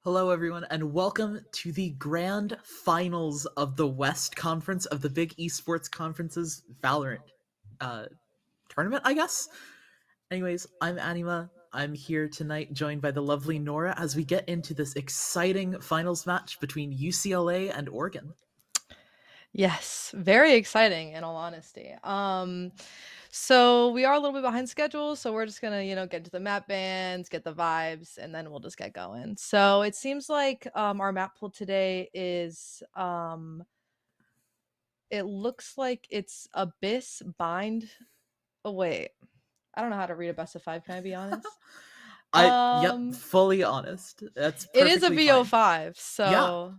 Hello, everyone, and welcome to the grand finals of the West Conference of the big Esports Conference's VALORANT tournament, I guess? Anyways, I'm Anima. I'm here tonight, joined by the lovely Nora, as we get into this exciting finals match between UCLA and Oregon. Yes, very exciting in all honesty. So we are a little bit behind schedule, so we're just gonna, get into the map bans, get the vibes, and then we'll just get going. So it seems like our map pool today is it looks like it's Abyss, Bind. Oh wait. I don't know how to read a best of 5, can I be honest? Yep, fully honest. That's It is a perfectly fine. VO5, so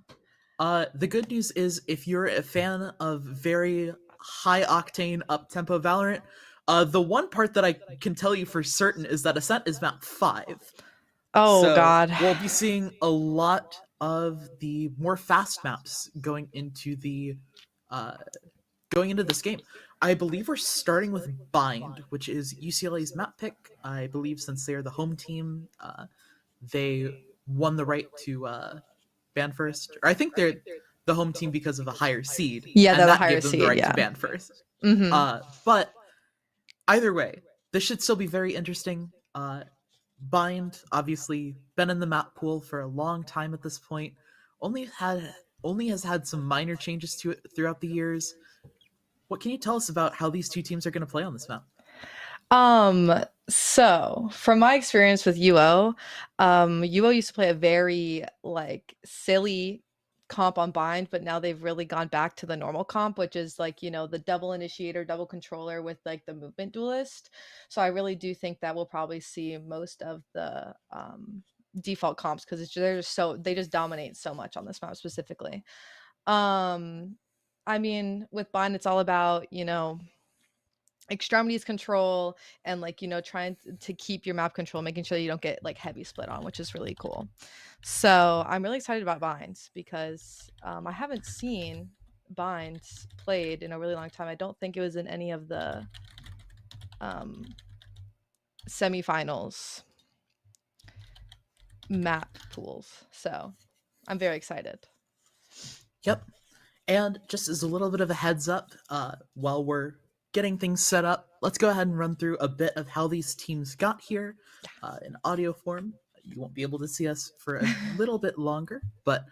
The good news is if you're a fan of very high octane up tempo Valorant, the one part that I can tell you for certain is that Ascent is map 5. oh god. We'll be seeing a lot of the more fast maps going into this game. I believe we're starting with Bind, which is UCLA's map pick. I believe since they are the home team, they won the right to ban first. Or I think they're the home team because of a higher seed. Yeah, and they're the that higher gave them seed, the right yeah. to ban first. Mhm. But either way, this should still be very interesting. Bind, obviously, been in the map pool for a long time at this point. Only has had some minor changes to it throughout the years. What can you tell us about how these two teams are going to play on this map? So from my experience with UO, UO used to play a very silly comp on Bind, but now they've really gone back to the normal comp, which is the double initiator, double controller with the movement duelist. So I really do think that we'll probably see most of the default comps because they just dominate so much on this map specifically. I mean, with Bind, it's all about, extremities control and trying to keep your map control, making sure you don't get heavy split on, which is really cool. So I'm really excited about Binds because I haven't seen Binds played in a really long time. I don't think it was in any of the semifinals map pools. So I'm very excited. Yep. And just as a little bit of a heads up, while we're getting things set up, let's go ahead and run through a bit of how these teams got here in audio form. You won't be able to see us for a little bit longer, but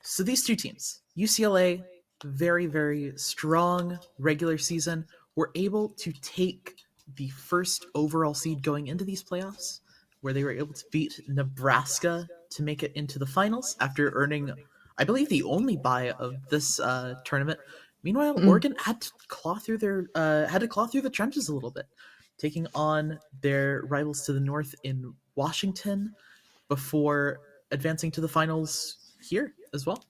so these two teams, UCLA, very, very strong regular season, were able to take the first overall seed going into these playoffs, where they were able to beat Nebraska to make it into the finals after earning, I believe, the only bye of this tournament. Meanwhile, Oregon had to claw through the trenches a little bit, taking on their rivals to the north in Washington before advancing to the finals here as well.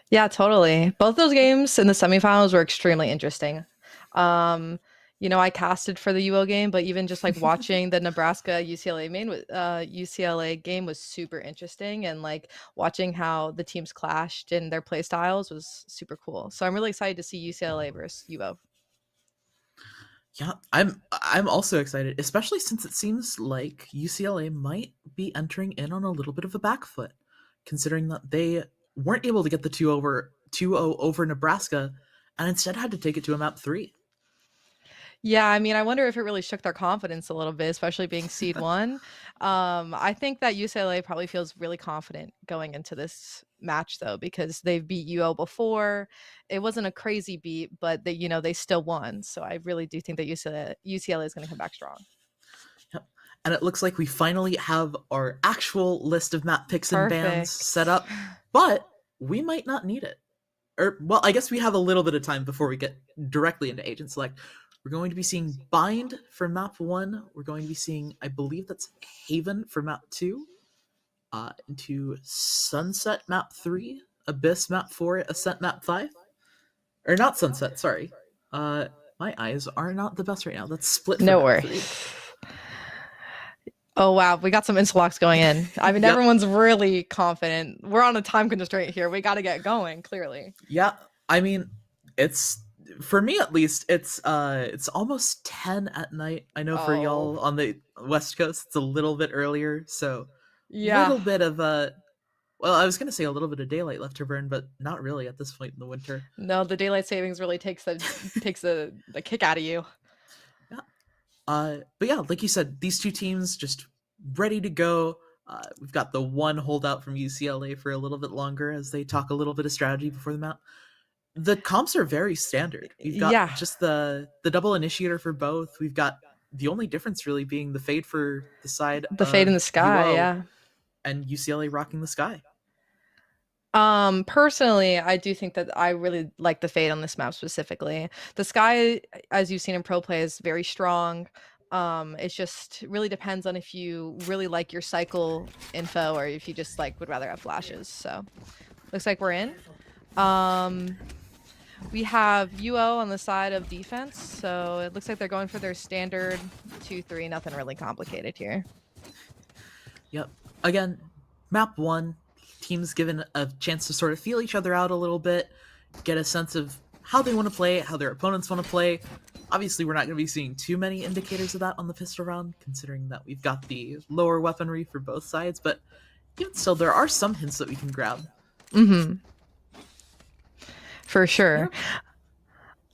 Yeah, totally. Both those games in the semifinals were extremely interesting. I casted for the UO game, but even just watching the Nebraska UCLA game was super interesting, and watching how the teams clashed and their play styles was super cool. So I'm really excited to see UCLA versus UO. Yeah, I'm also excited, especially since it seems like UCLA might be entering in on a little bit of a back foot, considering that they weren't able to get the 2-0 over Nebraska and instead had to take it to a map 3. Yeah, I mean, I wonder if it really shook their confidence a little bit, especially being seed 1. I think that UCLA probably feels really confident going into this match, though, because they've beat UO before. It wasn't a crazy beat, but they still won. So I really do think that UCLA is going to come back strong. Yep. And it looks like we finally have our actual list of map picks and bans set up, but we might not need it. Well, I guess we have a little bit of time before we get directly into Agent Select. We're going to be seeing Bind for map 1. We're going to be seeing, I believe that's Haven for map 2. into Sunset Map 3, Abyss Map 4, Ascent Map 5. Or not Sunset, sorry. My eyes are not the best right now. That's Split for No Map 3. worries. Oh wow, we got some interlocks going in. I mean, Yep. everyone's really confident. We're on a time constraint here. We got to get going, clearly. Yeah, I mean, it's for me at least. It's almost 10 at night. I know for Oh, y'all on the West Coast, it's a little bit earlier. So yeah. little bit of well, I was gonna say a little bit of daylight left to burn, but not really at this point in the winter. No, the daylight savings really takes the kick out of you. Yeah. But yeah, like you said, these two teams just ready to go. We've got the one holdout from UCLA for a little bit longer as they talk a little bit of strategy before the map. The comps are very standard. We've got Yeah, just the double initiator for both. We've got the only difference really being the fade for the side the fade in of the sky. UO Yeah. and UCLA rocking the sky. Personally, I do think that I really like the fade on this map specifically. The sky, as you've seen in pro play, is very strong. It just really depends on if you really like your cycle info or if you just like would rather have flashes. So looks like we're in. We have UO on the side of defense, so it looks like they're going for their standard 2-3. Nothing really complicated here. Yep. Again, map 1, teams given a chance to sort of feel each other out a little bit, get a sense of how they want to play, how their opponents want to play. Obviously, we're not going to be seeing too many indicators of that on the pistol round, considering that we've got the lower weaponry for both sides, but even still, there are some hints that we can grab. Mm-hmm. For sure.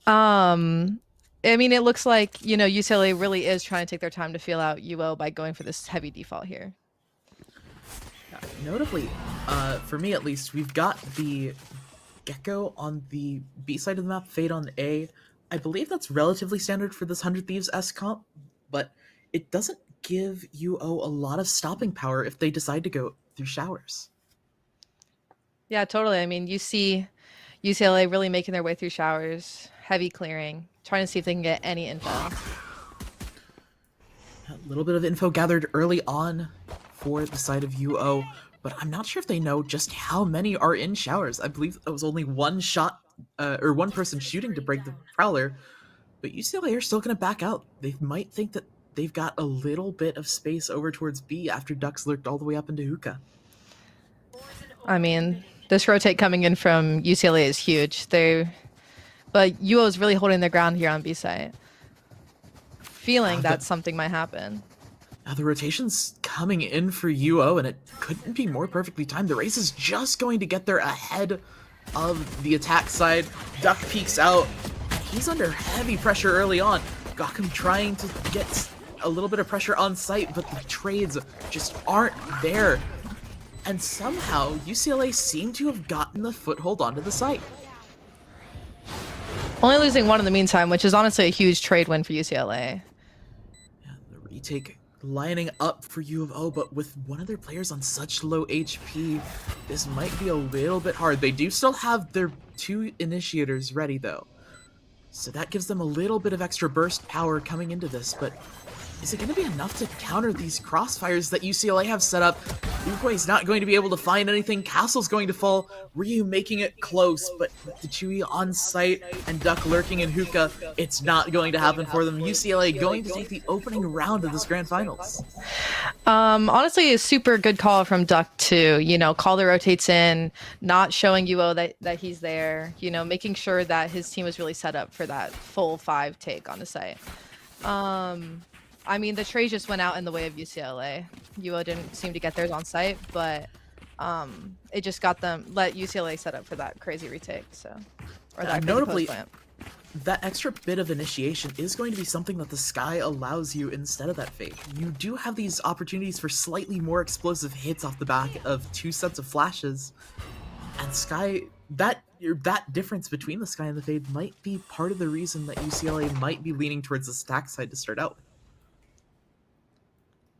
I mean, it looks like, you know, UCLA really is trying to take their time to feel out UO by going for this heavy default here. Notably, for me at least, we've got the Gecko on the B side of the map, Fade on A. I believe that's relatively standard for this 100 Thieves S comp, but it doesn't give UO a lot of stopping power if they decide to go through showers. Yeah, totally. I mean, you see UCLA really making their way through showers, heavy clearing, trying to see if they can get any info. A little bit of info gathered early on for the side of UO, but I'm not sure if they know just how many are in showers. I believe it was only one shot, or one person shooting to break the Prowler, but UCLA are still going to back out. They might think that they've got a little bit of space over towards B after Ducks lurked all the way up into Hookah. I mean, this rotate coming in from UCLA is huge. But UO is really holding their ground here on B site. Feeling that something might happen. Now the rotation's coming in for UO, and it couldn't be more perfectly timed. The race is just going to get there ahead of the attack side. Duck peeks out. He's under heavy pressure early on. Gokum trying to get a little bit of pressure on site, but the trades just aren't there. And somehow, UCLA seem to have gotten the foothold onto the site. Only losing one in the meantime, which is honestly a huge trade win for UCLA. Yeah, the retake lining up for U of O, but with one of their players on such low HP, this might be a little bit hard. They do still have their 2 initiators ready, though. So that gives them a little bit of extra burst power coming into this, but is it going to be enough to counter these crossfires that UCLA have set up? Uguay's not going to be able to find anything. Castle's going to fall. Ryu making it close, but with the Chewy on site and Duck lurking in Hookah, it's not going to happen for them. UCLA going to take the opening round of this grand finals. Honestly, a super good call from Duck to, you know, call the rotates in, not showing UO that he's there, you know, making sure that his team was really set up for that full 5 take on the site. I mean, the trade just went out in the way of UCLA. UO didn't seem to get theirs on site, but it just let UCLA set up for that crazy retake. So, or that notably, that extra bit of initiation is going to be something that the Sky allows you instead of that fade. You do have these opportunities for slightly more explosive hits off the back of 2 sets of flashes, and Sky, that difference between the Sky and the fade might be part of the reason that UCLA might be leaning towards the stack side to start out.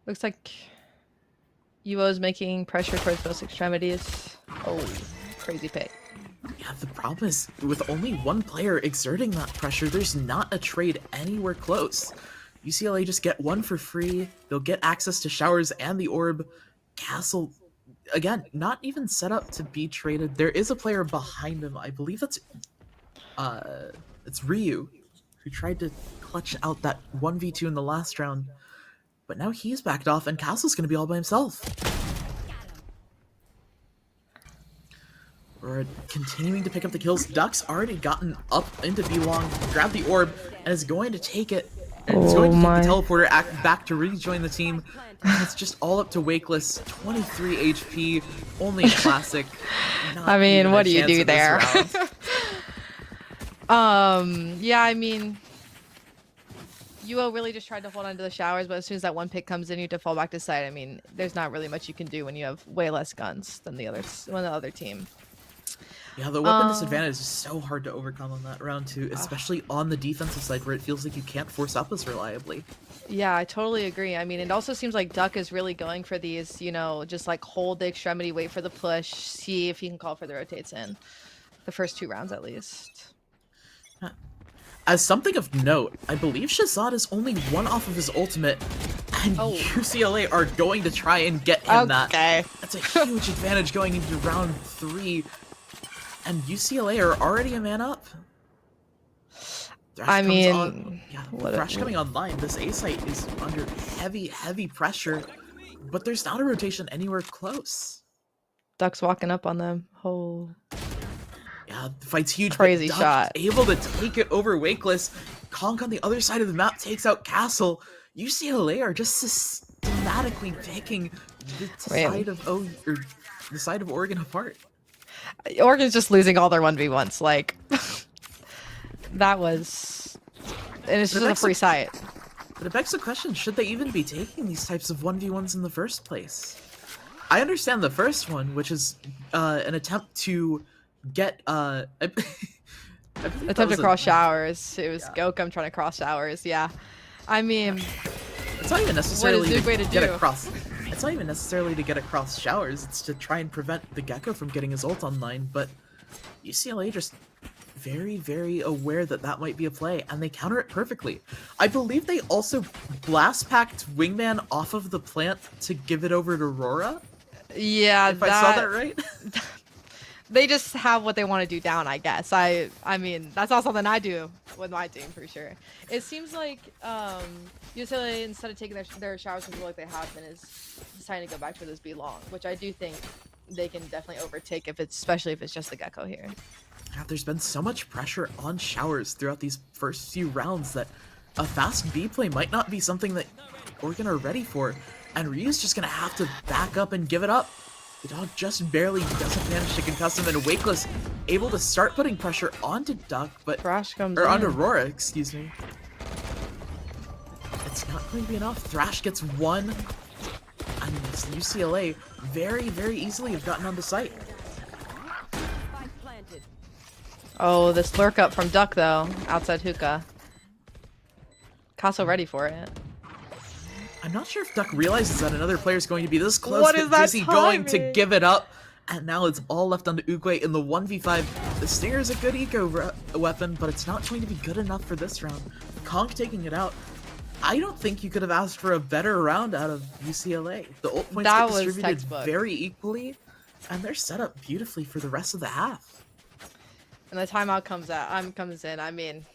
Looks like UO is making pressure towards both extremities. Oh, crazy pick. Yeah, the problem is, with only one player exerting that pressure, there's not a trade anywhere close. UCLA just get one for free, they'll get access to showers and the orb. Castle again, not even set up to be traded. There is a player behind him. I believe that's it's Ryu, who tried to clutch out that 1v2 in the last round. But now he's backed off, and Castle's going to be all by himself. We're continuing to pick up the kills. Duck's already gotten up into B-Long, grabbed the orb, and is going to take it. And it's going to take the teleporter back to rejoin the team. And it's just all up to Wakeless. 23 HP, only a classic. I mean, what do you do there? Yeah, I mean, UO really just tried to hold on to the showers, but as soon as that one pick comes in, you have to fall back to side. I mean, there's not really much you can do when you have way less guns than the other team. Yeah, the weapon disadvantage is so hard to overcome on that round too, especially on the defensive side where it feels like you can't force up as reliably. Yeah, I totally agree. I mean, it also seems like Duck is really going for these, you know, just like hold the extremity, wait for the push, see if he can call for the rotates in. The first 2 rounds at least. As something of note, I believe Shazad is only 1 off of his ultimate, and UCLA are going to try and get him that. That's a huge advantage going into round 3. And UCLA are already a man up. I mean, Thrash coming online. This A site is under heavy pressure, but there's not a rotation anywhere close. Duck's walking up on them. Oh. Yeah, the fight's huge. Crazy Duck shot. Able to take it over Wakeless. Conk on the other side of the map takes out Castle. UCLA are just systematically picking the side of Oregon apart. Oregon's just losing all their 1v1s. Like, that was... And it's just a free site. But it begs the question, should they even be taking these types of 1v1s in the first place? I understand the first one, which is an attempt to get... attempt to cross showers. It was Gokum trying to cross showers, yeah. I mean... It's not even necessarily to get across... It's not even necessarily to get across showers, it's to try and prevent the Gecko from getting his ult online, but UCLA just very aware that that might be a play, and they counter it perfectly. I believe they also blast packed Wingman off of the plant to give it over to Aurora? Yeah, if I saw that right? They just have what they want to do down, I guess. I mean, that's not something I do with my team, for sure. It seems like UCLA, instead of taking their showers control like they have been, is deciding to go back to this B-Long, which I do think they can definitely overtake, especially if it's just the Gecko here. Yeah, there's been so much pressure on showers throughout these first few rounds that a fast B play might not be something that Oregon are ready for, and Ryu's just going to have to back up and give it up. The dog just barely doesn't manage to concuss him, and Wakeless able to start putting pressure onto Duck, but onto Aurora, excuse me. It's not going to be enough. Thrash gets 1, and UCLA very easily have gotten on the site. Oh, this lurk up from Duck though, outside hookah. Castle ready for it. I'm not sure if Duck realizes that another player is going to be this close. What is that? Is he going to give it up? And now it's all left on to Uguay in the 1v5. The Stinger is a good eco weapon, but it's not going to be good enough for this round. Conk taking it out. I don't think you could have asked for a better round out of UCLA. The ult points get distributed very equally, and they're set up beautifully for the rest of the half. And the timeout comes in. I mean,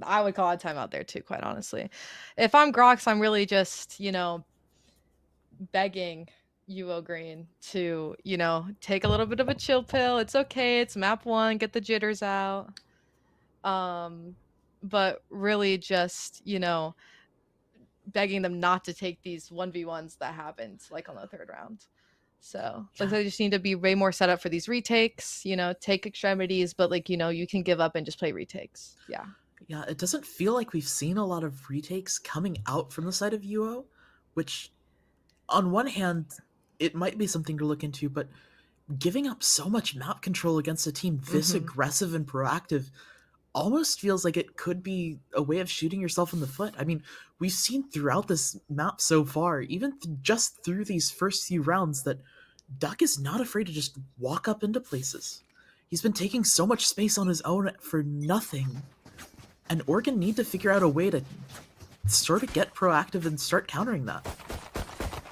I would call a timeout there too, quite honestly. If I'm Grox, I'm really just, you know, begging UO Green to, you know, take a little bit of a chill pill. It's okay. It's map 1. Get the jitters out. But really just, you know, begging them not to take these 1v1s that happened, like on the 3rd round. So like they just need to be way more set up for these retakes, you know, take extremities, but like, you know, you can give up and just play retakes. Yeah. Yeah, it doesn't feel like we've seen a lot of retakes coming out from the side of UO, which on one hand, it might be something to look into, but giving up so much map control against a team this aggressive and proactive almost feels like it could be a way of shooting yourself in the foot. I mean, we've seen throughout this map so far, even just through these first few rounds, that Duck is not afraid to just walk up into places. He's been taking so much space on his own for nothing. And Oregon need to figure out a way to sort of get proactive and start countering that.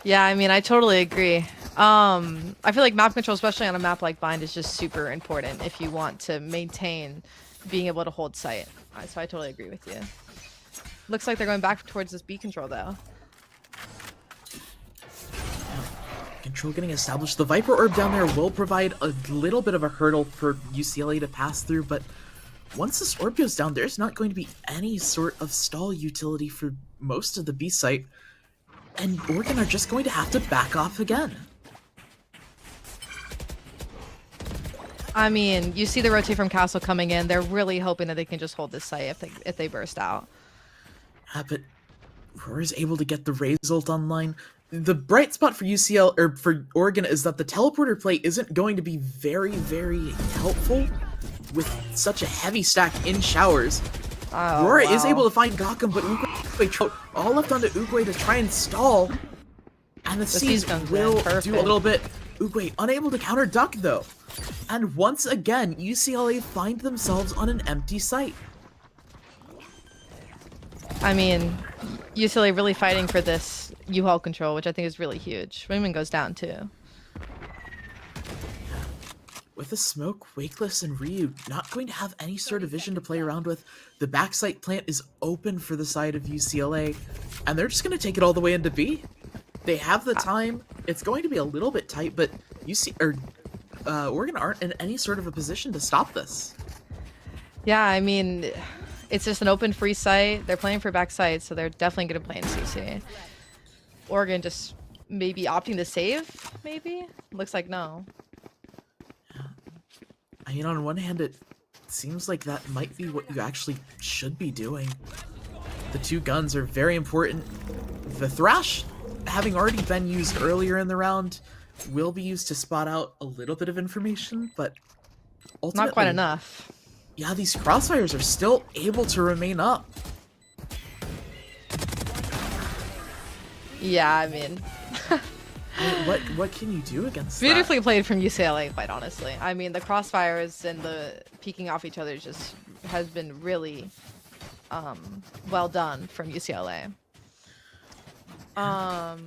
Yeah, I mean, I totally agree. I feel like map control, especially on a map like Bind, is just super important if you want to maintain being able to hold sight. So I totally agree with you. Looks like they're going back towards this B control though. Control getting established. The Viper Orb down there will provide a little bit of a hurdle for UCLA to pass through, but once this orb goes down, there's not going to be any sort of stall utility for most of the B site, and Oregon are just going to have to back off again. I mean, you see the rotate from Castle coming in. They're really hoping that they can just hold this site if they burst out. But Roar is able to get the Raze ult online. The bright spot for UCL or for Oregon is that the teleporter play isn't going to be very, very helpful with such a heavy stack in showers. Roar is able to find Gaukum, but Oogway all left onto Oogway to try and stall. And the Seas will do a little bit. Oogway unable to counter Duck though. And once again, UCLA find themselves on an empty site. I mean, UCLA really fighting for this U-Haul control, which I think is really huge. Wingman goes down too. With the smoke, Wakeless and Ryu not going to have any sort of vision to play around with. The backside plant is open for the side of UCLA, and they're just going to take it all the way into B. They have the time. It's going to be a little bit tight, but Oregon aren't in any sort of a position to stop this. Yeah, I mean, it's just an open free site. They're playing for backside, so they're definitely going to play in CC. Oregon just maybe opting to save, maybe? Looks like no. I mean, on one hand, it seems like that might be what you actually should be doing. The two guns are very important. The Thrash, having already been used earlier in the round, will be used to spot out a little bit of information, but ultimately... Not quite enough. Yeah, these crossfires are still able to remain up. Yeah, I mean... What can you do against Beautifully that? played from UCLA, quite honestly. I mean, the crossfires and the peeking off each other just has been really well done from UCLA. I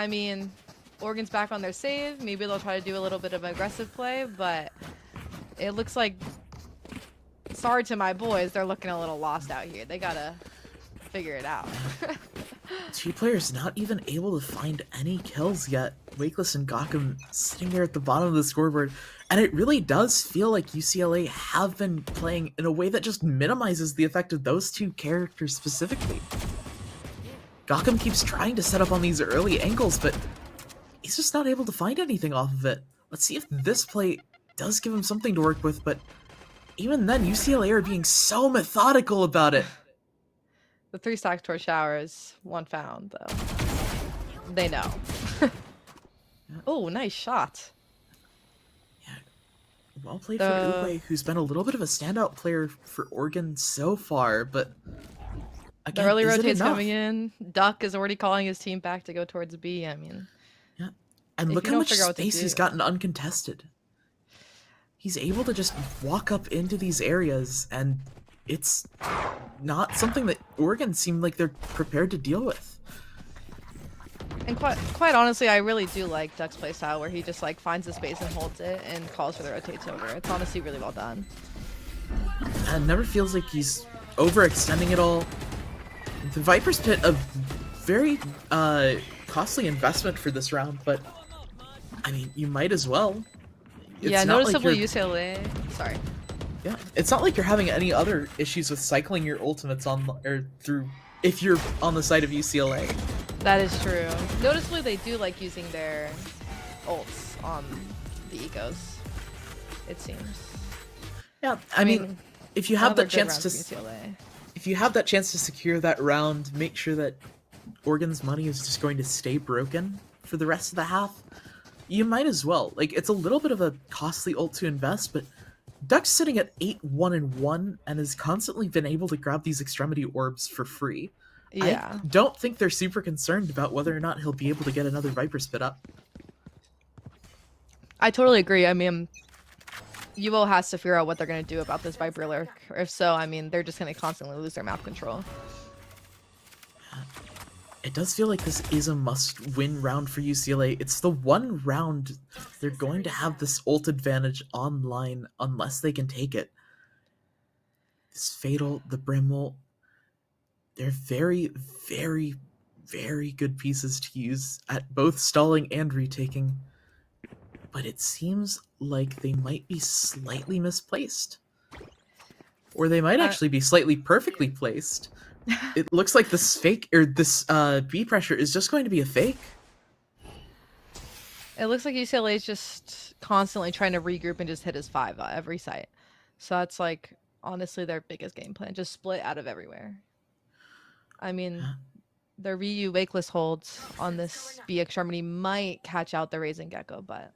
mean, Oregon's back on their save. Maybe they'll try to do a little bit of aggressive play, but it looks like, sorry to my boys, they're looking a little lost out here. They gotta figure it out. Two players not even able to find any kills yet. Wakeless and Gaukum sitting there at the bottom of the scoreboard. And it really does feel like UCLA have been playing in a way that just minimizes the effect of those two characters specifically. Gaukum keeps trying to set up on these early angles, but he's just not able to find anything off of it. Let's see if this play does give him something to work with, but even then, UCLA are being so methodical about it. The 3 stacks towards showers, 1 found though. They know. Oh, nice shot. Yeah, well played for Oogway, who's been a little bit of a standout player for Oregon so far, but again, the early rotate's coming in. Duck is already calling his team back to go towards B. I mean, yeah, and look how much space he's gotten uncontested. He's able to just walk up into these areas, and it's not something that Oregon seemed like they're prepared to deal with. And quite honestly, I really do like Duck's playstyle, where he just like finds the space and holds it and calls for the rotates over. It's honestly really well done. And it never feels like he's overextending it all. The Viper's Pit, a very costly investment for this round, but I mean, you might as well. Yeah, noticeably UCLA. Sorry. Yeah, it's not like you're having any other issues with cycling your ultimates on or through if you're on the side of UCLA. That is true. Noticeably, they do like using their ults on the ecos. It seems. Yeah, I mean, if you have that chance to UCLA. If you have that chance to secure that round, make sure that Oregon's money is just going to stay broken for the rest of the half. You might as well. Like, it's a little bit of a costly ult to invest, but Duck's sitting at 8-1-1 and has constantly been able to grab these extremity orbs for free. Yeah. I don't think they're super concerned about whether or not he'll be able to get another Viper Spit up. I totally agree. I mean, UO has to figure out what they're going to do about this Viper lurk. If so, I mean, they're just going to constantly lose their map control. It does feel like this is a must-win round for UCLA. It's the one round they're going to have this ult advantage online unless they can take it. This Fatal, the Brim ult, they're very, very, very good pieces to use at both stalling and retaking. But it seems like they might be slightly misplaced. Or they might actually be slightly perfectly placed. It looks like this fake, or this B pressure is just going to be a fake. It looks like UCLA is just constantly trying to regroup and just hit his 5 at every site. So that's like honestly their biggest game plan, just split out of everywhere. I mean, the Ryu wakeless holds on this B extremity might catch out the Raising Gecko, but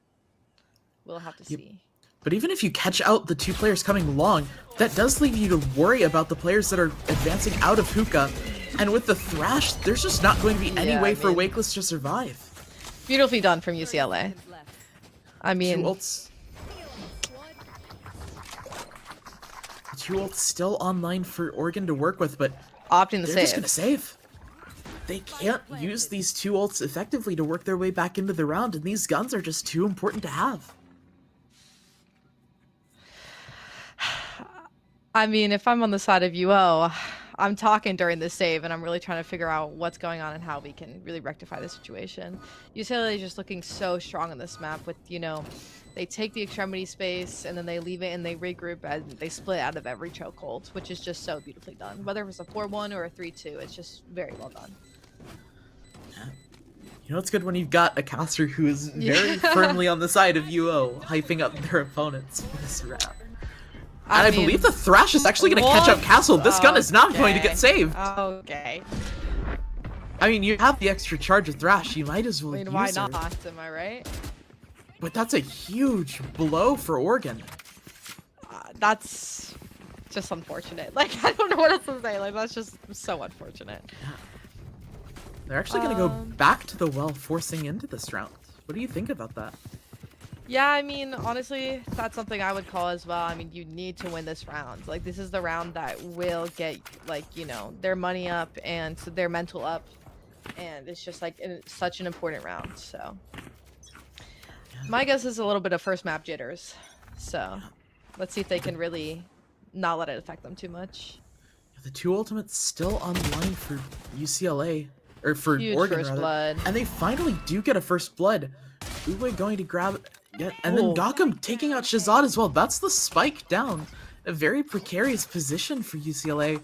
we'll have to see. But even if you catch out the 2 players coming long, that does leave you to worry about the players that are advancing out of Hookah. And with the Thrash, there's just not going to be any way for Wakeless to survive. Beautifully done from UCLA. I mean... 2 ults. 2 ults still online for Oregon to work with, but opting to they're just going to save. They can't use these 2 ults effectively to work their way back into the round, and these guns are just too important to have. I mean, if I'm on the side of UO, I'm talking during this save, and I'm really trying to figure out what's going on and how we can really rectify the situation. UCLA is just looking so strong on this map with, you know, they take the extremity space, and then they leave it, and they regroup, and they split out of every chokehold, which is just so beautifully done. Whether it was a 4-1 or a 3-2, it's just very well done. You know, it's good when you've got a caster who is very firmly on the side of UO, hyping up their opponents for this round. And I believe the Thrash is actually going to catch up Castle. This gun is not going to get saved. Okay. I mean, you have the extra charge of Thrash. You might as well use why her. not? Am I right? But that's a huge blow for Oregon. That's just unfortunate. Like, I don't know what else to say. Like, that's just so unfortunate. Yeah. They're actually going to go back to the well, forcing into this round. What do you think about that? Yeah, I mean, honestly, that's something I would call as well. I mean, you need to win this round. Like, this is the round that will get, like, you know, their money up and their mental up. And it's just, like, such an important round, so. My guess is a little bit of first map jitters. So, let's see if they can really not let it affect them too much. The 2 ultimates still online for UCLA, or for Huge Oregon, first rather. blood. And they finally do get a first blood. Uwe going to grab it. Yeah, and then Gaukum taking out Shazad as well. That's the spike down. A very precarious position for UCLA.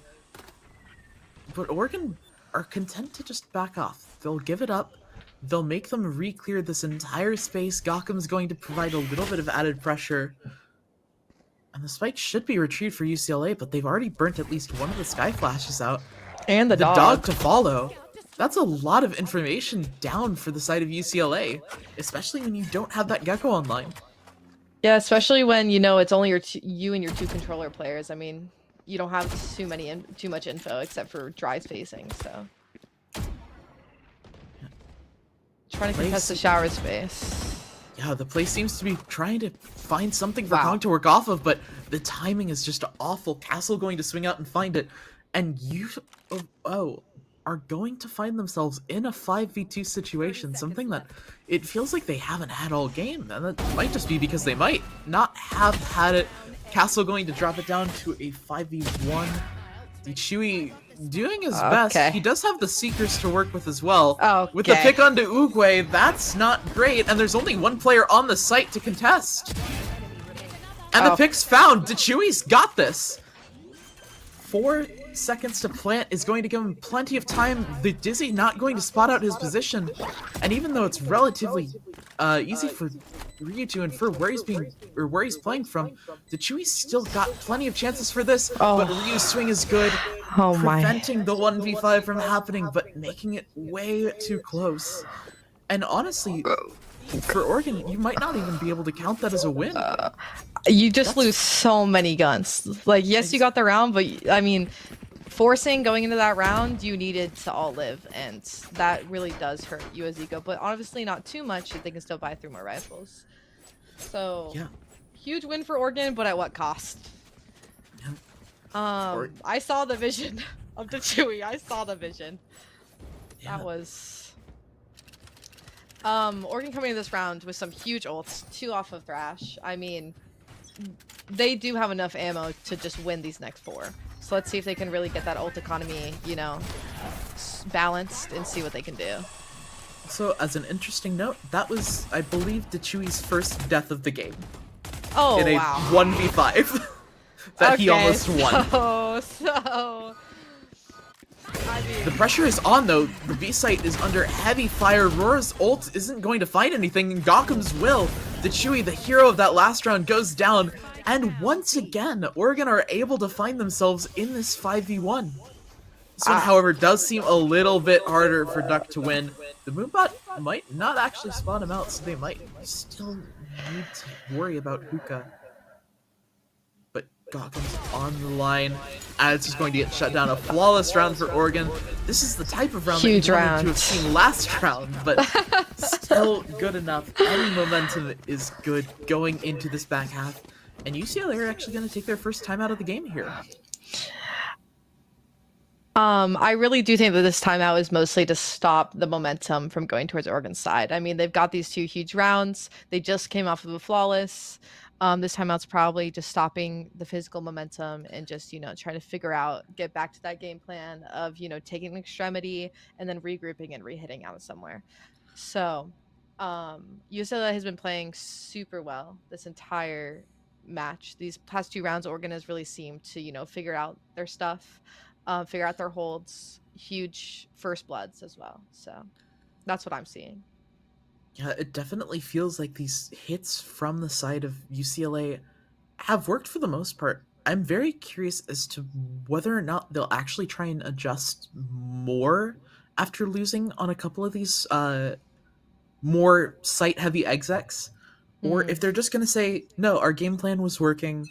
But Oregon are content to just back off. They'll give it up. They'll make them re-clear this entire space. Gaukum's going to provide a little bit of added pressure. And the spike should be retrieved for UCLA, but they've already burnt at least one of the Sky Flashes out. And the dog to follow. That's a lot of information down for the side of UCLA, especially when you don't have that Gecko online. Yeah, especially when, you know, it's only you and your 2 controller players. I mean, you don't have too much info except for dry spacing, so. Trying to contest the shower space. Yeah, the play seems to be trying to find something for Kong to work off of, but the timing is just awful. Castle going to swing out and find it, and you are going to find themselves in a 5v2 situation, something that it feels like they haven't had all game, and that might just be because they might not have had it. Castle going to drop it down to a 5v1. The Chewy doing his best. He does have the Seekers to work with as well. With the pick onto Uguay, that's not great, and there's only 1 player on the site to contest. And the pick's found. Chewy's got this. 4 seconds to plant is going to give him plenty of time. The Dizzy not going to spot out his position, and even though it's relatively easy for Ryu to infer where he's playing from, the Chewy's still got plenty of chances for this. But Ryu's swing is good, preventing the 1v5 from happening, but making it way too close. And honestly, for Oregon, you might not even be able to count that as a win. You just lose so many guns. Like, yes, you got the round, but I mean, forcing going into that round, you needed to all live, and that really does hurt you as ego. But obviously, not too much. They can still buy 3 more rifles. So, yeah, huge win for Oregon, but at what cost? I saw the vision of the Chewy. I saw the vision. Yeah. That was... Oregon coming into this round with some huge ults, 2 off of Thrash. I mean, they do have enough ammo to just win these next 4. So let's see if they can really get that ult economy, you know, balanced and see what they can do. So, as an interesting note, that was, I believe, Dechui's first death of the game. Oh, in a wow. 1v5 that he almost won. I mean, The pressure is on, though. The B site is under heavy fire. Rora's ult isn't going to find anything, and Gokham's will. Dechui, the hero of that last round, goes down. And once again, Oregon are able to find themselves in this 5v1. This one, however, does seem a little bit harder for Duck to win. The Moonbot might not actually spawn him out, so they might still need to worry about Hookah. But Gokham's on the line. Ads is going to get shut down. A flawless round for Oregon. This is the type of round huge that you wanted round to have seen last round, but still good enough. Any momentum is good going into this back half. And UCLA are actually going to take their first time out of the game here. I really do think that this timeout is mostly to stop the momentum from going towards Oregon's side. I mean, they've got these 2 huge rounds. They just came off of a flawless. This timeout's probably just stopping the physical momentum and just, you know, trying to figure out, get back to that game plan of, you know, taking an extremity and then regrouping and re-hitting out somewhere. So, UCLA has been playing super well this entire match. These past 2 rounds, Oregon has really seemed to, you know, figure out their stuff. Figure out their holds, huge first bloods as well. So that's what I'm seeing. Yeah, it definitely feels like these hits from the side of UCLA have worked for the most part. I'm very curious as to whether or not they'll actually try and adjust more after losing on a couple of these more site-heavy execs, or if they're just going to say, no, our game plan was working,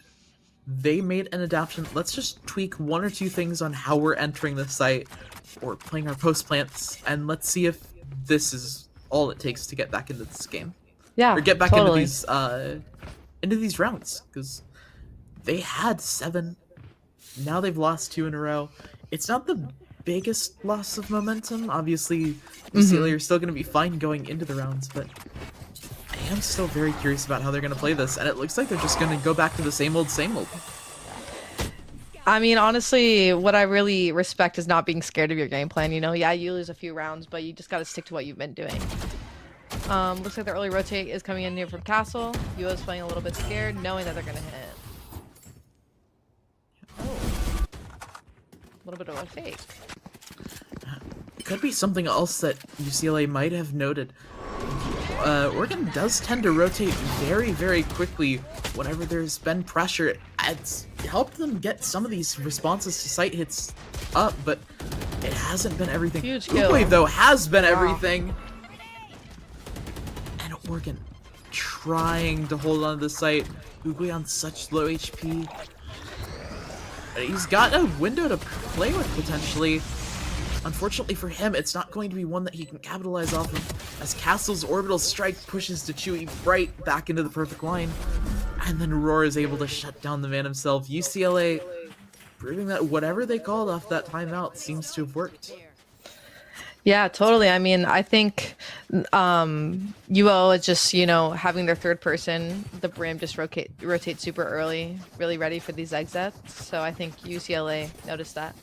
they made an adaptation. Let's just tweak 1 or 2 things on how we're entering the site or playing our post plants, and let's see if this is all it takes to get back into this game. Yeah, or get back totally. into these rounds, because they had 7. Now they've lost 2 in a row. It's not the biggest loss of momentum. Obviously, UCLA are still going to be fine going into the rounds, but I am still very curious about how they're going to play this, and it looks like they're just going to go back to the same old, same old. I mean, honestly, what I really respect is not being scared of your game plan. You know, yeah, you lose a few rounds, but you just got to stick to what you've been doing. Looks like the early rotate is coming in here from Castle. UO's playing a little bit scared, knowing that they're going to hit. Oh. A little bit of a fake. It could be something else that UCLA might have noted. Oregon does tend to rotate very, very quickly whenever there's been pressure. It's helped them get some of these responses to site hits up, but it hasn't been everything. Huge kill. Uguay, though, has been everything. And Oregon trying to hold on to the site. Uguay on such low HP. He's got a window to play with, potentially. Unfortunately for him, it's not going to be one that he can capitalize off of, as Castle's orbital strike pushes Dechui right back into the perfect line. And then Roar is able to shut down the man himself. UCLA proving that whatever they called off that timeout seems to have worked. Yeah, totally. I mean, I think UO is just, you know, having their third person, the Brim just rotate super early, really ready for these exits. So I think UCLA noticed that.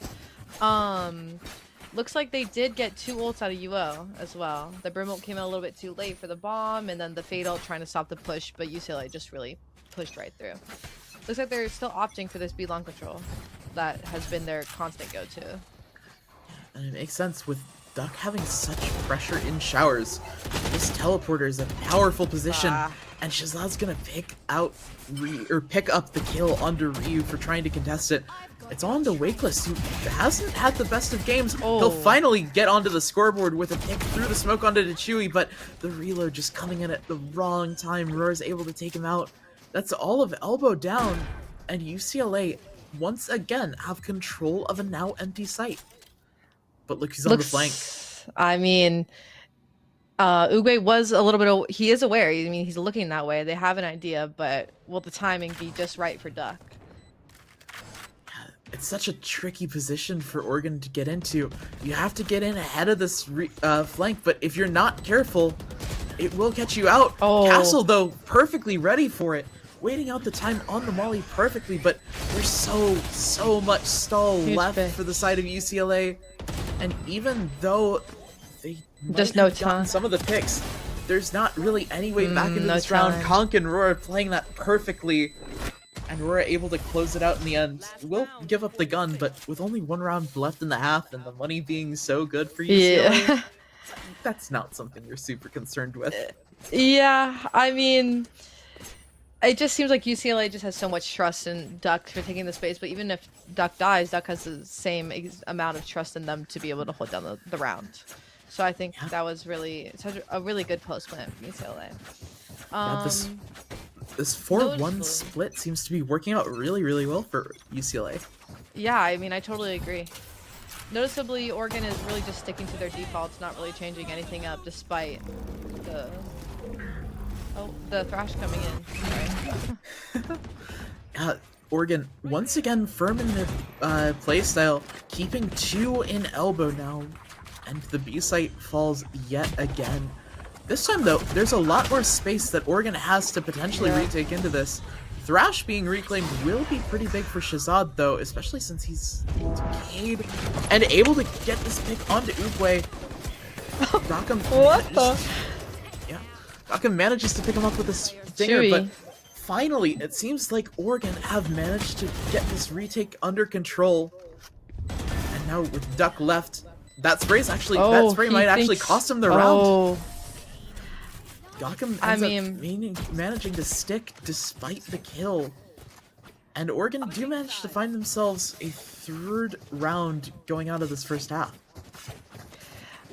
Looks like they did get 2 ults out of UO as well. The Brim ult came out a little bit too late for the bomb, and then the Fade ult trying to stop the push, but UCLA just really pushed right through. Looks like they're still opting for this B long control. That has been their constant go-to. And it makes sense with Duck having such pressure in showers. This teleporter is a powerful position, and Shazad's gonna pick up the kill onto Ryu for trying to contest it. It's on to Wakeless, who hasn't had the best of games. He'll finally get onto the scoreboard with a pick through the smoke onto Dechui, but the reload just coming in at the wrong time. Roar's able to take him out. That's all of Elbow down, and UCLA once again have control of a now empty site. But look, he's on the flank. I mean, Uguay was a little bit, he is aware. I mean, he's looking that way. They have an idea, but will the timing be just right for Duck? it's such a tricky position for Oregon to get into. You have to get in ahead of this flank, but if you're not careful, it will catch you out. Oh. Castle, though, perfectly ready for it, waiting out the time on the molly perfectly, but there's so much stall Huge left pick. for the side of UCLA, and even though they Just might no have gotten time. some of the picks, there's not really any way back into no this time. round. Conk and Roar playing that perfectly, and Roar able to close it out in the end. We'll give up the gun, but with only 1 round left in the half and the money being so good for UCLA, Yeah. that's not something you're super concerned with. Yeah, I mean, it just seems like UCLA just has so much trust in Duck for taking the space, but even if Duck dies, Duck has the same amount of trust in them to be able to hold down the round. So I think that was really a really good post plan from UCLA. Yeah, this 4-1 noticeably. split seems to be working out really well for UCLA. Yeah, I mean, I totally agree. Noticeably, Oregon is really just sticking to their defaults, not really changing anything up, despite the Thrash coming in. Sorry. Oregon once again firm in their playstyle, keeping 2 in elbow now, and the B site falls yet again. This time though, there's a lot more space that Oregon has to potentially retake into this. Thrash being reclaimed will be pretty big for Shazad though, especially since he's decayed and able to get this pick onto Oogway. Gotham manages to pick him up with a stinger, but finally, it seems like Oregon have managed to get this retake under control. And now with Duck left, that spray might actually cost him the round. Gotham ends up managing to stick despite the kill. And Oregon do manage to find themselves a 3rd round going out of this first half.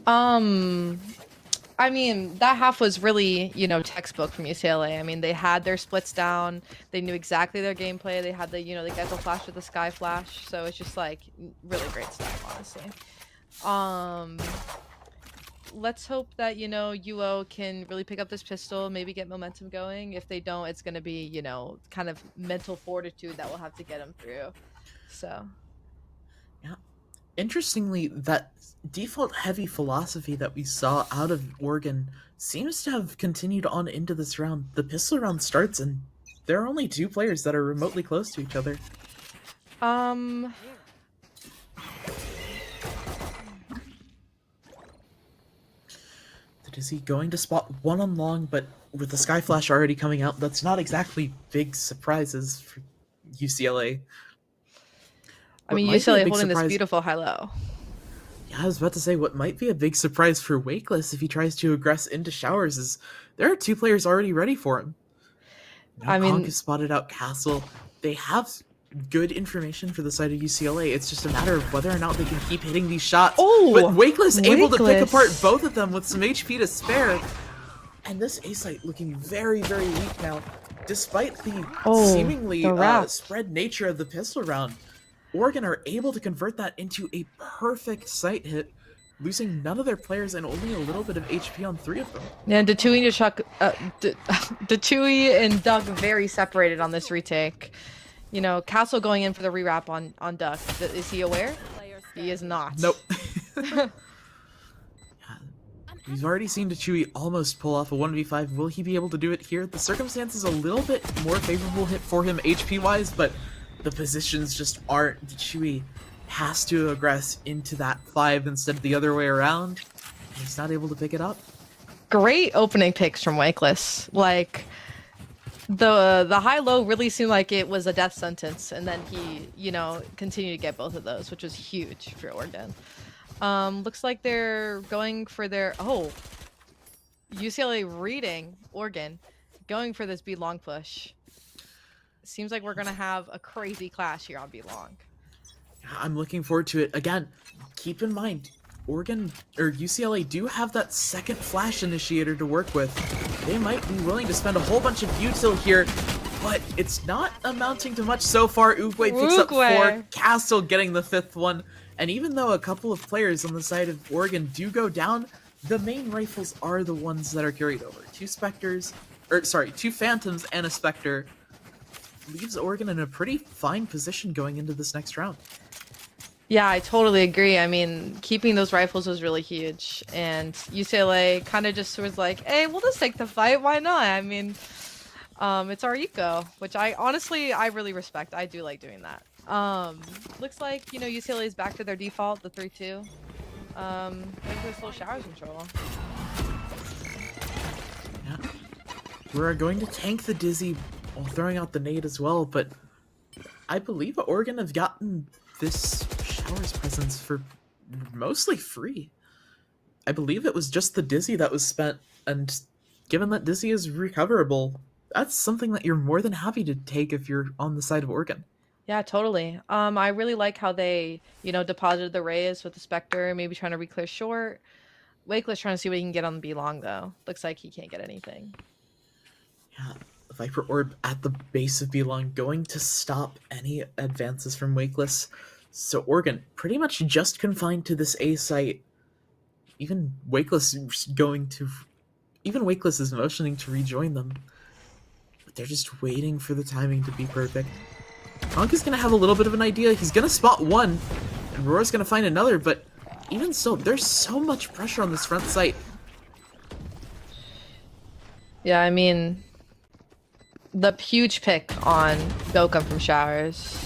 I mean, that half was really, textbook from UCLA. I mean, they had their splits down. They knew exactly their gameplay. They had the Gecko flash with the Sky Flash. So it's just, like, really great stuff, honestly. Let's hope that, UO can really pick up this pistol, maybe get momentum going. If they don't, it's going to be, kind of mental fortitude that will have to get them through. So... yeah. Interestingly, that default heavy philosophy that we saw out of Oregon seems to have continued on into this round. The pistol round starts and there are only 2 players that are remotely close to each other. Is he going to spot 1 on long, but with the Sky Flash already coming out, that's not exactly big surprises for UCLA. I mean, UCLA holding this beautiful high-low. Yeah, I was about to say, what might be a big surprise for Wakeless if he tries to aggress into Showers is there are 2 players already ready for him. Now Conk has spotted out Castle. They have good information for the side of UCLA. It's just a matter of whether or not they can keep hitting these shots. But Wakeless able to pick apart both of them with some HP to spare. And this A-site looking very weak now, despite the seemingly spread nature of the pistol round. Oregon are able to convert that into a perfect site hit, losing none of their players and only a little bit of HP on 3 of them. Yeah, Datui and Duck very separated on this retake. Castle going in for the rewrap on Duck. Is he aware? He is not. Nope. We've already seen Datui almost pull off a 1v5. Will he be able to do it here? The circumstances a little bit more favorable hit for him HP-wise, but the positions just aren't. Datui has to aggress into that 5 instead of the other way around. And he's not able to pick it up. Great opening picks from Wakeless. Like, the high-low really seemed like it was a death sentence, and then he, continued to get both of those, which was huge for Oregon. Looks like they're going for their... UCLA reading Oregon, going for this B long push. Seems like we're going to have a crazy clash here on B long. I'm looking forward to it. Again, keep in mind, UCLA do have that 2nd flash initiator to work with. They might be willing to spend a whole bunch of util here, but it's not amounting to much so far. Oogway picks up 4, Castle getting the 5th one, and even though a couple of players on the side of Oregon do go down, the main rifles are the ones that are carried over. 2 Phantoms and a Spectre. leaves Oregon in a pretty fine position going into this next round. Yeah, I totally agree. I mean, keeping those rifles was really huge, and UCLA kind of just was like, "Hey, we'll just take the fight. Why not?" I mean, it's our eco, which I honestly I really respect. I do like doing that. Looks like UCLA is back to their default, the 3-2. Maybe this little showers control. Yeah. We're going to tank the Dizzy while throwing out the nade as well, but I believe Oregon have gotten this Showers presence for mostly free. I believe it was just the Dizzy that was spent, and given that Dizzy is recoverable, that's something that you're more than happy to take if you're on the side of Oregon. Yeah, totally. I really like how they, deposited the Reyes with the Spectre, maybe trying to reclear short. Wakeless trying to see what he can get on the B long though. Looks like he can't get anything. Yeah, Viper Orb at the base of Belong going to stop any advances from Wakeless. So Oregon pretty much just confined to this A site. Even Wakeless is motioning to rejoin them. But they're just waiting for the timing to be perfect. Kronk is gonna have a little bit of an idea. He's gonna spot one, and Roar's gonna find another, but even so, there's so much pressure on this front site. Yeah, I mean, the huge pick on Gokum from Showers.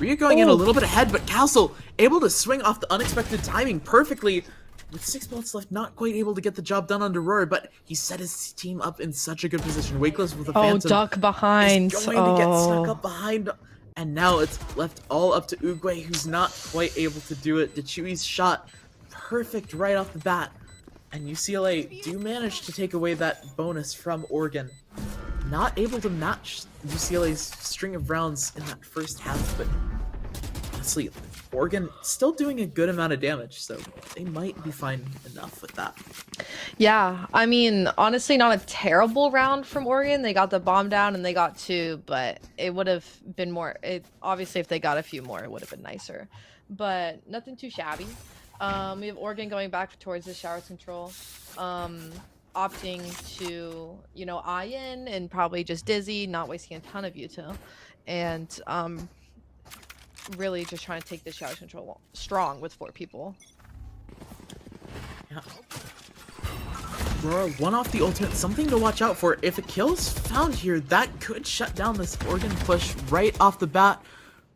Ryu going in a little bit ahead, but Castle able to swing off the unexpected timing perfectly. With 6 bullets left, not quite able to get the job done under Roar, but he set his team up in such a good position. Wakeless with a Phantom. Duck behind. Is going to get stuck up behind. And now it's left all up to Uguay, who's not quite able to do it. Dechui's shot, perfect right off the bat. And UCLA do manage to take away that bonus from Oregon. Not able to match UCLA's string of rounds in that first half, but honestly, Oregon still doing a good amount of damage, so they might be fine enough with that. Yeah, I mean, honestly, not a terrible round from Oregon. They got the bomb down and they got 2, but it would have been more. Obviously, if they got a few more, it would have been nicer. But nothing too shabby. We have Oregon going back towards the Showers control, opting to eye in and probably just Dizzy, not wasting a ton of util, and really just trying to take the Showers control strong with 4 people. Yeah. Aurora, one off the ultimate, something to watch out for. If a kill's found here, that could shut down this Oregon push right off the bat.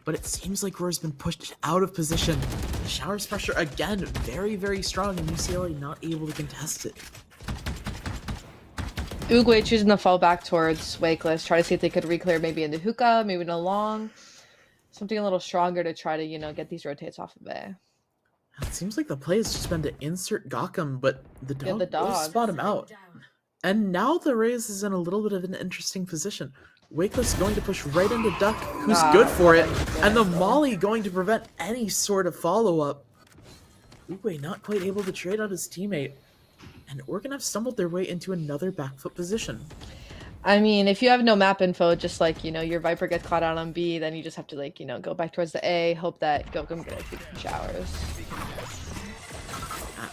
But it seems like Aurora's been pushed out of position. The Showers pressure again, very, very strong, and UCLA not able to contest it. Uguay choosing to fall back towards Wakeless, try to see if they could reclear maybe into hookah, maybe in a long. Something a little stronger to try to, get these rotates off of A. It seems like the play has just been to insert Gaukum, but the dog will spot him out. And now the Rays is in a little bit of an interesting position. Wakeless going to push right into Duck, who's good for it, and the Molly going to prevent any sort of follow-up. Uguay not quite able to trade out his teammate, and Oregon have stumbled their way into another back foot position. I mean, if you have no map info, just like, your Viper gets caught out on B, then you just have to, go back towards the A, hope that Gokum gets from Showers.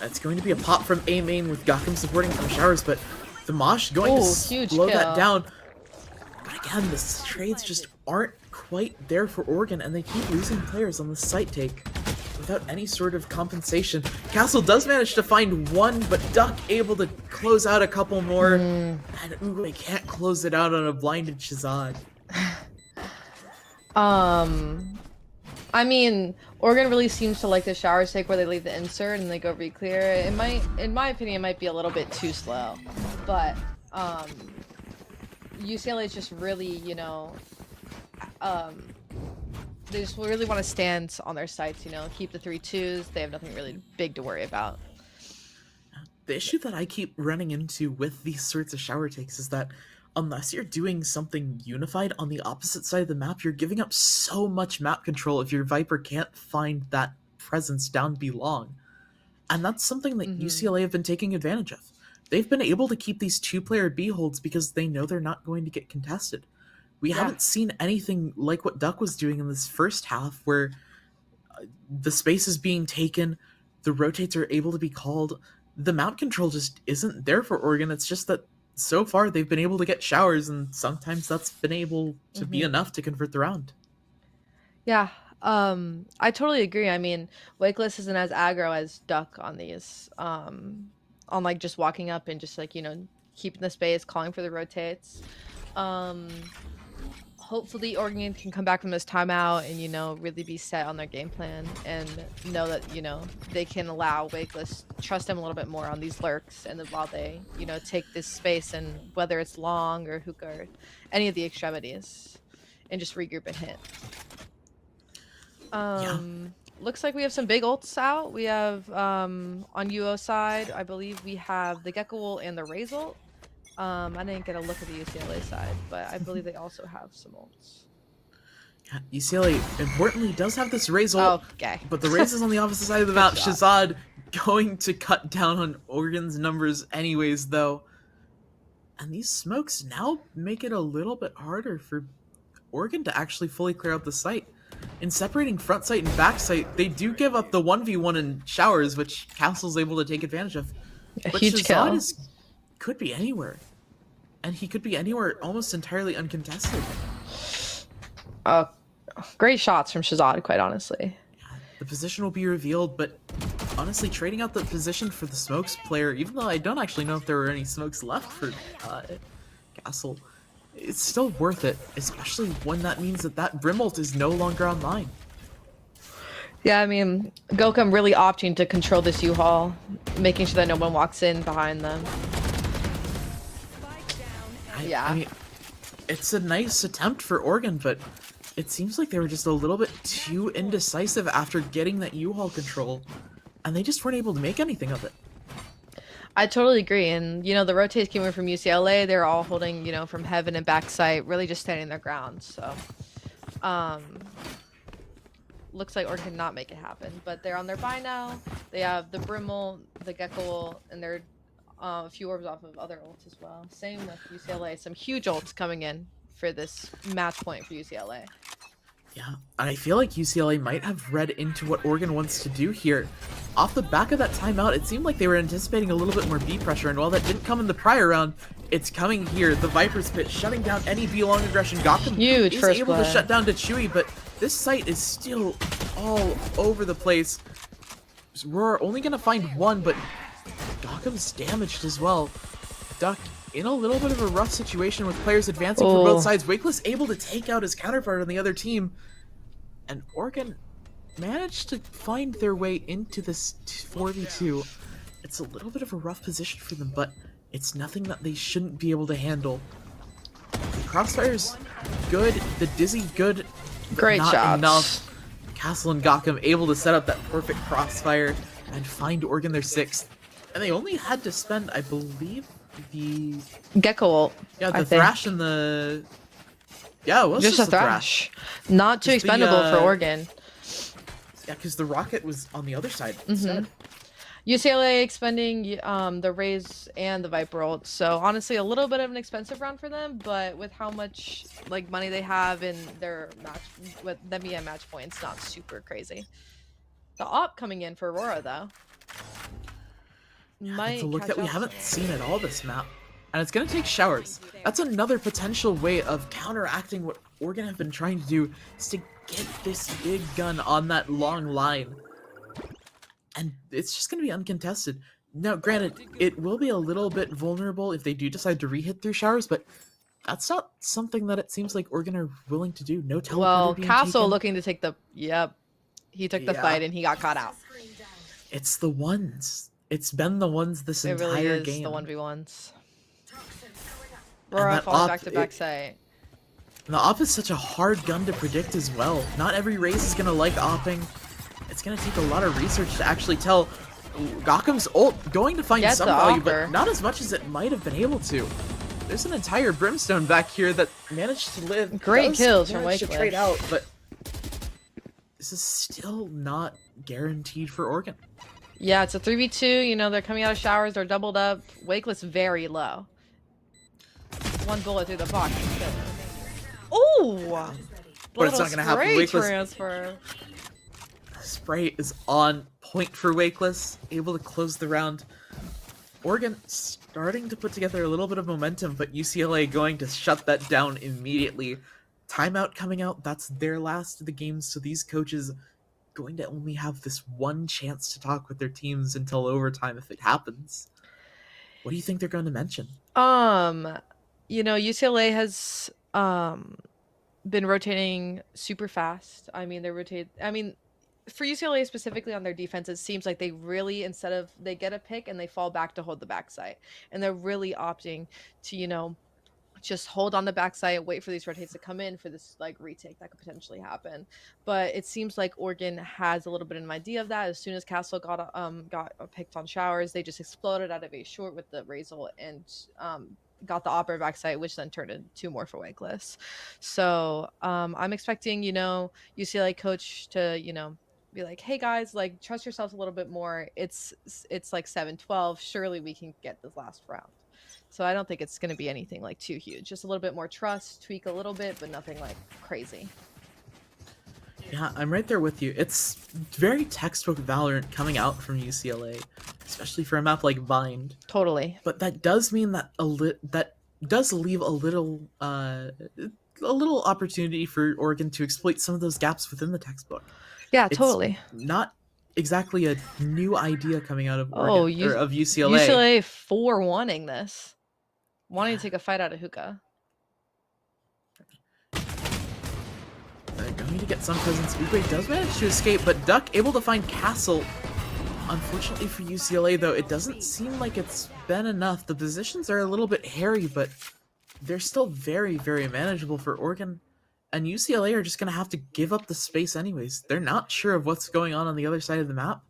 It's going to be a pop from A main with Gokum supporting from Showers, but the Mosh going to slow that down. But again, the trades just aren't quite there for Oregon, and they keep losing players on the site take without any sort of compensation. Castle does manage to find one, but Duck able to close out a couple more, and Uguay can't close it out on a blinded Shazad. I mean, Oregon really seems to like the Showers take where they leave the insert and they go reclear. It might, in my opinion, it might be a little bit too slow, but UCLA is just really, they just really want to stand on their sites, keep the 3-2s. They have nothing really big to worry about. The issue that I keep running into with these sorts of shower takes is that unless you're doing something unified on the opposite side of the map, you're giving up so much map control if your Viper can't find that presence down belong. And that's something that UCLA have been taking advantage of. They've been able to keep these 2-player B holds because they know they're not going to get contested. We haven't seen anything like what Duck was doing in this first half, where the space is being taken, the rotates are able to be called. The map control just isn't there for Oregon. It's just that so far they've been able to get showers, and sometimes that's been able to be enough to convert the round. Yeah, I totally agree. I mean, Wakeless isn't as aggro as Duck on these. On like just walking up and just like, keeping the space, calling for the rotates. Hopefully Oregon can come back from this timeout and, really be set on their game plan and know that, they can allow Wakeless trust him a little bit more on these lurks, and then while they, take this space, and whether it's long or hook or any of the extremities, and just regroup and hit. Looks like we have some big ults out. We have on UO side, I believe we have the Gecko ult and the Raze ult. I didn't get a look at the UCLA side, but I believe they also have some ults. Yeah, UCLA importantly does have this Raze ult, okay. But the Raze is on the opposite side of the map. Shazad going to cut down on Oregon's numbers anyways, though. And these smokes now make it a little bit harder for Oregon to actually fully clear out the site. In separating front site and back site, they do give up the 1v1 in showers, which Castle's able to take advantage of. A but huge kill. Could be anywhere. And he could be anywhere almost entirely uncontested. Great shots from Shazad, quite honestly. Yeah, the position will be revealed, but honestly, trading out the position for the smokes player, even though I don't actually know if there were any smokes left for Castle, it's still worth it, especially when that means that Brim ult is no longer online. Yeah, I mean, Gokum really opting to control this U-Haul, making sure that no one walks in behind them. I mean, it's a nice attempt for Oregon, but it seems like they were just a little bit too indecisive after getting that U-Haul control, and they just weren't able to make anything of it. I totally agree. And, the rotates came in from UCLA. They're all holding, from heaven and backside, really just standing their ground. So, looks like Oregon cannot make it happen. But they're on their buy now. They have the Brim ult, the Gecko ult, and they're a few orbs off of other ults as well. Same with UCLA. Some huge ults coming in for this match point for UCLA. Yeah, and I feel like UCLA might have read into what Oregon wants to do here. Off the back of that timeout, it seemed like they were anticipating a little bit more B pressure, and while that didn't come in the prior round, it's coming here. The Viper's Pit shutting down any B long aggression. Gotham is able to shut down to Chewy, but this site is still all over the place. We're only going to find one, but Gotham's damaged as well. Duck in a little bit of a rough situation with players advancing from both sides. Wakeless able to take out his counterpart on the other team. And Oregon managed to find their way into this 4v2. It's a little bit of a rough position for them, but it's nothing that they shouldn't be able to handle. The crossfire's good, the dizzy good, but great not shots. enough. Castle and Gotham able to set up that perfect crossfire and find Oregon their 6th. And they only had to spend, I believe, the Gecko ult. Yeah, the thrash and the it was just a thrash. Not too expendable for Oregon. Yeah, because the rocket was on the other side instead. UCLA expending the Raze and the Viper ult. So honestly, a little bit of an expensive round for them, but with how much money they have in their match, with them being at match points, not super crazy. The op coming in for Aurora though. It's a look that we haven't seen at all this map, and it's going to take showers. That's another potential way of counteracting what Oregon have been trying to do, is to get this big gun on that long line. And it's just going to be uncontested. Now, granted, it will be a little bit vulnerable if they do decide to re-hit through showers, but that's not something that it seems like Oregon are willing to do. No teleporter Well, being Castle taken. looking to take the... Yep. He took the fight and he got caught out. It's the ones. It's been the ones this entire game. It really is game. the 1v1s. Aurora falls back to back site. The op is such a hard gun to predict as well. Not every race is going to like opping. It's going to take a lot of research to actually tell. Gokham's ult going to find some value, but not as much as it might have been able to. There's an entire Brimstone back here that managed to live. Great kills from Wakeless. Trade out, but this is still not guaranteed for Oregon. Yeah, it's a 3v2. You know, they're coming out of showers. They're doubled up. Wakeless very low. One bullet through the box. Oh! But it's not going to happen. Wakeless transfer. Spray is on point for Wakeless. Able to close the round. Oregon starting to put together a little bit of momentum, but UCLA going to shut that down immediately. Timeout coming out, that's their last of the games, so these coaches going to only have this one chance to talk with their teams until overtime if it happens. What do you think they're going to mention? UCLA has been rotating super fast. I mean, for UCLA specifically on their defense, it seems like they really, instead of they get a pick and they fall back to hold the backside, and they're really opting to just hold on the backside, wait for these rotates to come in for this like retake that could potentially happen. But it seems like Oregon has a little bit of an idea of that. As soon as Castle got picked on showers, they just exploded out of a short with the Razel and got the opera backside, which then turned into two more for Wakeless. So I'm expecting UCLA coach to be like, hey guys, like trust yourselves a little bit more. It's like 7-12. Surely we can get this last round. So I don't think it's going to be anything like too huge. Just a little bit more trust, tweak a little bit, but nothing like crazy. Yeah, I'm right there with you. It's very textbook Valorant coming out from UCLA, especially for a map like Bind. Totally. But that does mean that that does leave a little opportunity for Oregon to exploit some of those gaps within the textbook. Yeah, It's totally. not exactly a new idea coming out of Oh, Oregon or of UCLA. UCLA for wanting this, wanting to take a fight out of Hookah. They're going to get some presence. Uguay does manage to escape, but Duck able to find Castle. Unfortunately for UCLA, though, it doesn't seem like it's been enough. The positions are a little bit hairy, but they're still very, very manageable for Oregon. And UCLA are just going to have to give up the space anyways. They're not sure of what's going on the other side of the map.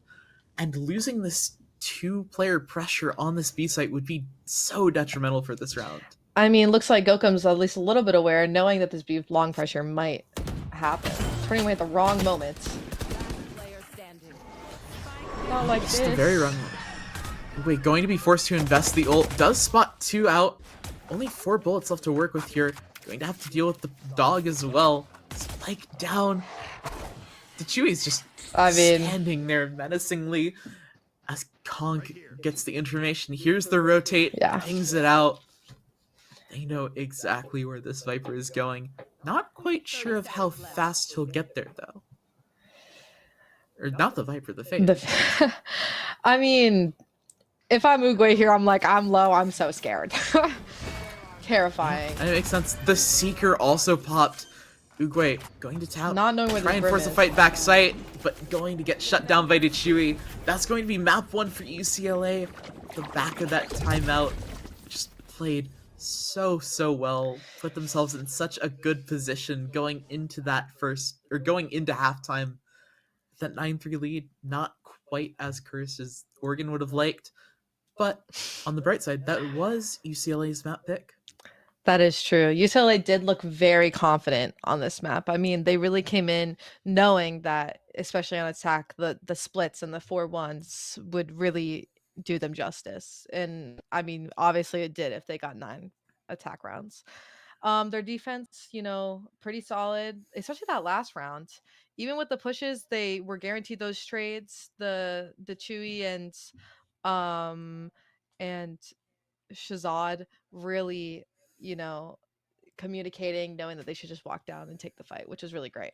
And losing this two-player pressure on this B site would be so detrimental for this round. I mean, looks like Gokum's at least a little bit aware, knowing that this B long pressure might happen. Turning away at the wrong moment. Not like Just this. a very wrong. Wait, going to be forced to invest the ult. Does spot 2 out. Only 4 bullets left to work with here. Going to have to deal with the dog as well. Spike down. The Chewy's just standing there menacingly as Conk gets the information. Here's the rotate. Yeah. Pings it out. They know exactly where this Viper is going. Not quite sure of how fast he'll get there, though. Or not the Viper, the Fade. I mean, if I'm Uguay here, I'm like, I'm low, I'm so scared. Terrifying. And it makes sense. The Seeker also popped. Uguay going to tap. Not knowing where try and force a fight back site, but going to get shut down by Chewy. That's going to be map 1 for UCLA. The back of that timeout just played so well. Put themselves in such a good position going into that going into halftime. That 9-3 lead, not quite as cursed as Oregon would have liked. But on the bright side, that was UCLA's map pick. That is true. UCLA did look very confident on this map. I mean, they really came in knowing that, especially on attack, the splits and the 4-1s would really do them justice. And I mean, obviously it did if they got 9 attack rounds. Their defense, pretty solid, especially that last round. Even with the pushes, they were guaranteed those trades. The Chewy and Shazad really, communicating, knowing that they should just walk down and take the fight, which is really great.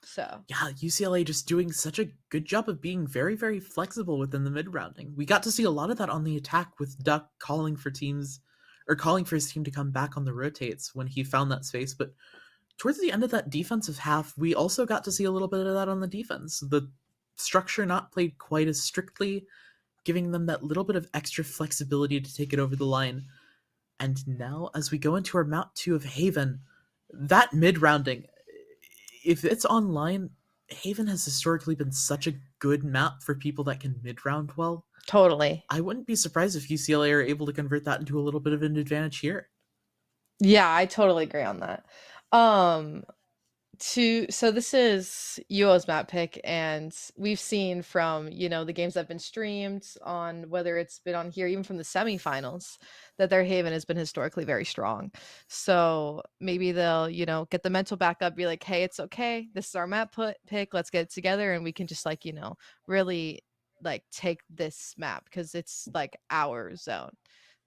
So yeah, UCLA just doing such a good job of being very, very flexible within the mid-rounding. We got to see a lot of that on the attack with Duck calling for his team to come back on the rotates when he found that space. But towards the end of that defensive half, we also got to see a little bit of that on the defense. The structure not played quite as strictly, giving them that little bit of extra flexibility to take it over the line. And now, as we go into our map 2 of Haven, that mid-rounding, if it's online, Haven has historically been such a good map for people that can mid-round well. Totally. I wouldn't be surprised if UCLA are able to convert that into a little bit of an advantage here. Yeah, I totally agree on that. So this is UO's map pick, and we've seen from the games that have been streamed on, whether it's been on here, even from the semifinals, that their Haven has been historically very strong. So maybe they'll get the mental back up, be like, hey, it's okay, this is our map pick, let's get it together, and we can just really like take this map because it's like our zone.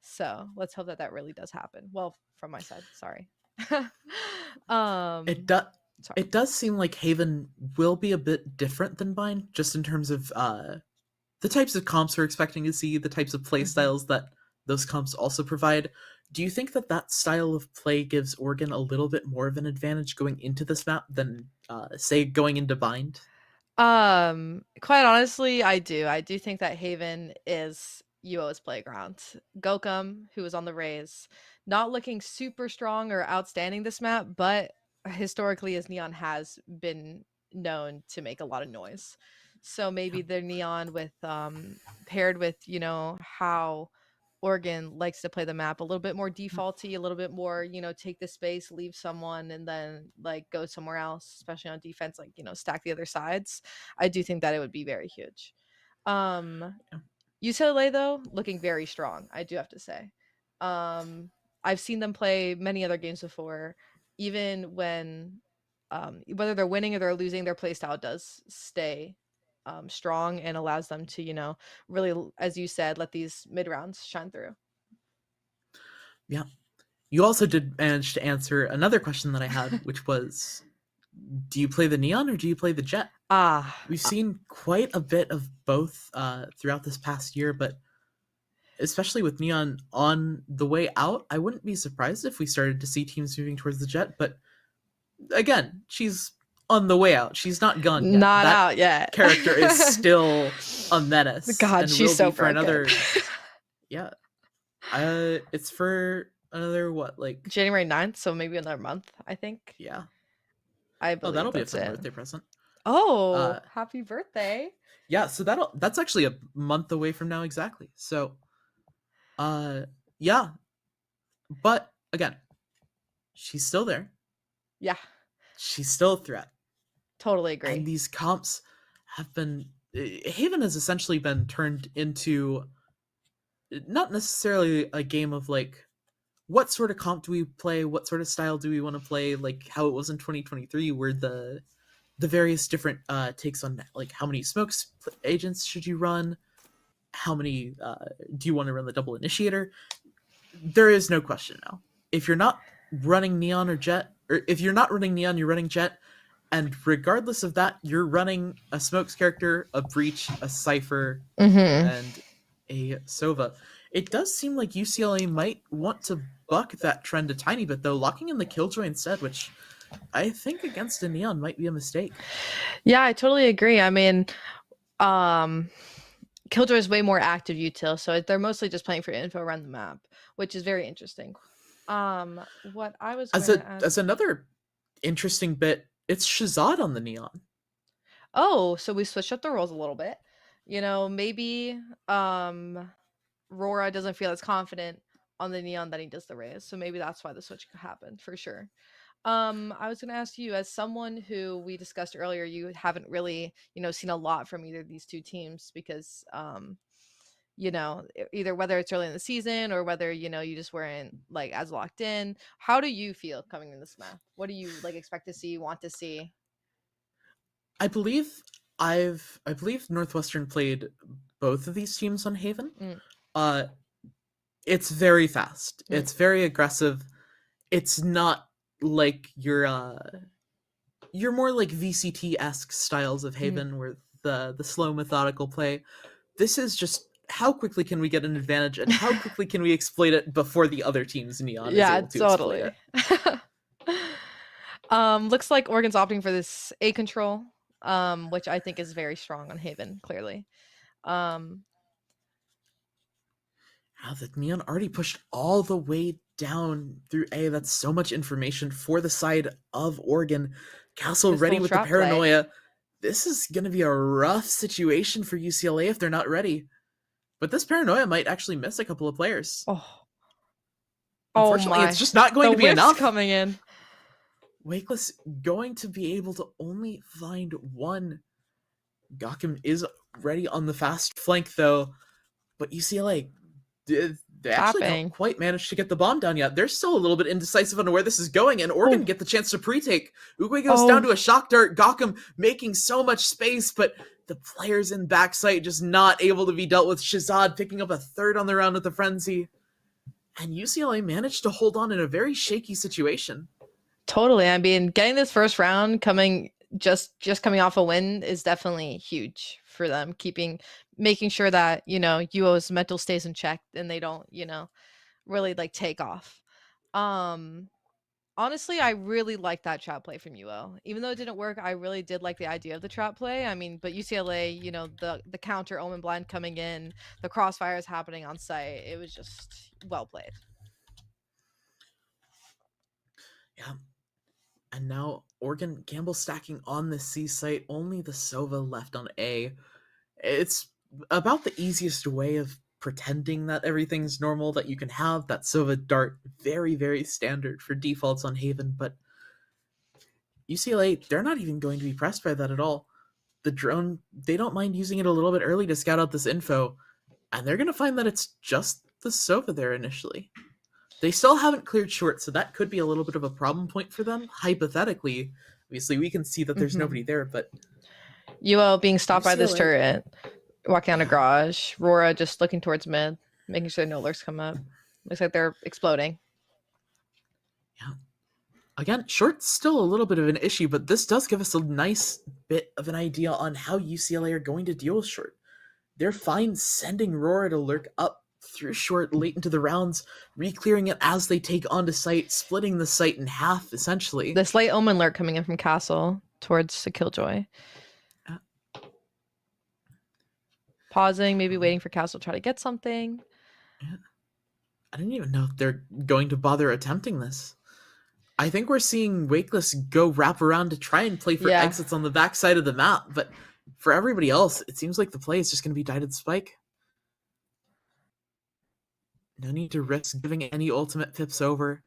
So let's hope that that really does happen. Well, from my side, sorry. It um, does. sorry. It does seem like Haven will be a bit different than Bind, just in terms of the types of comps we're expecting to see, the types of play Mhm. styles that those comps also provide. Do you think that that style of play gives Oregon a little bit more of an advantage going into this map than, say, going into Bind? Quite honestly, I do. I do think that Haven is UO's playground. Gokum, who was on the Rays, not looking super strong or outstanding this map, but historically, his Neon has been known to make a lot of noise. So Yeah. maybe their Neon with paired with, how Oregon likes to play the map a little bit more defaulty, a little bit more, take the space, leave someone, and then like go somewhere else, especially on defense, like, stack the other sides. I do think that it would be very huge. Um, Yeah. UCLA though, looking very strong, I do have to say. Um, I've seen them play many other games before, even when whether they're winning or they're losing, their play style does stay strong and allows them to, really, as you said, let these mid rounds shine through. Yeah. You also did manage to answer another question that I had, which was, do you play the Neon or do you play the Jet? Ah, We've seen quite a bit of both throughout this past year, but especially with Neon on the way out, I wouldn't be surprised if we started to see teams moving towards the Jet. But again, she's on the way out. She's not gone yet. not That out yet. character is still a menace God, and she's will so be for broken. another. Yeah, it's for another what, like, January 9th, so maybe another month, I think. yeah. I Oh, believe that'll be a that's fun it. birthday present. Oh, Uh, happy birthday. yeah. So that's actually a month away from now exactly. So, uh, yeah. But again, she's still there. Yeah, She's still a threat. totally And agree. these comps have been, Haven has essentially been turned into not necessarily a game of like, what sort of comp do we play, what sort of style do we want to play, like how it was in 2023, where the various different takes on like how many smokes agents should you run, how many do you want to run the double initiator. There is no question now, if you're not running Neon or Jet, or if you're not running Neon, you're running Jet. And regardless of that, you're running a Smokes character, a Breach, a Cypher, Mhm. and a Sova. It does seem like UCLA might want to buck that trend a tiny bit, though, locking in the Killjoy instead, which I think against a Neon might be a mistake. Yeah, I totally agree. I mean, um Killjoy is way more active util, so they're mostly just playing for info around the map, which is very interesting. What I was As going to a ask. as another interesting bit, it's Shazad on the Neon. Oh, so we switched up the roles a little bit. Maybe Rora doesn't feel as confident on the Neon that he does the Rays, so maybe that's why the switch happened for sure. I was going to ask you, as someone who we discussed earlier, you haven't really, seen a lot from either of these two teams because, either whether it's early in the season or whether, you just weren't like as locked in. How do you feel coming in this map? What do you like expect to see, want to see? I believe I believe Northwestern played both of these teams on Haven. Mm, Uh, it's very fast. mm, It's very aggressive. It's not like you're more like VCT esque styles of mm. Haven, where the slow methodical play. This is just how quickly can we get an advantage and how quickly can we exploit it before the other team's Neon is Yeah, able to exploit totally. it. Looks like Oregon's opting for this A control, which I think is very strong on Haven, clearly. Um, Wow, the Neon already pushed all the way down through A. That's so much information for the side of Oregon. Castle this ready little with the trap play. paranoia. This is going to be a rough situation for UCLA if they're not ready. But this paranoia might actually miss a couple of players. Oh, oh Unfortunately, it's my. just not going The to be whiff's enough. coming in. Wakeless going to be able to only find one. Gakum is ready on the fast flank, though. But UCLA, They actually don't quite manage to get the bomb down yet. They're still a little bit indecisive on where this is going, and Oregon get the chance to pre-take. Uguay goes down to a shock dart. Gokum making so much space, but the players in backside just not able to be dealt with. Shazad picking up a third on the round with the frenzy. And UCLA managed to hold on in a very shaky situation. Totally. I mean, getting this first round coming off a win is definitely huge for them, making sure that, you know, UO's mental stays in check and they don't, you know, really like take off. Honestly, I really like that trap play from UO. Even though it didn't work, I really did like the idea of the trap play. I mean, but UCLA, you know, the counter Omen Blind coming in, the crossfires happening on site, it was just well played. Yeah. And now Oregon Gamble stacking on the C site, only the Sova left on A. It's about the easiest way of pretending that everything's normal that you can have. That Sova dart, very, very standard for defaults on Haven, but UCLA, they're not even going to be pressed by that at all. The drone, they don't mind using it a little bit early to scout out this info, and they're going to find that it's just the Sova there initially. They still haven't cleared short, so that could be a little bit of a problem point for them, hypothetically. Obviously, we can see that there's nobody there, but... UO being stopped by this turret, walking on a garage. Rora just looking towards mid, making sure no lurks come up. Looks like they're exploding. Yeah. Again, short's still a little bit of an issue, but this does give us a nice bit of an idea on how UCLA are going to deal with short. They're fine sending Rora to lurk up through short late into the rounds, re-clearing it as they take onto site, splitting the site in half, essentially. This late Omen lurk coming in from Castle towards the Killjoy. Pausing, maybe waiting for Castle to try to get something. Yeah. I didn't even know if they're going to bother attempting this. I think we're seeing Wakeless go wrap around to try and play for exits on the backside of the map, but for everybody else, it seems like the play is just going to be Dieted Spike. No need to risk giving any ultimate pips over.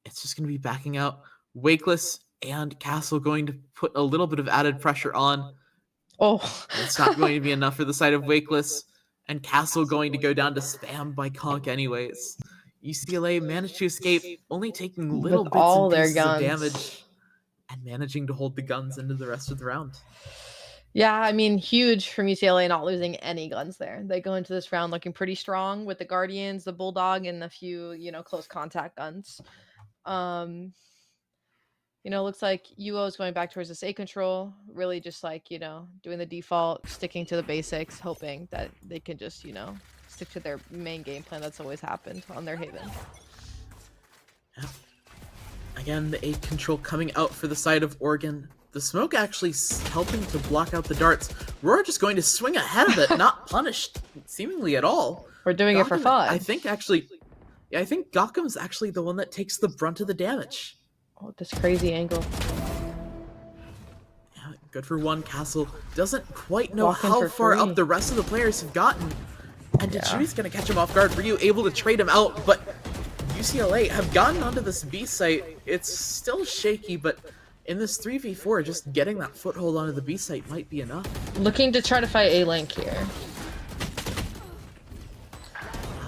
It's just going to be backing out. Wakeless and Castle going to put a little bit of added pressure on. It's not going to be enough for the side of Wakeless, and Castle going to go down to spam by Conk anyways. UCLA managed to escape, only taking little bits and pieces of damage and managing to hold the guns into the rest of the round. Yeah, I mean, huge from UCLA not losing any guns there. They go into this round looking pretty strong with the Guardians, the Bulldog, and a few, you know, close contact guns. You know, looks like UO is going back towards this A control, really just like, you know, doing the default, sticking to the basics, hoping that they can just, you know, stick to their main game plan that's always happened on their Haven. Yeah. Again, the A control coming out for the side of Oregon. The smoke actually helping to block out the darts. Roar just going to swing ahead of it, not punished seemingly at all. We're doing it for fun. I think Gokum's actually the one that takes the brunt of the damage. Oh, this crazy angle. Yeah, good for one. Castle doesn't quite know how far up the rest of the players have gotten. And Dechui's going to catch him off guard. Ryu able to trade him out, but UCLA have gotten onto this B site. It's still shaky, but in this 3v4, just getting that foothold onto the B site might be enough. Looking to try to fight A-Link here.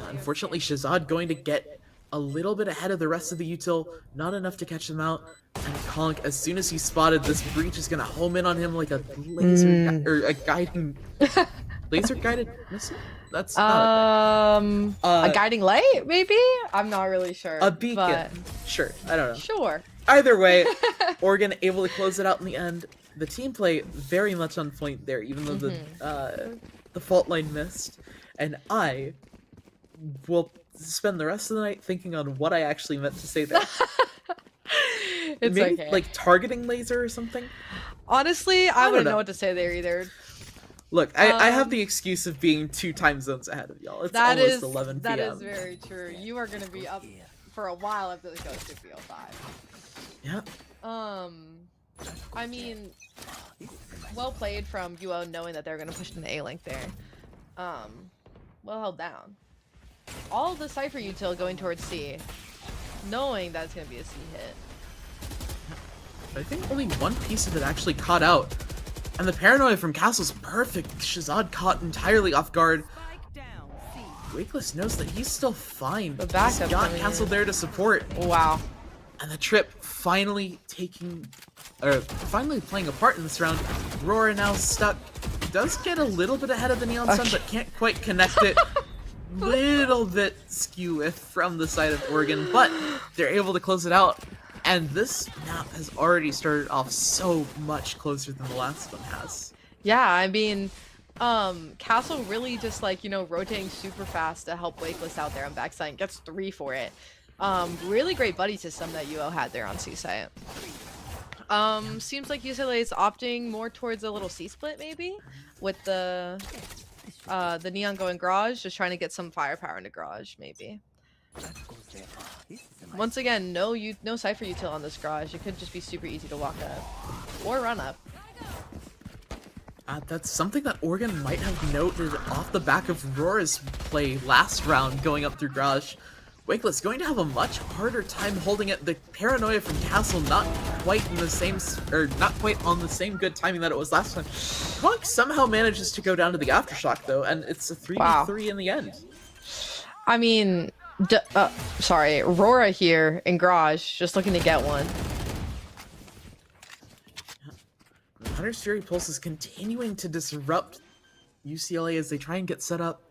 Unfortunately, Shazad going to get a little bit ahead of the rest of the util, not enough to catch them out. And Conk, as soon as he's spotted, this breach is going to home in on him like a laser or a guiding laser guided missile. That's not a guiding light, maybe? I'm not really sure. A beacon. But... Sure, I don't know. Sure. Either way, Oregon able to close it out in the end. The team play very much on point there, even though the fault line missed. And I will spend the rest of the night thinking on what I actually meant to say there. It's maybe, okay. like targeting laser or something? Honestly, I wouldn't know what to say there either. Look, I have the excuse of being 2 time zones ahead of y'all. It's almost 11 p.m. That is very true. You are going to be up for a while after this goes to BO5. Yeah. I mean, well played from UO knowing that they're going to push in the A-Link there. Well held down. All the Cypher util going towards C, knowing that it's going to be a C hit. I think only one piece of it actually caught out. And the paranoia from Castle's perfect. Shazad caught entirely off guard. Wakeless knows that he's still fine. The backup He's got coming Cancel in. there to support. Wow. And the trip finally finally playing a part in this round. Roar now stuck. Does get a little bit ahead of the Neon Sun, but can't quite connect it. Little bit skew from the side of Oregon, but they're able to close it out. And this map has already started off so much closer than the last one has. Yeah, I mean, Castle really just like, you know, rotating super fast to help Wakeless out there on backside. Gets 3 for it. Really great buddy system that UO had there on C site. Seems like UCLA is opting more towards a little C split maybe with the Neon going Garage, just trying to get some firepower into Garage maybe. Once again, no Cypher util on this Garage. It could just be super easy to walk up or run up. That's something that Oregon might have noted off the back of Rora's play last round going up through Garage. Wakeless going to have a much harder time holding it. The paranoia from Castle not quite in the same, or not quite on the same good timing that it was last time. Punk somehow manages to go down to the aftershock though, and it's a 3v3 in the end. I mean, sorry, Aurora here in Garage, just looking to get one. Hunter's Fury Pulse is continuing to disrupt UCLA as they try and get set up.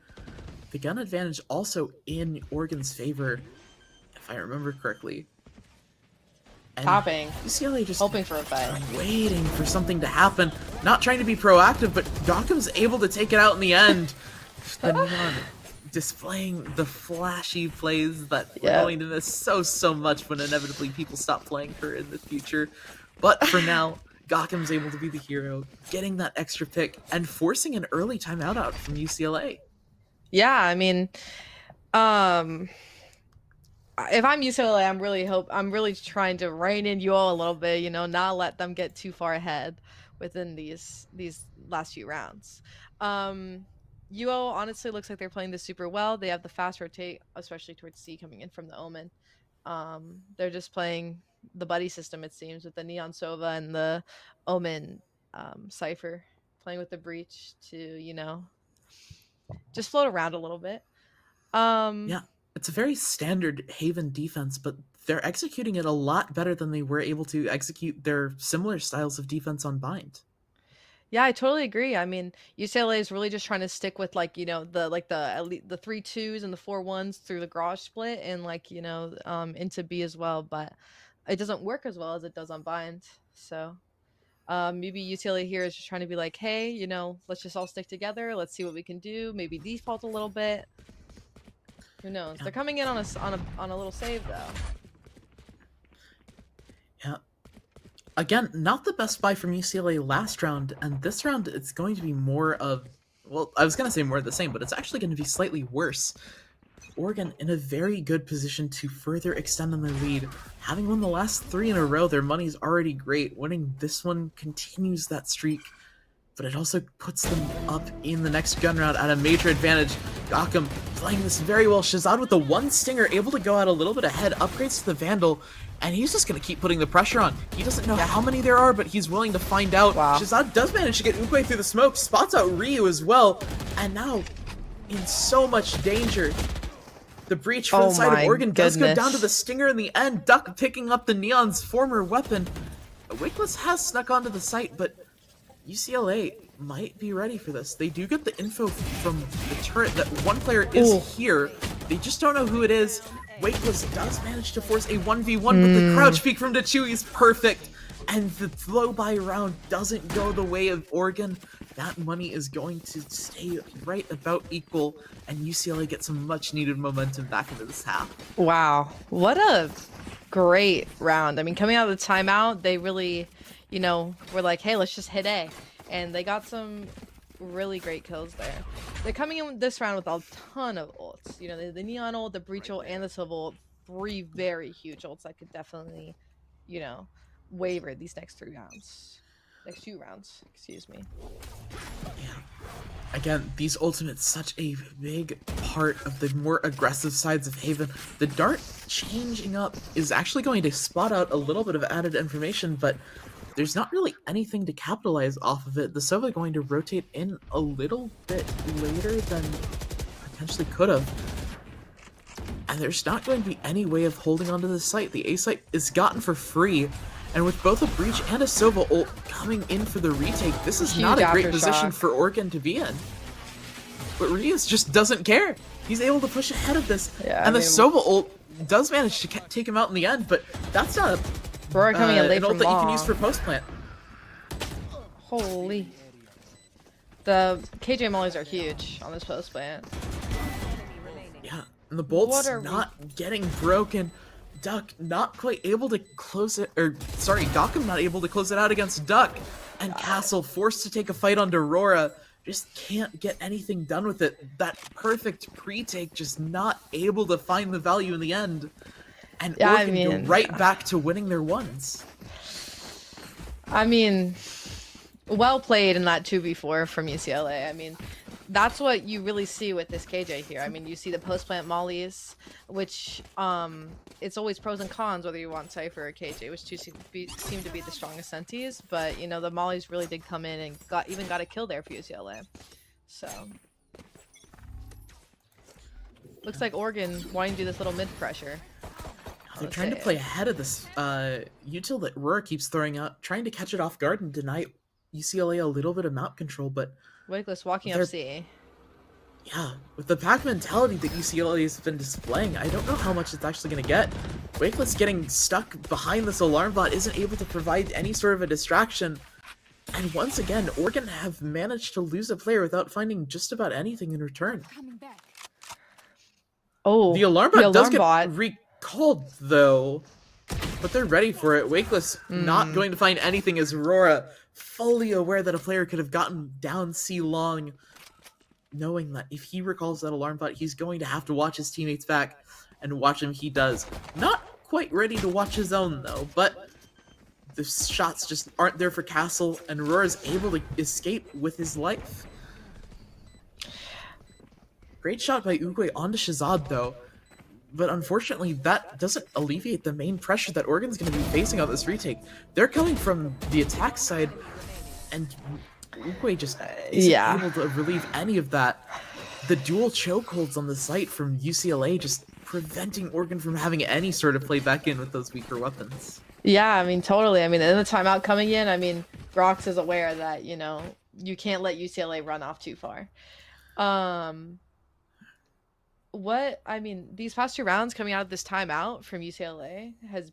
The gun advantage also in Oregon's favor, if I remember correctly. And Popping. UCLA just Hoping for a fight. Waiting for something to happen. Not trying to be proactive, but Gokham's able to take it out in the end. The Neon displaying the flashy plays that we're going to miss so much when inevitably people stop playing her in the future. But for now, Gokham's able to be the hero, getting that extra pick, and forcing an early timeout out from UCLA. Yeah, I mean, if I'm UCLA, I'm really trying to rein in UO a little bit, you know, not let them get too far ahead within these last few rounds. UO honestly looks like they're playing this super well. They have the fast rotate, especially towards C coming in from the Omen. They're just playing the buddy system, it seems, with the Neon Sova and the Omen Cypher, playing with the Breach to, you know, just float around a little bit. Yeah, it's a very standard Haven defense, but they're executing it a lot better than they were able to execute their similar styles of defense on Bind. Yeah, I totally agree. I mean, UCLA is really just trying to stick with, like, you know, the 3-2s and the 4-1s through the Garage split, and, like, you know, into B as well, but it doesn't work as well as it does on Bind. So maybe UCLA here is just trying to be like, hey, you know, let's just all stick together. Let's see what we can do. Maybe default a little bit. Who knows? Yeah. They're coming in on a little save though. Yeah. Again, not the best buy from UCLA last round, and this round it's going to be more of, well, I was going to say more of the same, but it's actually going to be slightly worse. Oregon in a very good position to further extend on their lead. Having won the last 3 in a row, their money's already great. Winning this one continues that streak, but it also puts them up in the next gun round at a major advantage. Gokham playing this very well. Shazad with the 1 stinger, able to go out a little bit ahead, upgrades to the Vandal, and he's just going to keep putting the pressure on. He doesn't know how many there are, but he's willing to find out. Wow. Shazad does manage to get Ukwe through the smoke, spots out Ryu as well, and now in so much danger. The Breach from the side of Oregon does go down to the stinger in the end. Duck picking up the Neon's former weapon. Wakeless has snuck onto the site, but UCLA might be ready for this. They do get the info from the turret that one player is here. They just don't know who it is. Wakeless does manage to force a 1v1, but the crouch peek from Dachui is perfect. And the flow-by round doesn't go the way of Oregon. That money is going to stay right about equal, and UCLA gets some much-needed momentum back into this half. Wow, what a great round. I mean, coming out of the timeout, they really, you know, were like, hey, let's just hit A. And they got some really great kills there. They're coming in this round with a ton of ults. You know, the Neon ult, the Breach ult, and the Silver ult. 3 very huge ults that could definitely, you know, waver these next 2 rounds, excuse me. Yeah. Again, these ultimates such a big part of the more aggressive sides of Haven. The dart changing up is actually going to spot out a little bit of added information, but there's not really anything to capitalize off of it. The Sova going to rotate in a little bit later than potentially could have. And there's not going to be any way of holding onto this site. The A site is gotten for free, and with both a Breach and a Sova ult coming in for the retake, this is Huge not a great aftershock. position for Oregon to be in. But Rios just doesn't care. He's able to push ahead of this, Yeah, and I the mean- Sova ult does manage to take him out in the end, but that's not a, Aurora coming in late an ult from that you can long. use for post plant. Holy. The KJ mollies are huge on this post plant. Yeah, and the bolt's What are we- not getting broken. Duck not quite able to close it, or sorry, Gotham not able to close it out against Duck, and Castle forced to take a fight on Aurora. Just can't get anything done with it. That perfect pre-take, just not able to find the value in the end. And Yeah, I Oregon mean- go right back to winning their ones. I mean, well played in that 2v4 from UCLA. I mean, that's what you really see with this KJ here. I mean, you see the post plant mollies, which it's always pros and cons whether you want Cypher or KJ, which seem to be the strongest senties. But you know, the mollies really did come in and got a kill there for UCLA. So looks like Oregon wanting to do this little mid pressure. They're trying to play ahead of this util that Aurora keeps throwing out, trying to catch it off guard and deny UCLA a little bit of map control, but Wigless walking up C. yeah, with the pack mentality that UCLA has been displaying, I don't know how much it's actually going to get. Wakeless getting stuck behind this alarm bot isn't able to provide any sort of a distraction. And once again, Oregon have managed to lose a player without finding just about anything in return. Oh, The alarm bot does get bot. recalled, though, but they're ready for it. Wakeless not going to find anything as Aurora, fully aware that a player could have gotten down C long, knowing that if he recalls that alarm bot, he's going to have to watch his teammates back, and watch him he does. Not quite ready to watch his own, though, but the shots just aren't there for Castle, and Aurora's able to escape with his life. Great shot by Uguay onto Shazad, though. But unfortunately, that doesn't alleviate the main pressure that Oregon's going to be facing on this retake. They're coming from the attack side, and Uguay just isn't able to relieve any of that. The dual chokeholds on the site from UCLA just preventing Oregon from having any sort of play back in with those weaker weapons. Yeah, I mean, totally. I mean, in the timeout coming in, I mean, Grox is aware that, you know, you can't let UCLA run off too far. These past 2 rounds coming out of this timeout from UCLA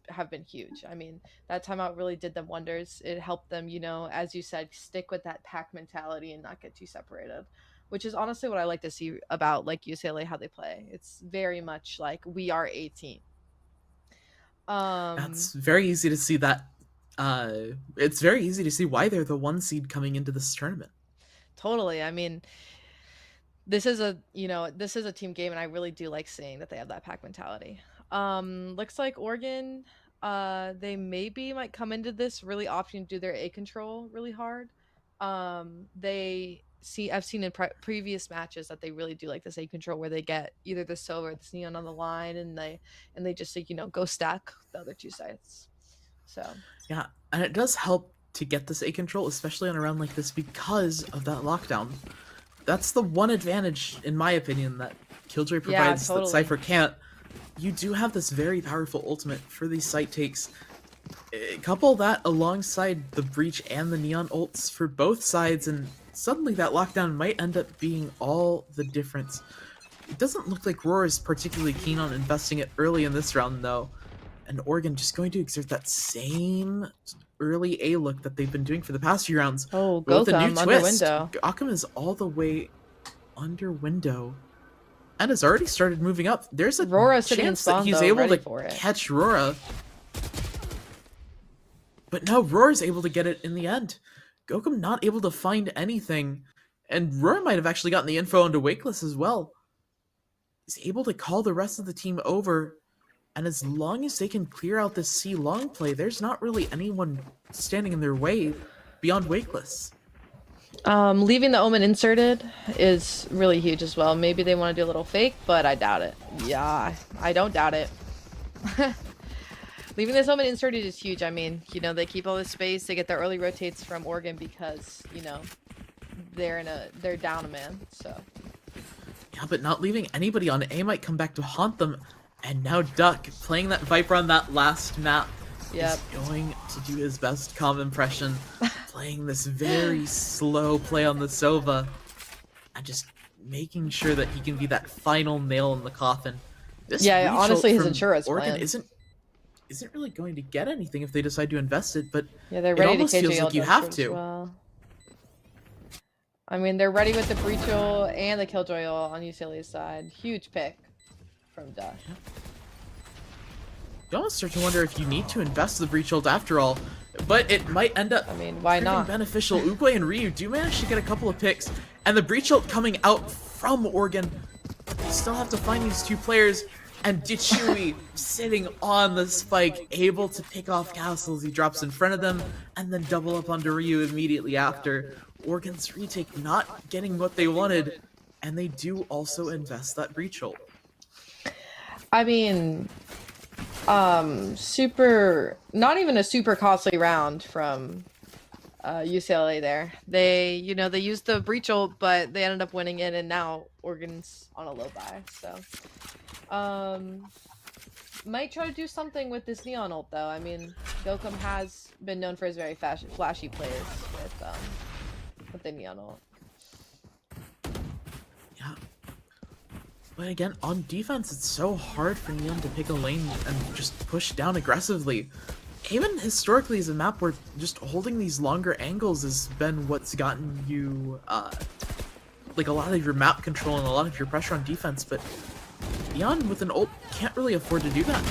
have been huge. I mean, that timeout really did them wonders. It helped them, you know, as you said, stick with that pack mentality and not get too separated, which is honestly what I like to see about like UCLA, how they play. It's very much like we are a team. That's very easy to see that. It's very easy to see why they're the 1 seed coming into this tournament. Totally. I mean, this is a team game, and I really do like seeing that they have that pack mentality. Looks like Oregon, they might come into this really opting to do their A control really hard. I've seen in previous matches that they really do like this A control, where they get either the Sova or the Neon on the line, and they just like, you know, go stack the other 2 sites. So yeah, and it does help to get this A control, especially on a round like this, because of that lockdown. That's the one advantage, in my opinion, that Killjoy provides that Cypher can't. You do have this very powerful ultimate for these site takes. Couple that alongside the Breach and the Neon ults for both sides, and suddenly that lockdown might end up being all the difference. It doesn't look like Roar is particularly keen on investing it early in this round, though. And Oregon just going to exert that same early A look that they've been doing for the past few rounds. Oh, But with a new Gotham under twist, window. Gotham is all the way under window and has already started moving up. There's a Rora sitting in chance that spawn, he's though, able ready to for it. catch Rora. But no, Rora's able to get it in the end. Gokum not able to find anything. And Rora might have actually gotten the info onto Wakeless as well. He's able to call the rest of the team over. And as long as they can clear out this C long play, there's not really anyone standing in their way beyond Wakeless. Leaving the Omen inserted is really huge as well. Maybe they want to do a little fake, but I doubt it. Yeah, I don't doubt it. Leaving this Omen inserted is huge. I mean, you know, they keep all this space. They get their early rotates from Oregon because, you know, they're down a man. So Yeah, but not leaving anybody on A might come back to haunt them. And now Duck, playing that Viper on that last map, Yep. is going to do his best calm impression, playing this very slow play on the Sova, and just making sure that he can be that final nail in the coffin. This Yeah, honestly, his from insurance Oregon plan isn't really going to get anything if they decide to invest it, but yeah, they're it ready almost to feels like you have as to. well. I mean, they're ready with the breach ult and the killjoy ult on UCLA's side. Huge pick from Duck. Yeah. You almost start to wonder if you need to invest the breach ult after all, but it might end up why not? beneficial. Uguay and Ryu do manage to get a couple of picks, and the breach ult coming out from Oregon, but they still have to find these two players, and Dichui sitting on the spike, able to pick off Castle as he drops in front of them, and then double up onto Ryu immediately after. Oregon's retake not getting what they wanted, and they do also invest that breach ult. I mean, not even a super costly round from UCLA there. They used the breach ult, but they ended up winning it, and now Oregon's on a low buy. So, might try to do something with this neon ult though. I mean, Gokum has been known for his very flashy plays with the neon ult. Yeah. But again, on defense, it's so hard for Neon to pick a lane and just push down aggressively. Even historically as a map where just holding these longer angles has been what's gotten you, like a lot of your map control and a lot of your pressure on defense, but Neon with an ult can't really afford to do that.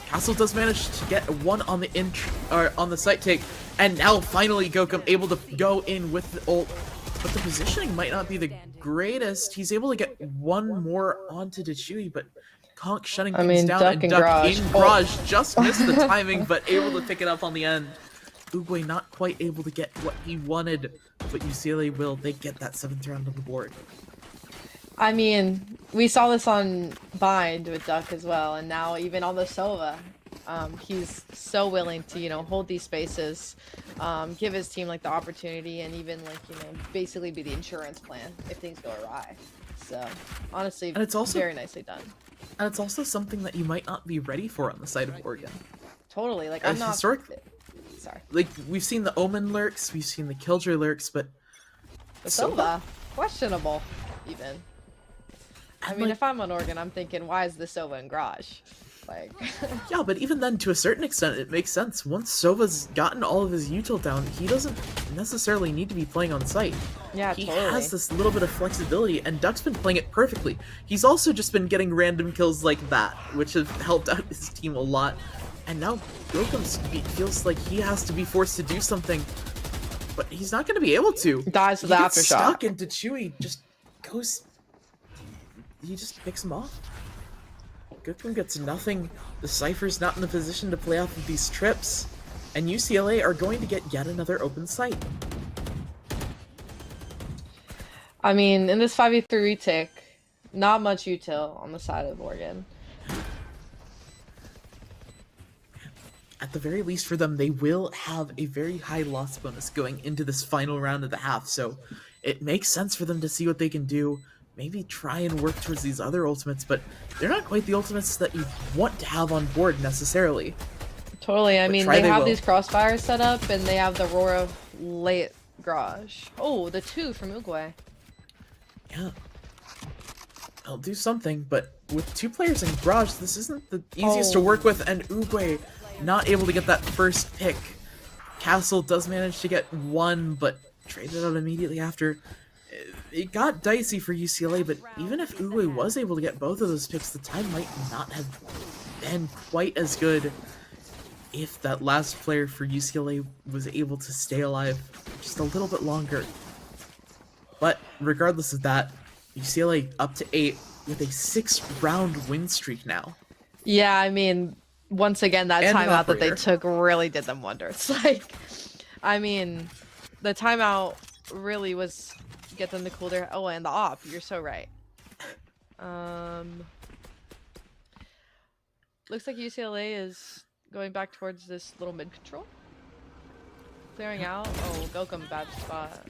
Castle does manage to get one on the site take, and now finally Gokum able to go in with the ult, but the positioning might not be the greatest. He's able to get one more onto Dichui, but Conk shutting things down, Duck and and Duck Garage. in Garage just missed the timing, but able to pick it up on the end. Uguay not quite able to get what he wanted, but UCLA will. They get that 7th round on the board. I mean, we saw this on Bind with Duck as well, and now even on the Sova. He's so willing to, hold these spaces, give his team like the opportunity, and even like, basically be the insurance plan if things go awry. So honestly, and it's also very nicely done. And it's also something that you might not be ready for on the side of Oregon. Totally, like I'm not. Historically, sorry. Like we've seen the Omen lurks, we've seen the Killjoy lurks, but the Sova, questionable, even. I mean, if I'm on Oregon, I'm thinking, why is the Sova in Garage? Like, yeah, but even then, to a certain extent, it makes sense. Once Sova's gotten all of his util down, he doesn't necessarily need to be playing on site. Yeah, he totally. has this little bit of flexibility, and Duck's been playing it perfectly. He's also just been getting random kills like that, which have helped out his team a lot. And now Gokum feels like he has to be forced to do something, but he's not going to be able to. Dies with the aftershock. Stuck, and Dichui just goes. He just picks him off. Gokum gets nothing. The Cypher's not in the position to play off of these trips, and UCLA are going to get yet another open site. I mean, in this 5v3 retake, not much util on the side of Oregon. At the very least for them, they will have a very high loss bonus going into this final round of the half, so it makes sense for them to see what they can do. Maybe try and work towards these other ultimates, but they're not quite the ultimates that you want to have on board necessarily. Totally, I mean, they have these crossfires set up, and they have the Roar of late Garage. Oh, the 2 from Uguay. Yeah. They'll do something, but with 2 players in Garage, this isn't the easiest to work with, and Uguay not able to get that first pick. Castle does manage to get 1, but traded out immediately after. It got dicey for UCLA, but even if Uguay was able to get both of those picks, the time might not have been quite as good if that last player for UCLA was able to stay alive just a little bit longer. But regardless of that, UCLA up to 8 with a 6-round win streak now. Yeah, I mean, once again, that timeout that they took really did them wonders. Like, I mean, the timeout really was get them to cool their... Oh, and the op. You're so right. Looks like UCLA is going back towards this little mid control. Clearing out. Oh, Gokum bad spot.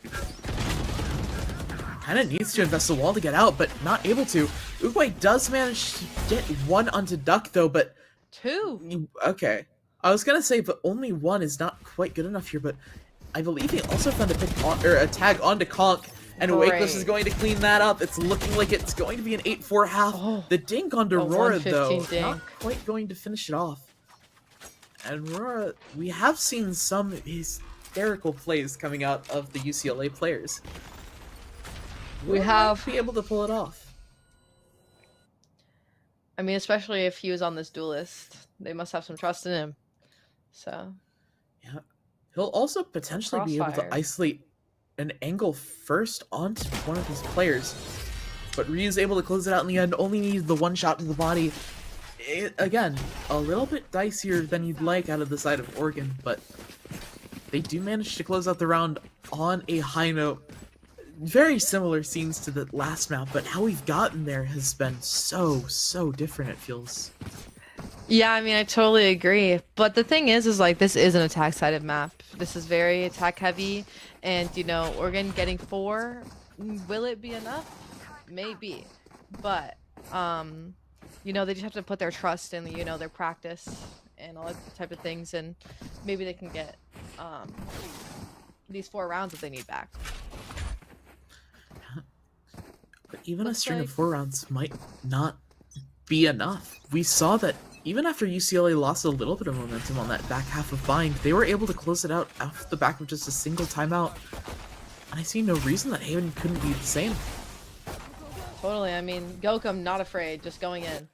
kind of needs to invest the wall to get out, but not able to. Uguay does manage to get one onto Duck, though, but... 2. Okay. I was gonna say, but only one is not quite good enough here, but I believe he also found a pick on, or a tag onto Conk, and Wakeless is going to clean that up. It's looking like it's going to be an 8-4 half. Oh, The dink onto Aurora, though, dink. not quite going to finish it off. And Aurora, we have seen some hysterical plays coming out of the UCLA players. We have be able to pull it off. I mean, especially if he was on this duelist, they must have some trust in him. So, yeah, he'll also potentially be able to isolate an angle first onto one of his players, but Ryu's able to close it out in the end. Only needs the one shot to the body. Again, a little bit dicier than you'd like out of the side of Oregon, but they do manage to close out the round on a high note. Very similar scenes to the last map, but how we've gotten there has been so different, it feels. Yeah, I mean, I totally agree. But the thing is like, this is an attack-sided map. This is very attack-heavy, and, you know, Oregon getting 4, will it be enough? Maybe. But, you know, they just have to put their trust in, you know, their practice and all that type of things, and maybe they can get, these 4 rounds that they need back. But even a string of 4 rounds might not be enough. We saw that even after UCLA lost a little bit of momentum on that back half of Bind, they were able to close it out off the back of just a single timeout. And I see no reason that Haven couldn't be the same. Totally, I mean, Gokum not afraid, just going in.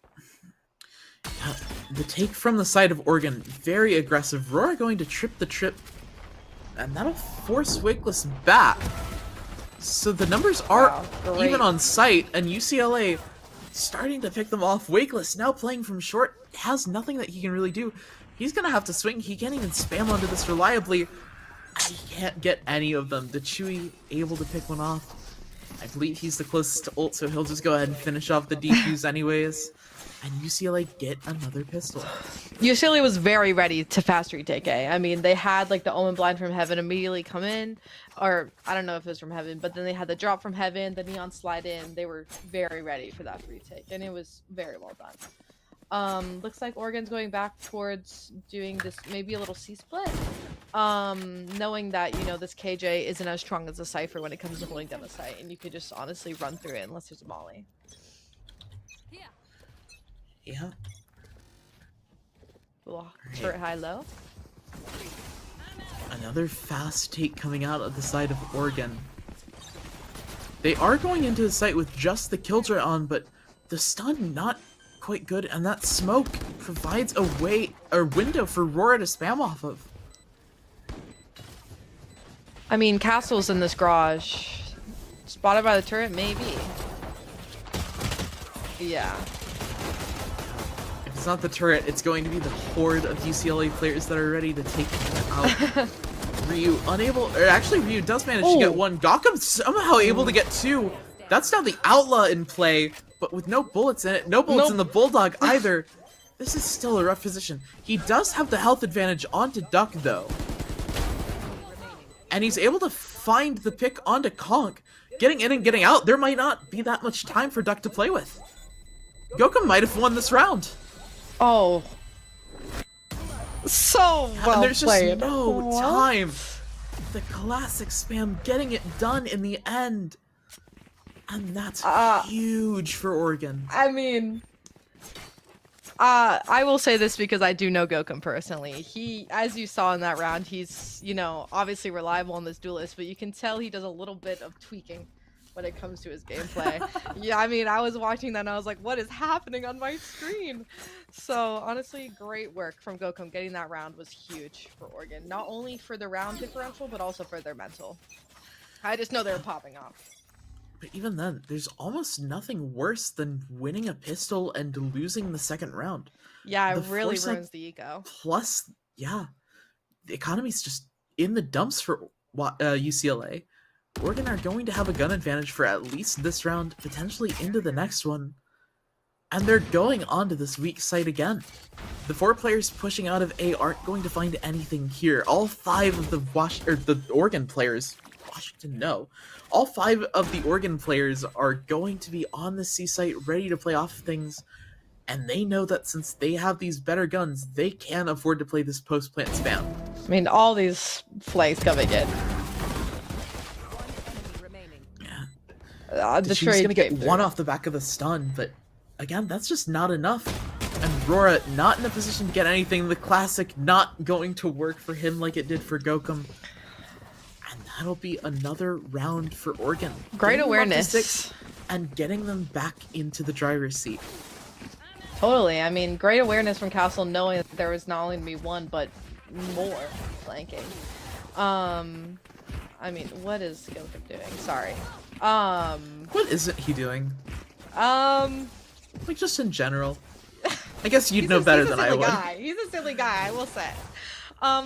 The take from the side of Oregon, very aggressive. Roar going to trip the trip, and that'll force Wakeless back. So the numbers are even on site, and UCLA starting to pick them off. Wakeless now playing from short, has nothing that he can really do. He's gonna have to swing. He can't even spam onto this reliably. He can't get any of them. The Chewy able to pick one off. I believe he's the closest to ult, so he'll just go ahead and finish off the defuse anyways. And UCLA get another pistol. UCLA was very ready to fast retake A. I mean, they had like the Omen Blind from Heaven immediately come in, or I don't know if it was from Heaven, but then they had the drop from Heaven, the Neon slide in. They were very ready for that retake, and it was very well done. Looks like Oregon's going back towards doing this, maybe a little C split. Knowing that, you know, this KJ isn't as strong as a Cypher when it comes to holding down the site, and you could just honestly run through it unless there's a molly. Yeah. Turret high low. Another fast take coming out of the side of Oregon. They are going into the site with just the Killjoy on, but the stun not quite good, and that smoke provides a window for Rora to spam off of. I mean, Castle's in this garage. Spotted by the turret, maybe. Yeah. If it's not the turret, it's going to be the horde of UCLA players that are ready to take him out. Ryu unable, or actually Ryu does manage to get one. Gaukum somehow able to get 2. That's now the Outlaw in play, but with no bullets in it. No bullets in the Bulldog either. This is still a rough position. He does have the health advantage onto Duck, though. And he's able to find the pick onto Conk. Getting in and getting out, there might not be that much time for Duck to play with. Gaukum might have won this round. Oh. So well and there's played. Just no time. The classic spam getting it done in the end. And that's huge for Oregon. I mean, I will say this because I do know Gaukum personally. He, as you saw in that round, he's, you know, obviously reliable on this duelist, but you can tell he does a little bit of tweaking when it comes to his gameplay. Yeah, I mean, I was watching that and I was like, what is happening on my screen? So, honestly, great work from Gaukum. Getting that round was huge for Oregon. Not only for the round differential, but also for their mental. I just know they were popping off. But even then, there's almost nothing worse than winning a pistol and losing the second round. Yeah, it really ruins the eco. Plus, yeah, the economy's just in the dumps for UCLA. Oregon are going to have a gun advantage for at least this round, potentially into the next one. And they're going onto this weak site again. The 4 players pushing out of A aren't going to find anything here. All 5 of the Oregon players Washington know. All 5 of the Oregon players are going to be on the C site ready to play off things, and they know that since they have these better guns, they can afford to play this post-plant spam. I mean, all these flanks coming in. Yeah. She's going to get one off the back of the stun, but again, that's just not enough. And Rora not in a position to get anything. The classic not going to work for him like it did for Gokum. And that'll be another round for Oregon. Great awareness. And getting them back into the driver's seat. Totally. I mean, great awareness from Castle, knowing that there was not only going to be one, but more flanking. I mean, what is Gokum doing? Sorry. What isn't he doing? Like, just in general. I guess you'd know better than I would. He's a silly guy, I will say.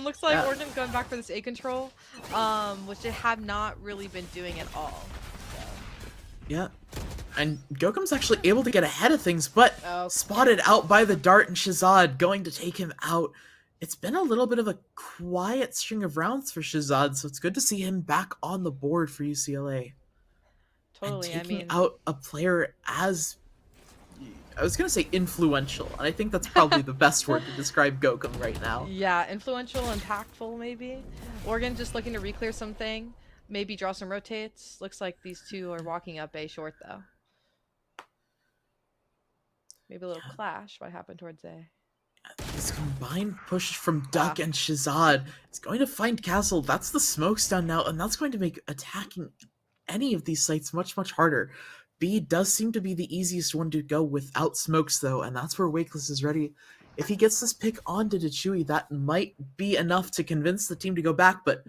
Looks like Oregon's going back for this A control, which they have not really been doing at all. So. Yeah. And Gokum's actually able to get ahead of things, but spotted out by the dart and Shazad going to take him out. It's been a little bit of a quiet string of rounds for Shazad, so it's good to see him back on the board for UCLA. Totally, and taking out a player as, I was going to say influential, and I think that's probably the best word to describe Gokum right now. Yeah, influential, impactful maybe. Oregon just looking to reclear something, maybe draw some rotates. Looks like these two are walking up A short though. Maybe a little clash might happen towards A. This combined push from Duck and Shazad is going to find Castle. That's the smoke stun now, and that's going to make attacking any of these sites much, much harder. B does seem to be the easiest one to go without smokes, though, and that's where Wakeless is ready. If he gets this pick onto Dechui, that might be enough to convince the team to go back, but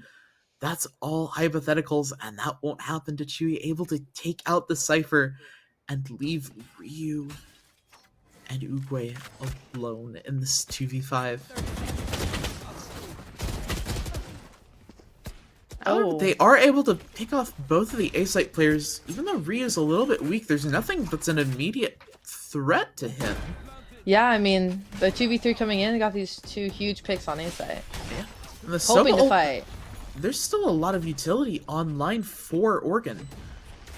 that's all hypotheticals, and that won't happen. Dechui able to take out the Cypher and leave Ryu and Uguay alone in this 2v5. However, they are able to pick off both of the A-site players. Even though Ryu's a little bit weak, there's nothing that's an immediate threat to him. Yeah, I mean, the 2v3 coming in, got these 2 huge picks on A-site. Yeah. And the hoping to fight. There's still a lot of utility online for Oregon.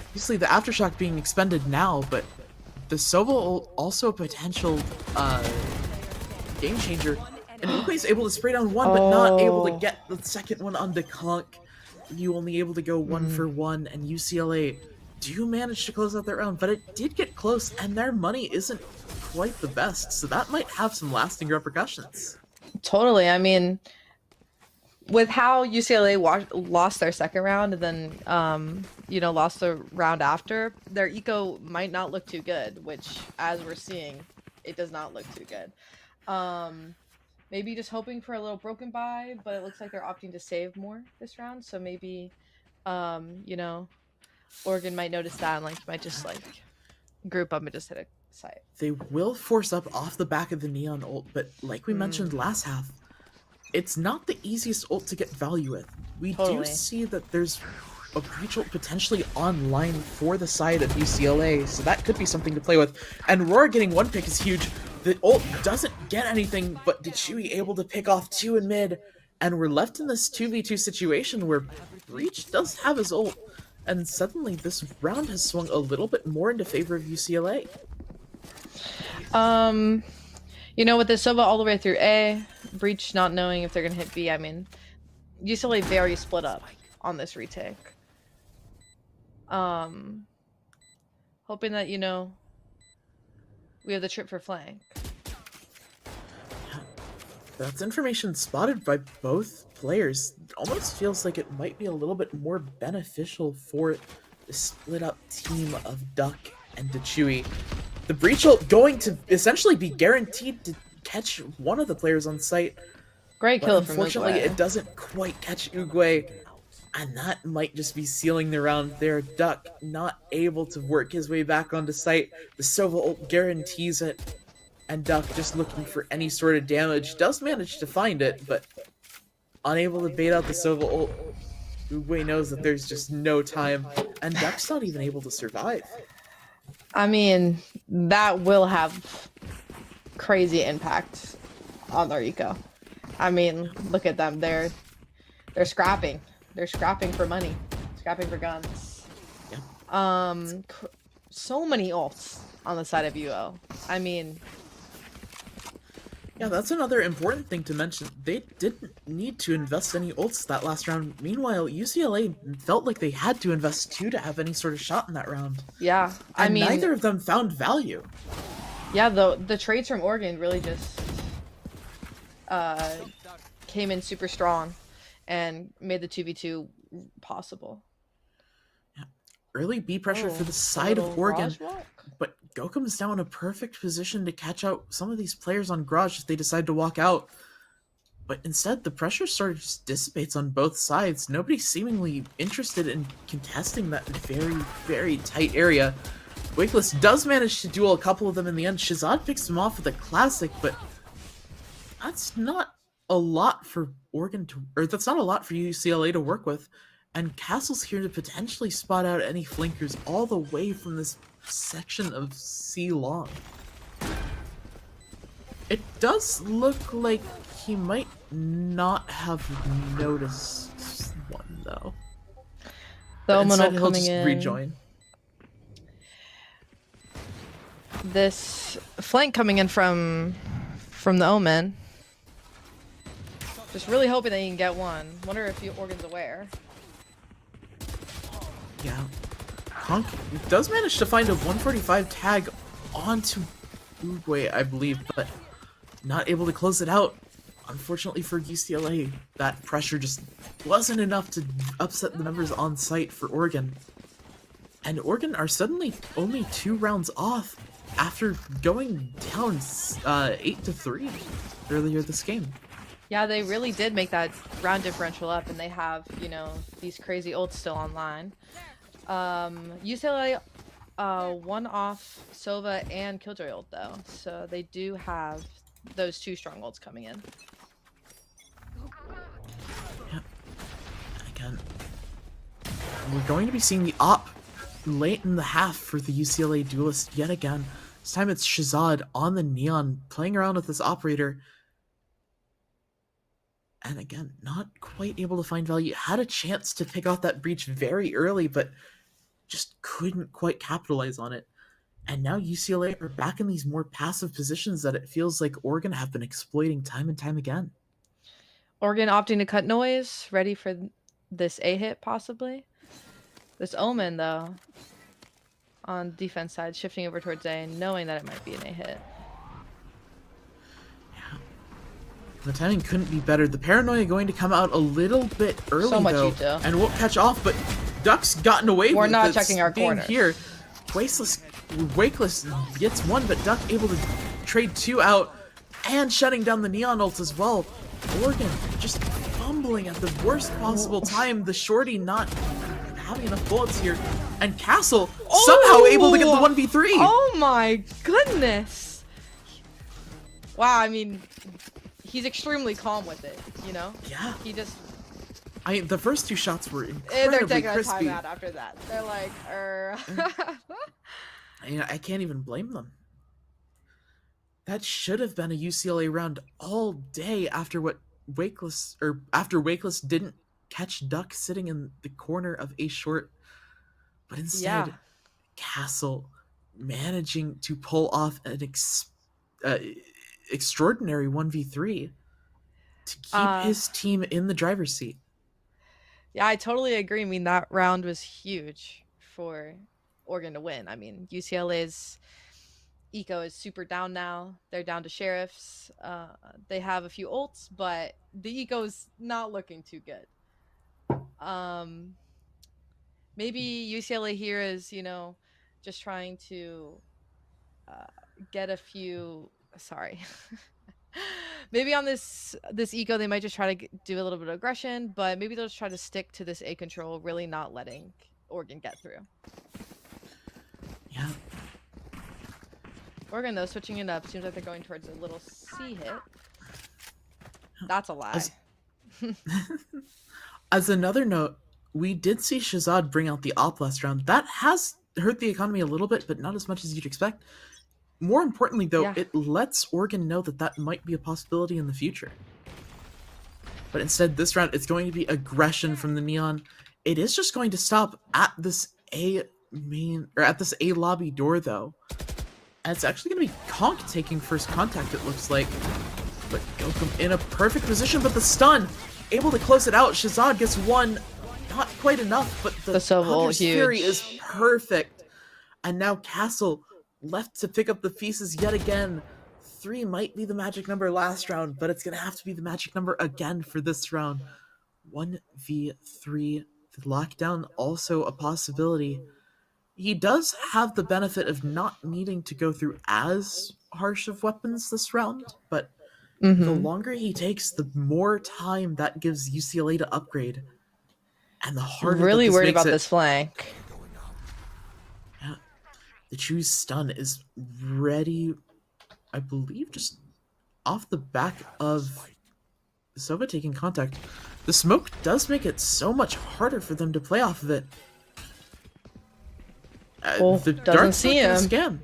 Obviously, the Aftershock being expended now, but the Sova also a potential game changer. And Uguay's able to spray down one, but not able to get the second one on the conk. You only able to go 1 for 1, and UCLA do manage to close out their round, but it did get close, and their money isn't quite the best, so that might have some lasting repercussions. Totally. I mean, with how UCLA lost their second round and then, you know, lost the round after, their eco might not look too good, which, as we're seeing, it does not look too good. Maybe just hoping for a little broken buy, but it looks like they're opting to save more this round. So maybe, you know, Oregon might notice that and like might just like group up and just hit a site. They will force up off the back of the Neon ult, but like we mentioned last half, it's not the easiest ult to get value with. We do see that there's a breach ult potentially online for the side of UCLA, so that could be something to play with. And Aurora getting 1 pick is huge. The ult doesn't get anything, but Dechui able to pick off 2 in mid, and we're left in this 2v2 situation where Breach does have his ult, and suddenly this round has swung a little bit more into favor of UCLA. You know, with the Sova all the way through A, Breach not knowing if they're gonna hit B, I mean, UCLA very split up on this retake. Hoping that, you know, we have the trip for flank. That's information spotted by both players. It almost feels like it might be a little bit more beneficial for the split up team of Duck and Dechui. The breach ult going to essentially be guaranteed to catch one of the players on site. Great kill from Uguay. Unfortunately, it doesn't quite catch Uguay. And that might just be sealing the round there. Duck not able to work his way back onto site. The Sova ult guarantees it. And Duck just looking for any sort of damage. Does manage to find it, but unable to bait out the Sova ult. Uguay knows that there's just no time. And Duck's not even able to survive. I mean, that will have crazy impact on their eco. I mean, look at them. They're scrapping. They're scrapping for money. scrapping for guns. Yep. So many ults on the side of UO. I mean, Yeah, that's another important thing to mention. They didn't need to invest any ults that last round. Meanwhile, UCLA felt like they had to invest 2 to have any sort of shot in that round. yeah. I And mean, neither of them found value. yeah, the trades from Oregon really just came in super strong and made the 2v2 possible. Yeah. Early B pressure for the A side little of Oregon, garage walk? but Gokum's now in a perfect position to catch out some of these players on Garage if they decide to walk out. But instead, the pressure sort of just dissipates on both sides. Nobody's seemingly interested in contesting that very, very tight area. Wakeless does manage to duel a couple of them in the end. Shazad picks him off with a classic, but that's not a lot for Oregon to, or that's not a lot for UCLA to work with. And Castle's here to potentially spot out any flankers all the way from this section of C long. It does look like he might not have noticed one though. The But Omen instead ult he'll coming just in. rejoin. This flank coming in from the Omen. Just really hoping they can get one. Wonder if Oregon's aware. Yeah. Honk does manage to find a 145 tag onto Uruguay, I believe, but not able to close it out. Unfortunately for UCLA, that pressure just wasn't enough to upset the numbers on site for Oregon. And Oregon are suddenly only 2 rounds off after going down 8-3 earlier this game. Yeah, they really did make that round differential up, and they have, you know, these crazy ults still online. UCLA won off Sova and Killjoy ult though, so they do have those 2 strong ults coming in. Yeah. Again, we're going to be seeing the op late in the half for the UCLA duelist yet again. This time it's Shazad on the Neon playing around with this operator. And again, not quite able to find value. Had a chance to pick off that breach very early, but just couldn't quite capitalize on it. And now UCLA are back in these more passive positions that it feels like Oregon have been exploiting time and time again. Oregon opting to cut noise, ready for this A hit possibly. This Omen though, on defense side, shifting over towards A, knowing that it might be an A hit. Yeah. The timing couldn't be better. The paranoia going to come out a little bit early So much though, Uto. and won't catch off, but Duck's gotten away with it. We're not checking our being corner. Here. Wakeless gets 1, but Duck able to trade 2 out and shutting down the Neon ult as well. Oregon just fumbling at the worst possible time. The shorty not having enough bullets here. And Castle somehow able to get the 1v3. Oh my goodness. Wow, I mean, he's extremely calm with it, you know? Yeah. He just... The first 2 shots were they're incredibly taking a crispy. timeout after that. They're like, I can't even blame them. That should have been a UCLA round all day after Wakeless didn't catch Duck sitting in the corner of a short. But instead, Yeah. Castle managing to pull off an extraordinary 1v3 to keep his team in the driver's seat. Yeah, I totally agree. I mean, that round was huge for Oregon to win. I mean, UCLA's eco is super down now. They're down to sheriffs. They have a few ults, but the eco's not looking too good. Maybe UCLA here is, you know, just trying to get a few. Sorry. Maybe on this eco they might just try to do a little bit of aggression, but maybe they'll just try to stick to this A control, really not letting Oregon get through. Yeah. Oregon though switching it up, seems like they're going towards a little C hit. That's a lie. As another note, we did see Shazad bring out the op last round. That has hurt the economy a little bit, but not as much as you'd expect. More importantly, though, it lets Oregon know that that might be a possibility in the future. But instead, this round, it's going to be aggression from the Neon. it is just going to stop at this at this A lobby door though. And it's actually going to be Conk taking first contact, it looks like. But Gokum in a perfect position, but the stun, able to close it out. Shazad gets one, not quite enough, but the Hunter's Fury is perfect. And now Castle left to pick up the pieces yet again. 3 might be the magic number last round, but it's going to have to be the magic number again for this round. 1v3, the lockdown also a possibility. He does have the benefit of not needing to go through as harsh of weapons this round, but the longer he takes, the more time that gives UCLA to upgrade. And the harder really that this worried makes about it. this flank. Yeah. The Chew's stun is ready, I believe, just off the back of Sova taking contact. The smoke does make it so much harder for them to play off of it. The doesn't see him. Scam.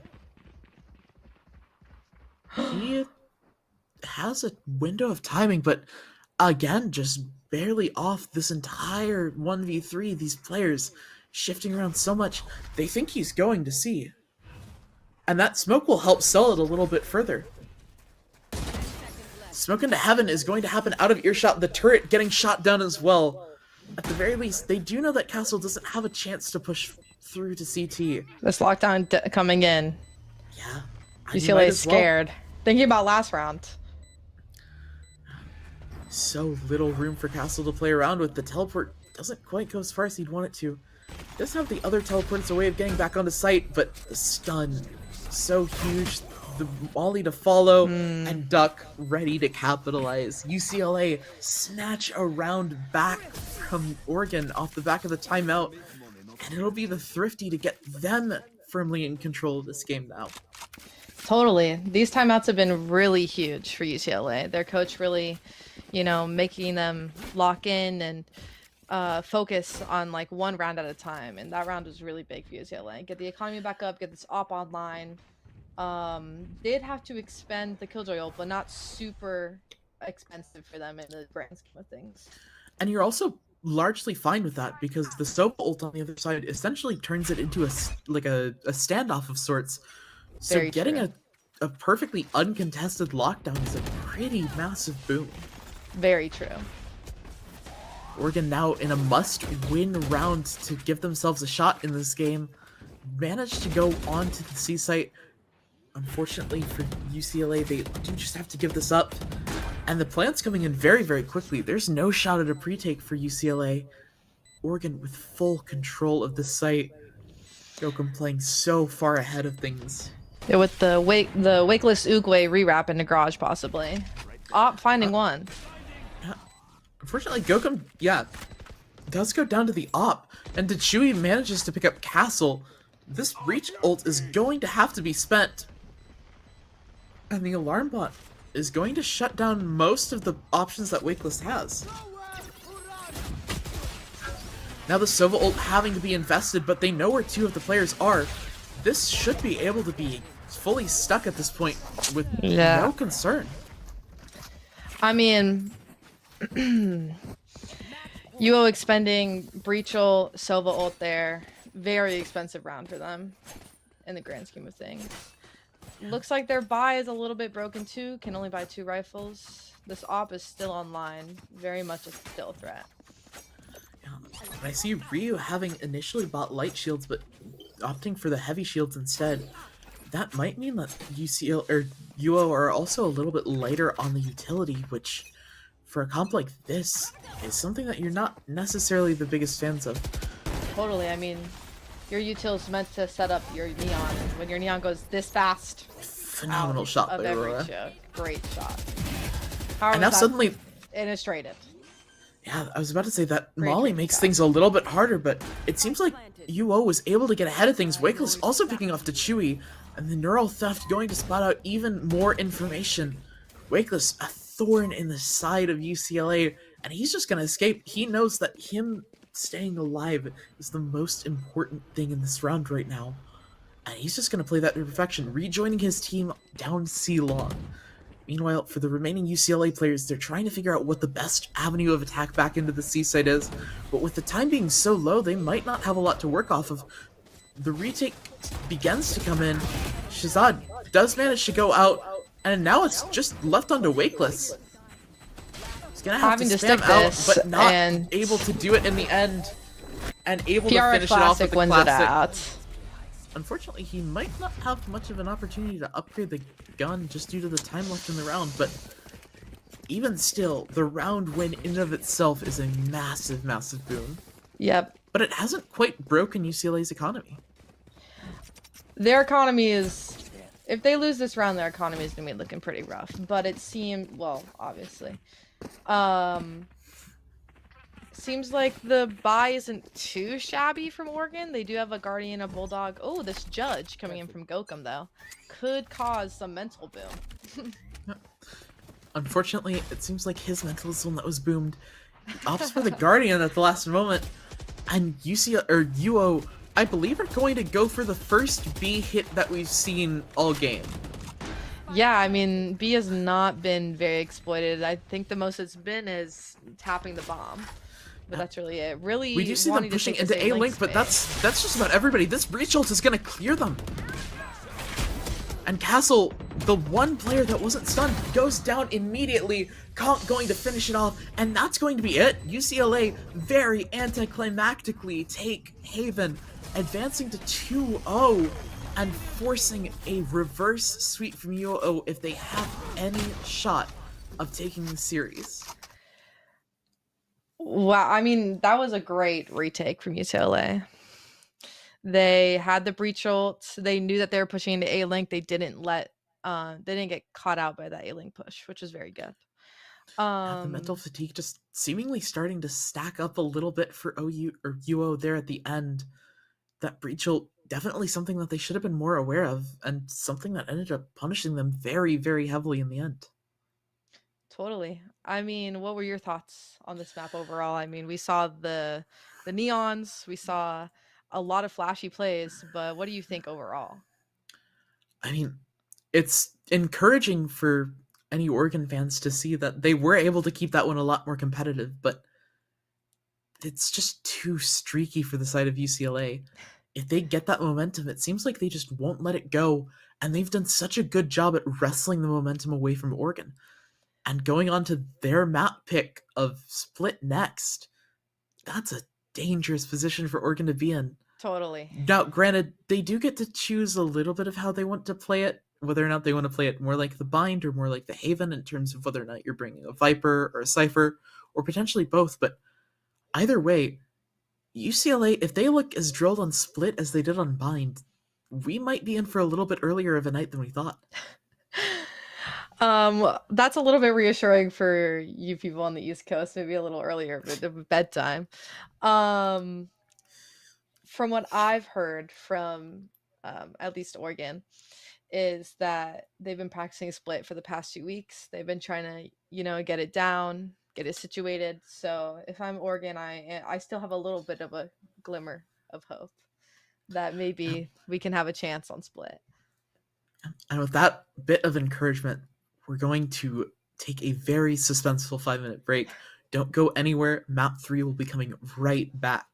He has a window of timing, but again, just barely off this entire 1v3. These players shifting around so much, they think he's going to see. And that smoke will help sell it a little bit further. Smoke into heaven is going to happen out of earshot, the turret getting shot down as well. At the very least, they do know that Castle doesn't have a chance to push through to CT. This lockdown coming in. Yeah. UCLA is scared. Well. Thinking about last round. So little room for Castle to play around with. The teleport doesn't quite go as far as he'd want it to. Does have the other teleport as a way of getting back onto site, but the stun, so huge. The volley to follow, and Duck ready to capitalize. UCLA snatch a round back from Oregon off the back of the timeout, and it'll be the Thrifty to get them firmly in control of this game now. Totally. These timeouts have been really huge for UCLA. Their coach really, making them lock in and focus on like one round at a time. And that round was really big for UCLA. Get the economy back up, get this op online. Did have to expend the Killjoy ult, but not super expensive for them in the grand scheme of things. And you're also largely fine with that because the Sova ult on the other side essentially turns it into a standoff of sorts. So Very getting true. a perfectly uncontested lockdown is a pretty massive boon. Very true. Oregon now in a must-win round to give themselves a shot in this game. Managed to go on to the C site. Unfortunately for UCLA, they do just have to give this up. And the plant's coming in very, very quickly. There's no shot at a pre-take for UCLA. Oregon with full control of the site. Gokum playing so far ahead of things. Yeah, with the Wakeless Oogway rewrap in the garage, possibly. Op finding one. Yeah. Unfortunately, Gokum, does go down to the op. And Dechui manages to pick up Castle. This Breach ult is going to have to be spent. And the Alarm Bot is going to shut down most of the options that Wakeless has. Now the Sova ult having to be invested, but they know where 2 of the players are. This should be able to be fully stuck at this point with no concern. I mean, UO expending Breach ult, Sova ult there. Very expensive round for them in the grand scheme of things. Looks like their buy is a little bit broken too. Can only buy 2 rifles. This op is still online. Very much still a threat. I see Ryu having initially bought light shields, but opting for the heavy shields instead. That might mean that UCL or UO are also a little bit lighter on the utility, which for a comp like this is something that you're not necessarily the biggest fans of. Totally. I mean, your util is meant to set up your neon, and when your neon goes this fast, phenomenal shot by Aurora. Great shot. How and now suddenly illustrated. Yeah, I was about to say that Molly makes things a little bit harder, but it seems like UO was able to get ahead of things. Wakeless also picking off to Chewy, and the Neural Theft going to spot out even more information. Wakeless, a thorn in the side of UCLA, and he's just going to escape. He knows that him staying alive is the most important thing in this round right now. And he's just going to play that to perfection, rejoining his team down C long. Meanwhile, for the remaining UCLA players, they're trying to figure out what the best avenue of attack back into the C site is, but with the time being so low, they might not have a lot to work off of. The retake begins to come in. Shazad does manage to go out, and now it's just left onto Wakeless. He's gonna have to spam out, but not able to do it in the end, and able to finish it off with the classic. Unfortunately, he might not have much of an opportunity to upgrade the gun just due to the time left in the round, but even still, the round win in and of itself is a massive, massive boon. Yep. But it hasn't quite broken UCLA's economy. Their economy is... If they lose this round, their economy is going to be looking pretty rough. But it seemed... Well, obviously. Seems like the buy isn't too shabby from Oregon. They do have a Guardian, a Bulldog. Oh, this Judge coming in from Gokum, though. Could cause some mental boom. Unfortunately, it seems like his mental is the one that was boomed. He opts for the Guardian at the last moment. And UO, I believe, are going to go for the first B hit that we've seen all game. Yeah, I mean, B has not been very exploited. I think the most it's been is tapping the bomb. But that's really it. Really, we do see them pushing into A-Link, but that's just about everybody. This breach ult is going to clear them. And Castle, the one player that wasn't stunned, goes down immediately. Conk going to finish it off, and that's going to be it. UCLA very anticlimactically take Haven, advancing to 2-0 and forcing a reverse sweep from UO if they have any shot of taking the series. Wow, I mean, that was a great retake from UCLA. They had the breach ult. They knew that they were pushing into A-Link. They didn't get caught out by that A-Link push, which was very good. The mental fatigue just seemingly starting to stack up a little bit for UO there at the end. That breach ult, definitely something that they should have been more aware of, and something that ended up punishing them very, very heavily in the end. Totally. I mean, what were your thoughts on this map overall? I mean, we saw the neons, we saw a lot of flashy plays, but what do you think overall? I mean, it's encouraging for any Oregon fans to see that they were able to keep that one a lot more competitive, but it's just too streaky for the side of UCLA. If they get that momentum, it seems like they just won't let it go, and they've done such a good job at wrestling the momentum away from Oregon. And going on to their map pick of Split next, that's a dangerous position for Oregon to be in. Totally. Now, granted, they do get to choose a little bit of how they want to play it, whether or not they want to play it more like the Bind or more like the Haven in terms of whether or not you're bringing a Viper or a Cypher, or potentially both. But either way, UCLA, if they look as drilled on Split as they did on Bind, we might be in for a little bit earlier of a night than we thought. That's a little bit reassuring for you people on the East Coast, maybe a little earlier but bedtime. From what I've heard from at least Oregon, is that they've been practicing Split for the past 2 weeks. They've been trying to, get it down, get it situated. So if I'm Oregon, I still have a little bit of a glimmer of hope that maybe we can have a chance on Split. And with that bit of encouragement, we're going to take a very suspenseful 5-minute break. Don't go anywhere. Map 3 will be coming right back.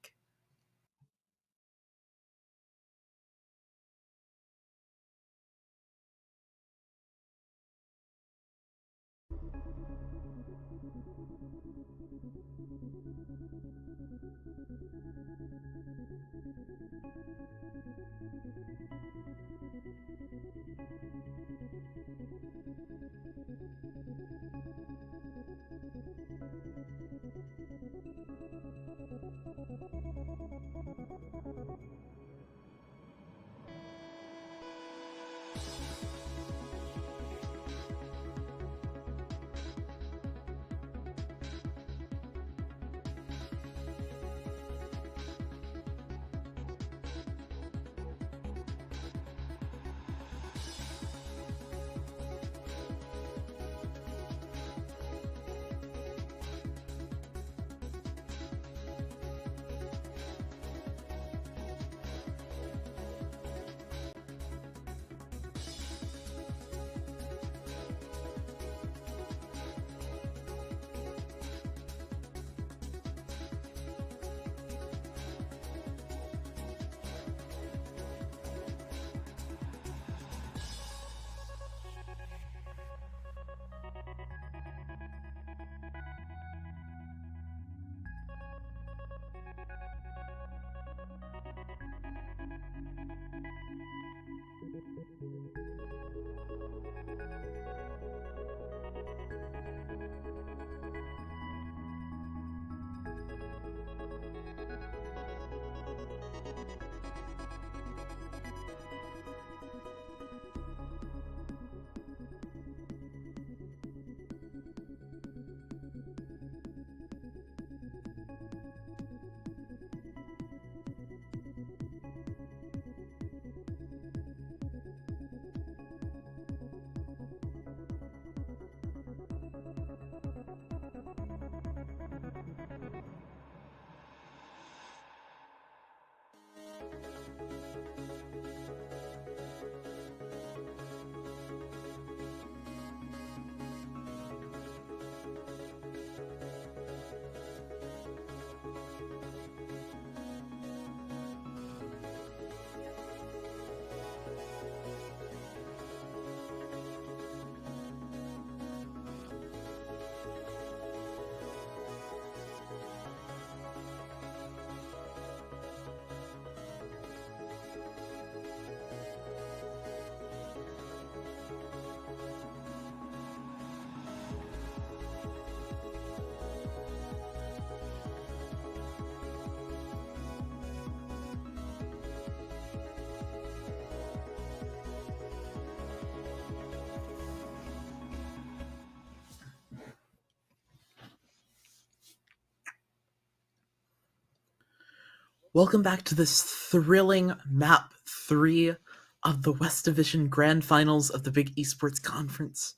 Welcome back to this thrilling map 3 of the West Division Grand Finals of the Big Esports Conference.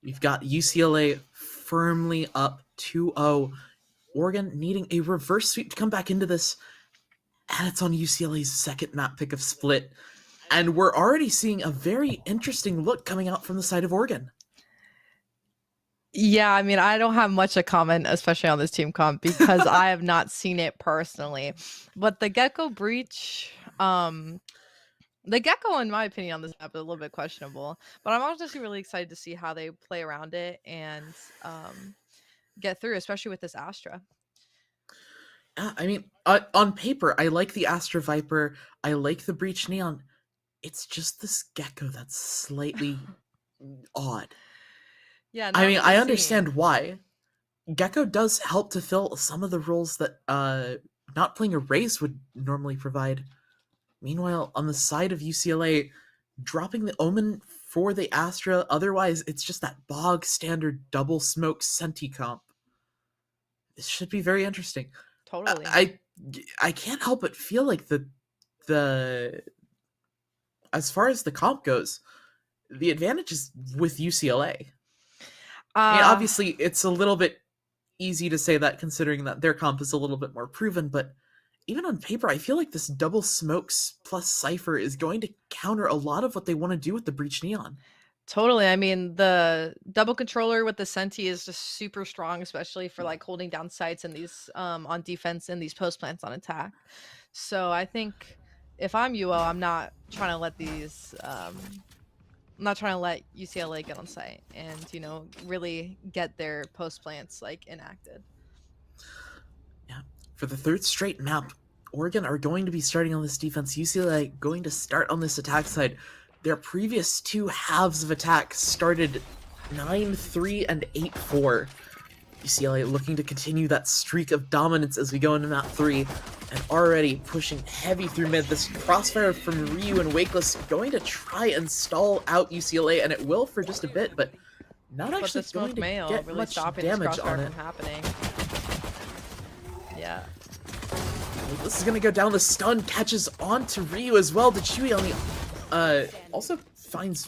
We've got UCLA firmly up 2-0. Oregon needing a reverse sweep to come back into this, and it's on UCLA's second map pick of Split. And we're already seeing a very interesting look coming out from the side of Oregon. Yeah, I mean, I don't have much to comment, especially on this team comp, because I have not seen it personally. But the Gecko breach, the Gecko, in my opinion, on this map is a little bit questionable. But I'm honestly really excited to see how they play around it and get through, especially with this Astra. I mean, on paper, I like the Astra Viper. I like the Breach Neon. It's just this Gecko that's slightly odd. Yeah, I not mean, really I understand seen. why. Gecko does help to fill some of the roles that not playing a race would normally provide. Meanwhile, on the side of UCLA, dropping the Omen for the Astra, otherwise it's just that bog standard double smoke Senti comp. This should be very interesting. Totally. I can't help but feel like the as far as the comp goes, the advantage is with UCLA. I mean, obviously, it's a little bit easy to say that considering that their comp is a little bit more proven, but even on paper, I feel like this double smokes plus Cypher is going to counter a lot of what they want to do with the Breach Neon. Totally. I mean, the double controller with the Senti is just super strong, especially for like holding down sites and these on defense and these post plants on attack. So I think if I'm UO, I'm not trying to let these I'm not trying to let UCLA get on site and, you know, really get their post plants like enacted. Yeah. For the third straight map, Oregon are going to be starting on this defense. UCLA going to start on this attack side. Their previous two halves of attack started 9-3 and 8-4. UCLA looking to continue that streak of dominance as we go into map 3, and already pushing heavy through mid. This crossfire from Ryu and Wakeless going to try and stall out UCLA, and it will for just a bit, but not But actually the smoke going to mail get really much stopping this damage crossfire on it. from happening. Yeah. This is gonna go down. The stun catches on to Ryu as well. The Chewy on the also finds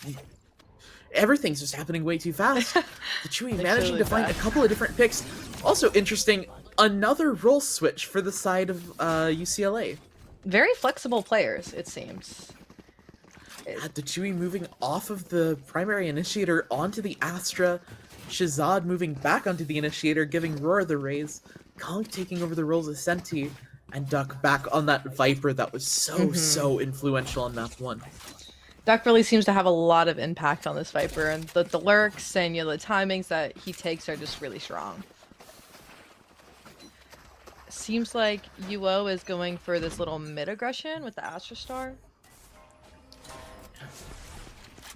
everything's just happening way too fast. The Chewy managing to find a couple of different picks. Also interesting, another role switch for the side of UCLA. Very flexible players, it seems. The Chewy moving off of the primary initiator onto the Astra. Shazad moving back onto the initiator, giving Roar the raise. Kong taking over the roles of Senti, and Duck back on that Viper that was so influential on map 1. Duck really seems to have a lot of impact on this Viper, and the lurks and, you know, the timings that he takes are just really strong. Seems like UO is going for this little mid aggression with the Astra Star.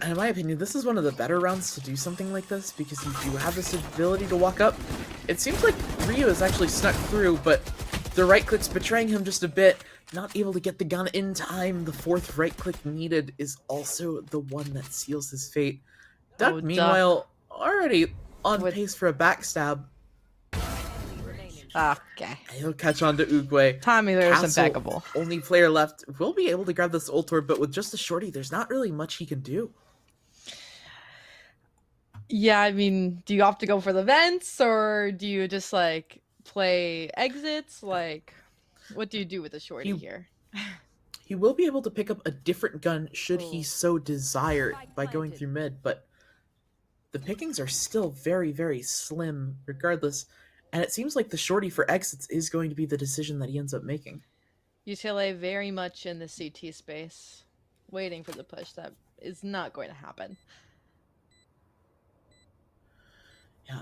And in my opinion, this is one of the better rounds to do something like this, because you do have this ability to walk up. It seems like Ryu has actually snuck through, but the right click's betraying him just a bit. Not able to get the gun in time. The fourth right click needed is also the one that seals his fate. Duck, meanwhile, already on pace for a backstab. Okay. He'll catch on to Oogway. Timing there is impeccable. Only player left will be able to grab this ult orb, but with just a shorty, there's not really much he can do. Yeah, I mean, do you have to go for the vents, or do you just like play exits? Like, what do you do with a shorty here? He will be able to pick up a different gun should he so desire by going through mid, but the pickings are still very slim regardless, and it seems like the shorty for exits is going to be the decision that he ends up making. UCLA very much in the CT space, waiting for the push that is not going to happen. Yeah.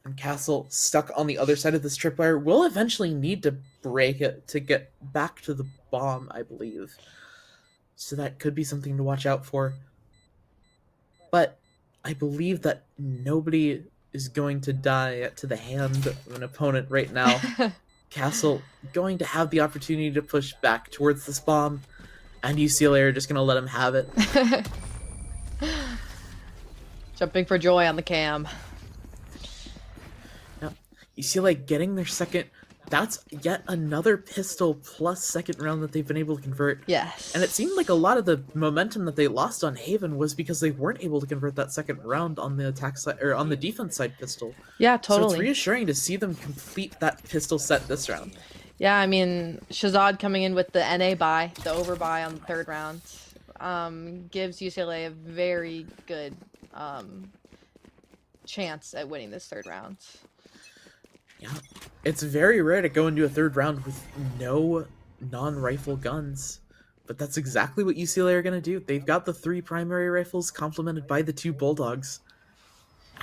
And Castle, stuck on the other side of this tripwire, will eventually need to break it to get back to the bomb, I believe. So that could be something to watch out for. But I believe that nobody is going to die to the hand of an opponent right now. Castle going to have the opportunity to push back towards this bomb, and UCLA are just going to let him have it. Jumping for joy on the cam. UCLA getting their second that's yet another pistol plus second round that they've been able to convert. Yes. And it seemed like a lot of the momentum that they lost on Haven was because they weren't able to convert that second round on the attack side or on the defense side pistol. Yeah, So it's totally. reassuring to see them complete that pistol set this round. Yeah, I mean, Shazad coming in with the NA buy, the over buy on the third round, gives UCLA a very good chance at winning this third round. Yeah, it's very rare to go into a third round with no non-rifle guns, but that's exactly what UCLA are going to do. They've got the 3 primary rifles complemented by the 2 bulldogs,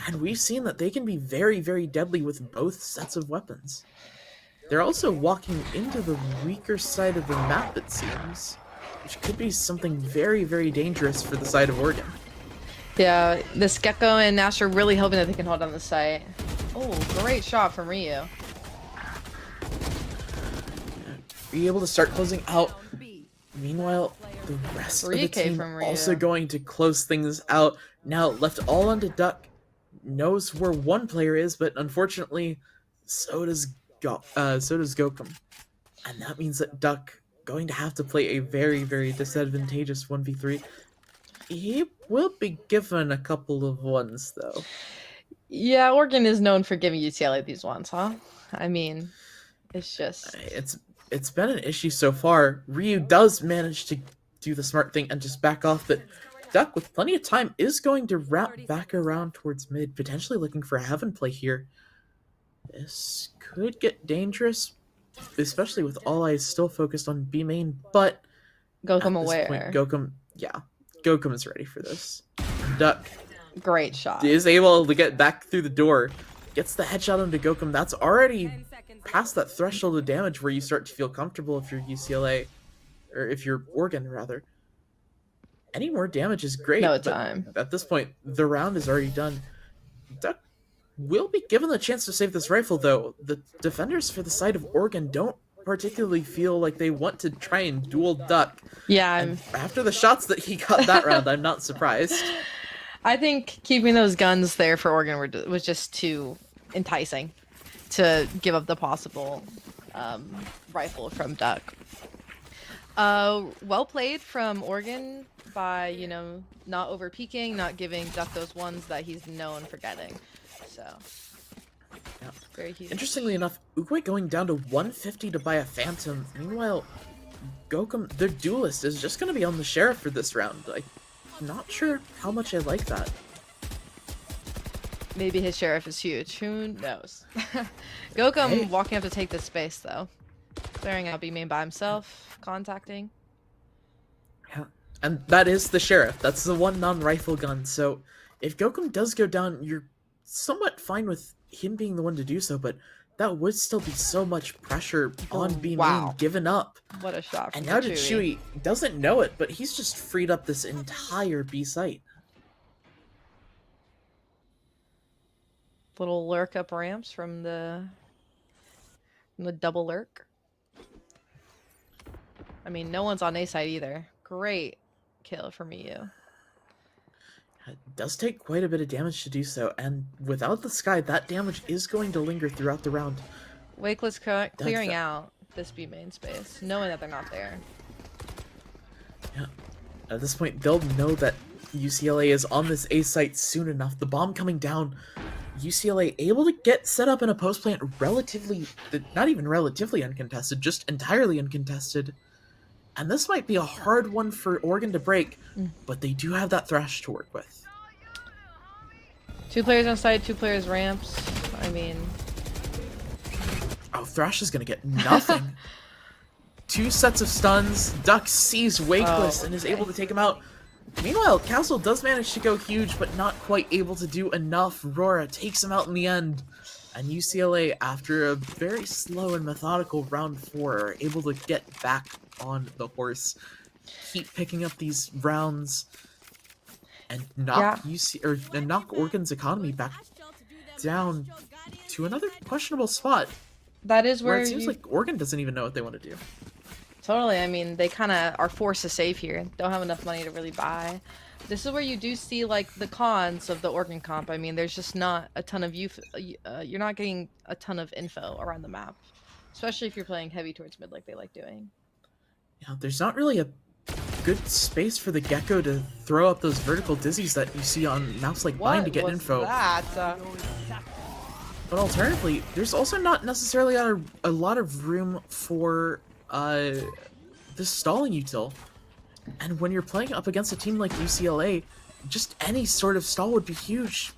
and we've seen that they can be very, very deadly with both sets of weapons. They're also walking into the weaker side of the map, it seems, which could be something very, very dangerous for the side of Oregon. Yeah, this Gecko and Nash are really hoping that they can hold on the site. Oh, great shot from Ryu. Be able to start closing out. Meanwhile, the rest of the team also going to close things out. Now, left all onto Duck. Knows where one player is, but unfortunately, so does Gokum. And that means that Duck going to have to play a very, very disadvantageous 1v3. He will be given a couple of ones, though. Yeah, Oregon is known for giving UCLA these ones, huh? I mean, it's just... It's been an issue so far. Ryu does manage to do the smart thing and just back off, but Duck, with plenty of time, is going to wrap back around towards mid, potentially looking for a heaven play here. This could get dangerous, especially with all eyes still focused on B main, but Gokum at this point, Gokum is ready for this. Duck, great shot, is able to get back through the door, gets the headshot onto Gokum. That's already past that threshold of damage where you start to feel comfortable if you're UCLA, or if you're Oregon, rather. Any more damage is great, but at this point, the round is already done. Duck will be given the chance to save this rifle, though. The defenders for the side of Oregon don't particularly feel like they want to try and duel Duck. Yeah, after the shots that he got that round, I'm not surprised. I think keeping those guns there for Oregon was just too enticing to give up the possible rifle from Duck. Well played from Oregon by, you know, not over peeking, not giving Duck those ones that he's known for getting. So, yeah. Very huge. Interestingly enough, Uguay going down to 150 to buy a Phantom. Meanwhile, Gokum, their duelist, is just going to be on the Sheriff for this round. I'm not sure how much I like that. Maybe his Sheriff is huge. Who knows? Gokum walking up to take this space, though. Clearing out B main by himself, contacting. Yeah, and that is the Sheriff. That's the one non-rifle gun. So if Gokum does go down, you're somewhat fine with him being the one to do so, but that would still be so much pressure on B main given up. What a shot from And now Chewy doesn't know it, but he's just freed up this entire B site. Little lurk up ramps from the double lurk. I mean, no one's on A side either. Great kill from EU. It does take quite a bit of damage to do so, and without the sky, that damage is going to linger throughout the round. Wakeless clearing out this B main space, knowing that they're not there. Yeah. At this point, they'll know that UCLA is on this A site soon enough. The bomb coming down. UCLA able to get set up in a post plant relatively, not even relatively uncontested, just entirely uncontested. And this might be a hard one for Oregon to break, but they do have that Thrash to work with. 2 players on side, 2 players ramps. I mean... Oh, Thrash is going to get nothing. 2 sets of stuns. Duck sees Wakeless and is able to take him out. Meanwhile, Castle does manage to go huge, but not quite able to do enough. Rora takes him out in the end. And UCLA, after a very slow and methodical round 4, are able to get back on the horse. Keep picking up these rounds and knock knock Oregon's economy back down to another questionable spot. That is where it seems like Oregon doesn't even know what they want to do. Totally. I mean, they kind of are forced to save here. Don't have enough money to really buy. This is where you do see, like, the cons of the Oregon comp. I mean, there's just not a ton of you're not getting a ton of info around the map. especially if you're playing heavy towards mid like they like doing. Yeah, there's not really a good space for the Gecko to throw up those vertical dizzies that you see on maps like Bind to get info. That? But alternatively, there's also not necessarily a lot of room for this stalling util. And when you're playing up against a team like UCLA, just any sort of stall would be huge.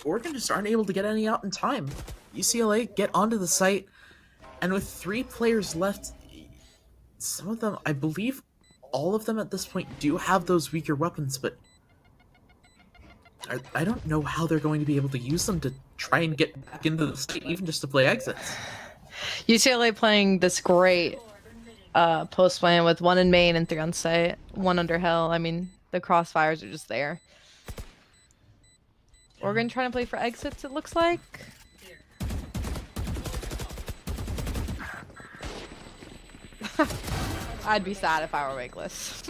Oregon just aren't able to get any out in time. UCLA get onto the site, and with 3 players left, some of them, I believe all of them at this point do have those weaker weapons, but I don't know how they're going to be able to use them to try and get back into the state, even just to play exits. UCLA playing this great post plan with 1 in main and 3 on site, 1 under hell. I mean, the crossfires are just there. Oregon trying to play for exits, it looks like. I'd be sad if I were Wakeless.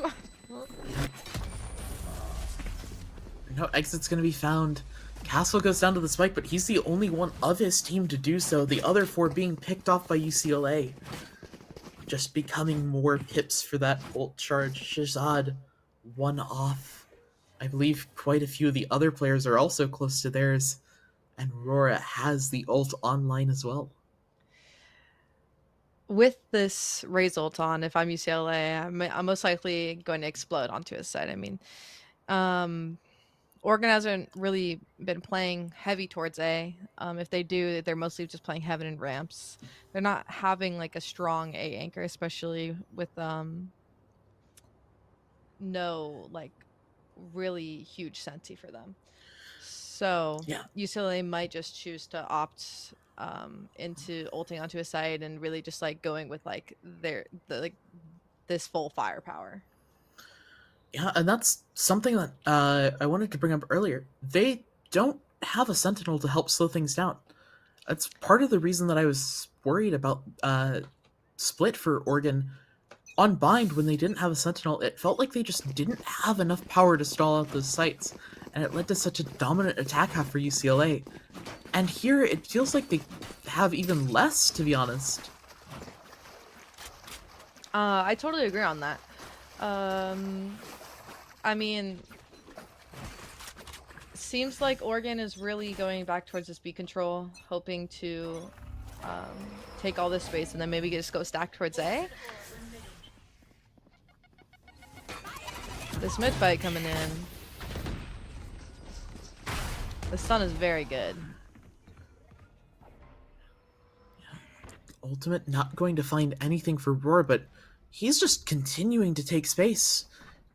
No exit's gonna be found. Castle goes down to the spike, but he's the only one of his team to do so. The other 4 being picked off by UCLA. Just becoming more pips for that ult charge. Shazad, 1 off. I believe quite a few of the other players are also close to theirs. And Rora has the ult online as well. With this Raze ult on, if I'm UCLA, I'm most likely going to explode onto his side. I mean, Oregon hasn't really been playing heavy towards A. If they do, they're mostly just playing heaven and ramps. They're not having like a strong A anchor, especially with no like really huge senti for them. So yeah, UCLA might just choose to opt into ulting onto a side and really just like going with like this full firepower. Yeah, and that's something that I wanted to bring up earlier. They don't have a sentinel to help slow things down. That's part of the reason that I was worried about split for Oregon. On Bind, when they didn't have a sentinel, it felt like they just didn't have enough power to stall out those sites, and it led to such a dominant attack half for UCLA. And here, it feels like they have even less, to be honest. I totally agree on that. I mean, seems like Oregon is really going back towards this B control, hoping to take all this space and then maybe just go stack towards A. This mid fight coming in. The stun is very good. Ultimate not going to find anything for Roar, but he's just continuing to take space.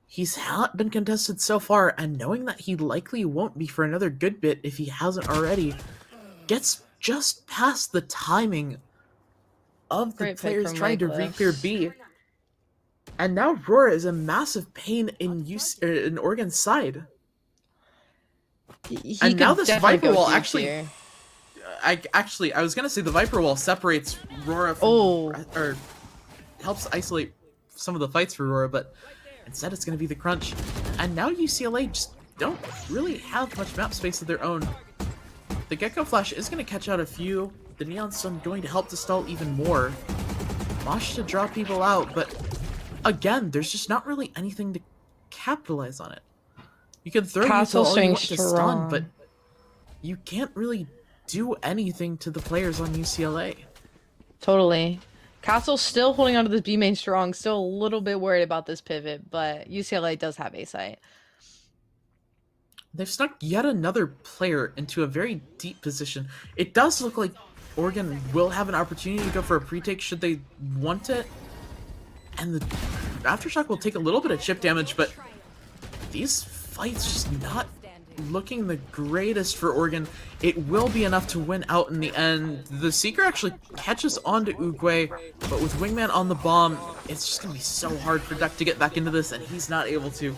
He's not been contested so far, and knowing that he likely won't be for another good bit if he hasn't already, gets just past the timing of the players trying to re-clear B. And now Roar is a massive pain in Oregon's side. He and now this Viper wall actually... I was gonna say the Viper wall separates Rora from, or helps isolate some of the fights for Rora, but instead it's gonna be the crunch. And now UCLA just don't really have much map space of their own. The Gecko Flash is gonna catch out a few. The Neon Stun going to help to stall even more. Mosh to draw people out, but again, there's just not really anything to capitalize on it. You can throw Util all you want to stun, but you can't really do anything to the players on UCLA. Totally. Castle's still holding onto this B main strong, still a little bit worried about this pivot, but UCLA does have A site. They've snuck yet another player into a very deep position. It does look like Oregon will have an opportunity to go for a pre-take should they want it. And the Aftershock will take a little bit of chip damage, but these fights just not looking the greatest for Oregon. It will be enough to win out in the end. The Seeker actually catches onto Uguay, but with Wingman on the bomb, it's just going to be so hard for Duck to get back into this, and he's not able to.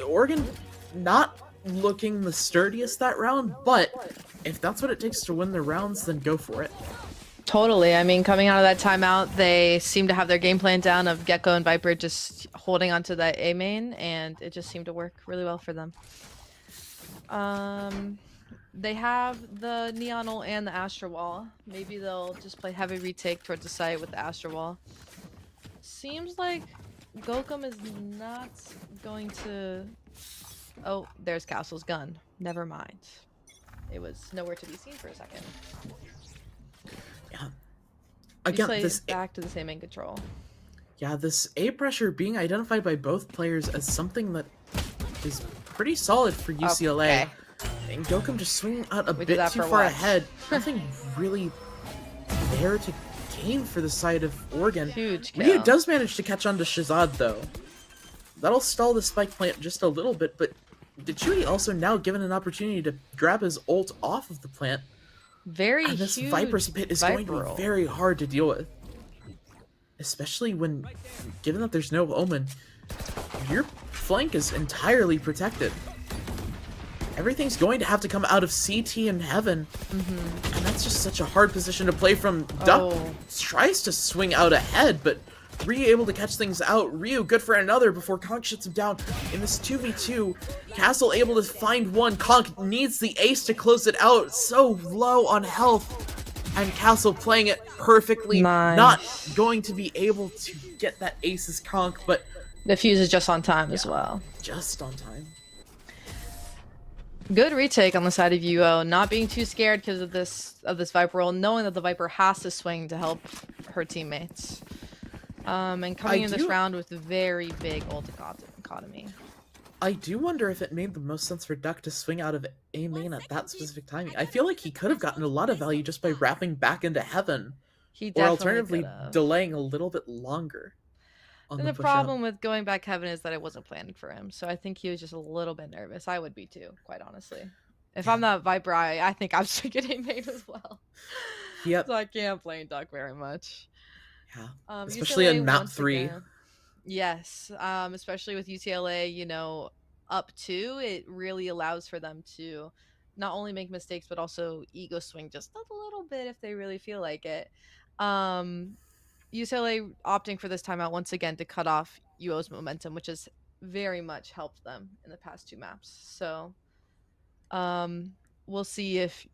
Oregon not looking the sturdiest that round, but if that's what it takes to win their rounds, then go for it. Totally. I mean, coming out of that timeout, they seem to have their game plan down of Gecko and Viper just holding onto that A main, and it just seemed to work really well for them. They have the Neon Ult and the Astra Wall. Maybe they'll just play heavy retake towards the site with the Astra Wall. Seems like Gokum is not going to... Oh, there's Castle's gun. Never mind. It was nowhere to be seen for a second. Yeah. Again, this back to the same in control. Yeah, this A pressure being identified by both players as something that is pretty solid for UCLA. Okay. And Gokum just swinging out a bit too far ahead. Nothing really there to gain for the side of Oregon. Huge kill. Ryu does manage to catch on to Shazad, though. That'll stall the spike plant just a little bit, but Dechui also now given an opportunity to grab his ult off of the plant. Very and this huge Viper's pit is going to be very hard to deal with. Especially when, given that there's no Omen, your flank is entirely protected. Everything's going to have to come out of CT and Heaven. And that's just such a hard position to play from. Duck tries to swing out ahead, but Ryu able to catch things out. Ryu good for another before Conk shuts him down in this 2v2. Castle able to find one. Conk needs the ace to close it out. So low on health. And Castle playing it perfectly. Nice. Not going to be able to get that ace as Conk, but the fuse is just on time as well. Just on time. Good retake on the side of UO, not being too scared because of this Viper roll, knowing that the Viper has to swing to help her teammates. And coming in this round with very big ult economy. I do wonder if it made the most sense for Duck to swing out of A main at that specific timing. I feel like he could have gotten a lot of value just by wrapping back into Heaven. He or alternatively delaying a little bit longer. The problem with going back Heaven is that it wasn't planned for him, so I think he was just a little bit nervous. I would be too, quite honestly. If I'm that Viper, I think I'm swinging A main as well. Yep. So I can't play Duck very much. Yeah. Especially in map 3. Again, yes. Especially with UCLA, you know, up 2, it really allows for them to not only make mistakes, but also ego swing just a little bit if they really feel like it. UCLA opting for this timeout once again to cut off UO's momentum, which has very much helped them in the past 2 maps. So we'll see if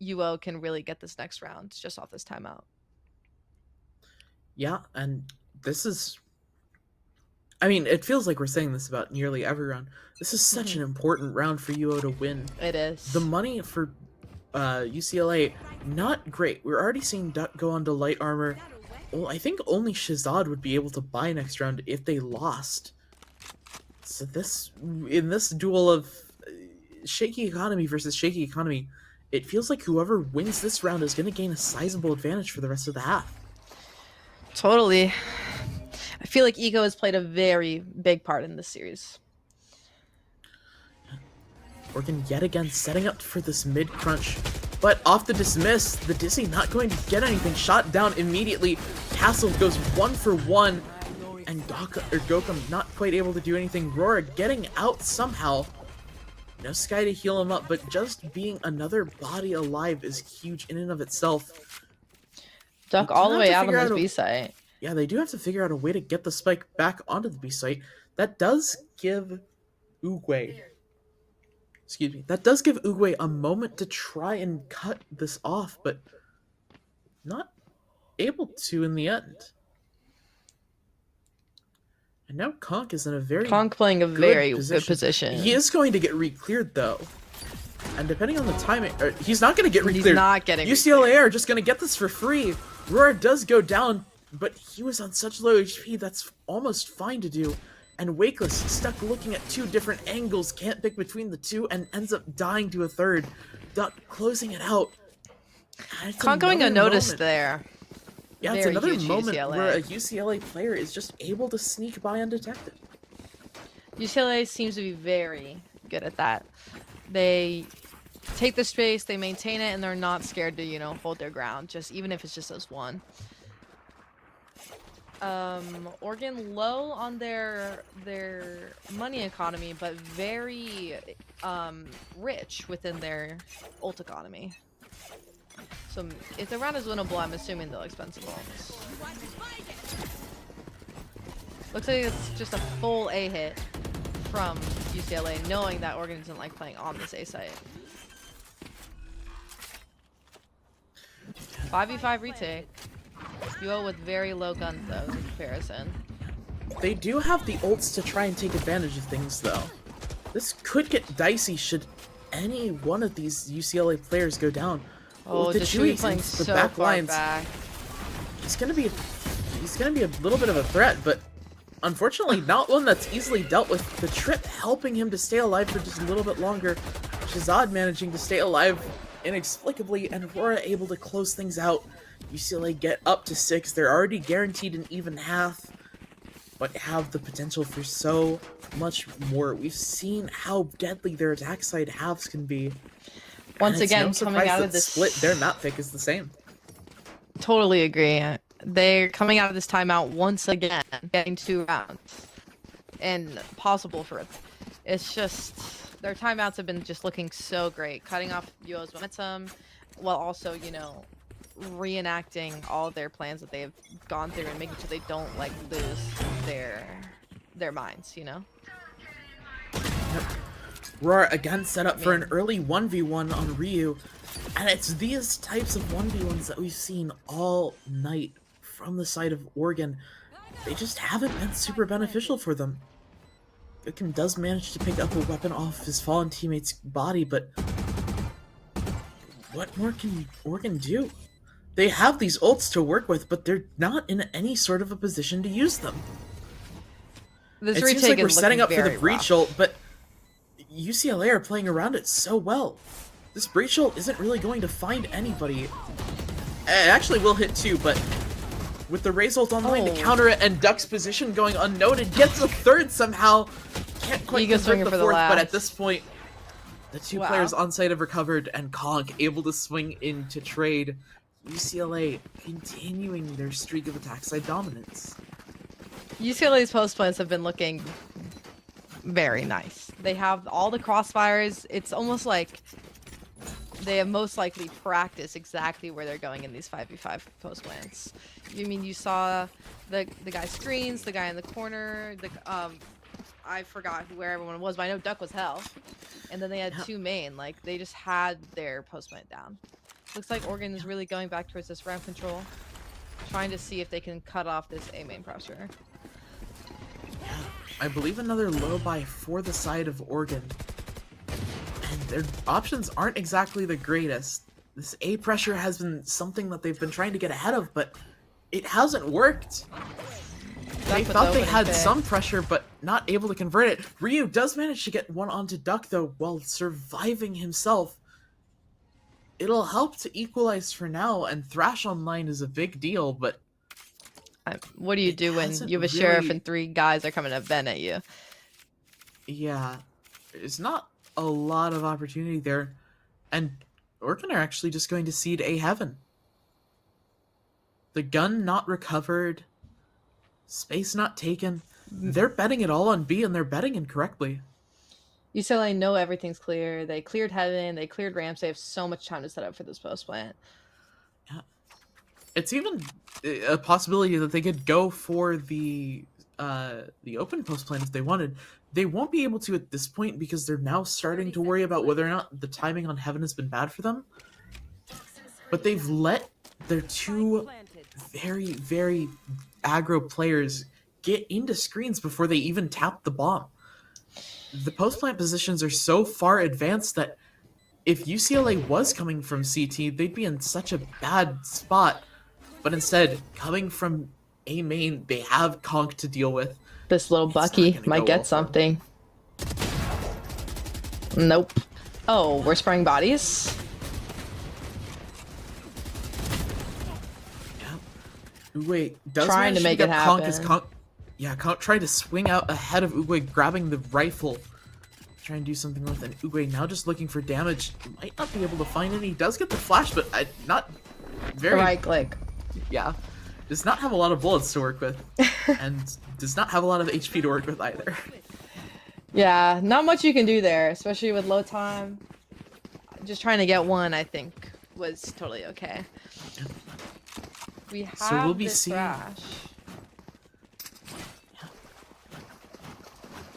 UO can really get this next round just off this timeout. Yeah, and this is... I mean, it feels like we're saying this about nearly every round. This is such an important round for UO to win. It is. The money for UCLA, not great. We're already seeing Duck go onto light armor. Well, I think only Shazad would be able to buy next round if they lost. So in this duel of shaky economy versus shaky economy, it feels like whoever wins this round is going to gain a sizable advantage for the rest of the half. Totally. I feel like ego has played a very big part in this series. Oregon yet again setting up for this mid crunch. But off the dismiss, the Dizzy not going to get anything. Shot down immediately. Castle goes 1 for 1. And Gokum not quite able to do anything. Rora getting out somehow. No Sky to heal him up, but just being another body alive is huge in and of itself. Duck all the way out on this B site. Yeah, they do have to figure out a way to get the spike back onto the B site. That does give Uguay... Excuse me. That does give Uguay a moment to try and cut this off, but not able to in the end. And now Conk is in a very playing a very good position. He is going to get re-cleared though. And depending on the timing, he's not going to get re-cleared. He's not getting UCLA are just going to get this for free. Roar does go down, but he was on such low HP that's almost fine to do. And Wakeless stuck looking at 2 different angles, can't pick between the 2, and ends up dying to a 3rd. Duck closing it out. Conk going unnoticed there. Yeah, it's another moment where a UCLA player is just able to sneak by undetected. UCLA seems to be very good at that. They take the space, they maintain it, and they're not scared to, you know, hold their ground, just even if it's just as 1. Oregon low on their money economy, but very rich within their ult economy. So if the round is winnable, I'm assuming they'll expensive ults. Looks like it's just a full A hit from UCLA, knowing that Oregon doesn't like playing on this A site. 5v5 retake. UO with very low guns though in comparison. They do have the ults to try and take advantage of things though. This could get dicey should any one of these UCLA players go down. Oh, the Jachui playing so far back. He's gonna be a little bit of a threat, but unfortunately not one that's easily dealt with. The trip helping him to stay alive for just a little bit longer. Shazad managing to stay alive inexplicably, and Aurora able to close things out. UCLA get up to 6. They're already guaranteed an even half, but have the potential for so much more. We've seen how deadly their attack side halves can be. Once again, coming out of this split, their map pick is the same. Totally agree. They're coming out of this timeout once again, getting 2 rounds, and possible for it. It's just their timeouts have been just looking so great, cutting off UO's momentum, while also, you know, reenacting all their plans that they have gone through and making sure they don't like lose their minds, you know. Yep. Aurora again set up for an early 1v1 on Ryu, and it's these types of 1v1s that we've seen all night from the side of Oregon. They just haven't been super beneficial for them. Goodkin does manage to pick up a weapon off his fallen teammate's body, but what more can Oregon do? They have these ults to work with, but they're not in any sort of a position to use them. This it seems like we're setting up for the breach ult, but UCLA are playing around it so well. This breach ult isn't really going to find anybody. It actually will hit 2, but with the Raze ult online to counter it, and Duck's position going unnoted, gets a 3rd somehow. Can't quite convert the 4th, but at this point, the 2 players on site have recovered, and Conk able to swing in to trade. UCLA continuing their streak of attack side dominance. UCLA's post plans have been looking very nice. They have all the crossfires. It's almost like they have most likely practiced exactly where they're going in these 5v5 post plans. You mean you saw the guy's screens, the guy in the corner, I forgot where everyone was, but I know Duck was hell. And then they had 2 main. Like, they just had their post plant down. Looks like Oregon is really going back towards this ramp control, trying to see if they can cut off this A main pressure. I believe another low buy for the side of Oregon. And their options aren't exactly the greatest. This A pressure has been something that they've been trying to get ahead of, but it hasn't worked. They thought they had some pressure, but not able to convert it. Ryu does manage to get one onto Duck, though, while surviving himself. It'll help to equalize for now, and Thrash online is a big deal, but... What do you do when you have a sheriff and 3 guys are coming to vent at you? Yeah, there's not a lot of opportunity there, and Oregon are actually just going to cede A heaven. The gun not recovered, space not taken. They're betting it all on B, and they're betting incorrectly. UCLA know everything's clear. They cleared heaven. They cleared ramps. They have so much time to set up for this post plant. Yeah, it's even a possibility that they could go for the open post plant if they wanted. They won't be able to at this point because they're now starting to worry about whether or not the timing on heaven has been bad for them. But they've let their 2 very, very aggro players get into screens before they even tap the bomb. The post plant positions are so far advanced that if UCLA was coming from CT, they'd be in such a bad spot. But instead, coming from A main, they have Conk to deal with. This little Bucky might get something. Nope. Oh, we're spraying bodies? Yeah. Uwe does trying to make it happen. Conk tried to swing out ahead of Uwe, grabbing the rifle. Try and do something with it. And Uwe now just looking for damage. Might not be able to find any. He does get the flash, but not very... Right click. Yeah. Does not have a lot of bullets to work with. And does not have a lot of HP to work with either. Yeah, not much you can do there, especially with low time. Just trying to get one, I think, was totally okay. We have so we'll be this Thrash.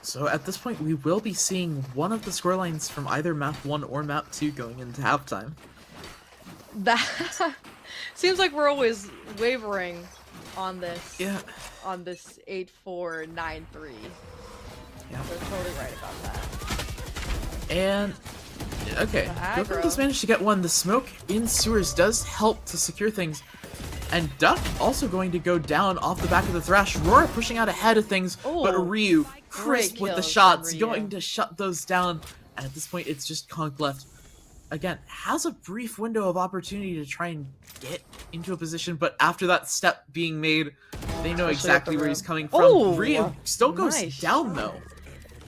So at this point, we will be seeing one of the scorelines from either map 1 or map 2 going into halftime. That seems like we're always wavering on this. Yeah. On this 8-4-9-3. Yeah. We're totally right about that. And okay, Aggro. Goku does manage to get one. The smoke in sewers does help to secure things. And Duck also going to go down off the back of the Thrash. Rora pushing out ahead of things, but Ooh, Ryu crisp great with the kills shots, from Ryu. going to shut those down. And at this point, it's just Conk left. Again, has a brief window of opportunity to try and get into a position, but after that step being made, they know exactly where he's coming from. Ooh, Ryu still goes nice. down though.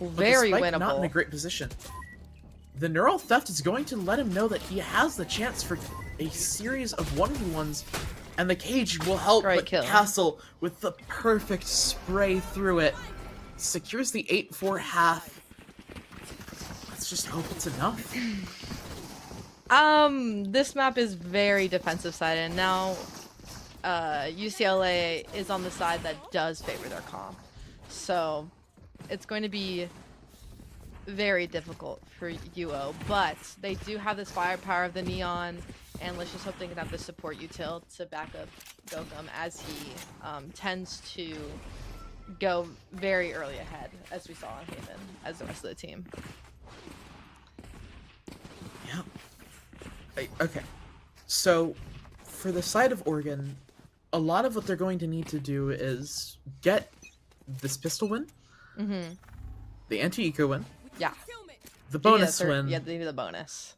Very but winnable. Not in a great position. The Neural Theft is going to let him know that he has the chance for a series of 1v1s, and the cage will help, Great but kill. Castle, with the perfect spray through it, secures the 8-4 half. Let's just hope it's enough. This map is very defensive sided, and now UCLA is on the side that does favor their comp. So it's going to be very difficult for UO, but they do have this firepower of the Neon, and let's just hope they can have the support util to back up Gokum as he tends to go very early ahead, as we saw on Haven, as the rest of the team. Yeah. Okay. So, for the side of Oregon, a lot of what they're going to need to do is get this pistol win, the anti-eco win, Yeah. the bonus They need win, Yeah, they need the bonus.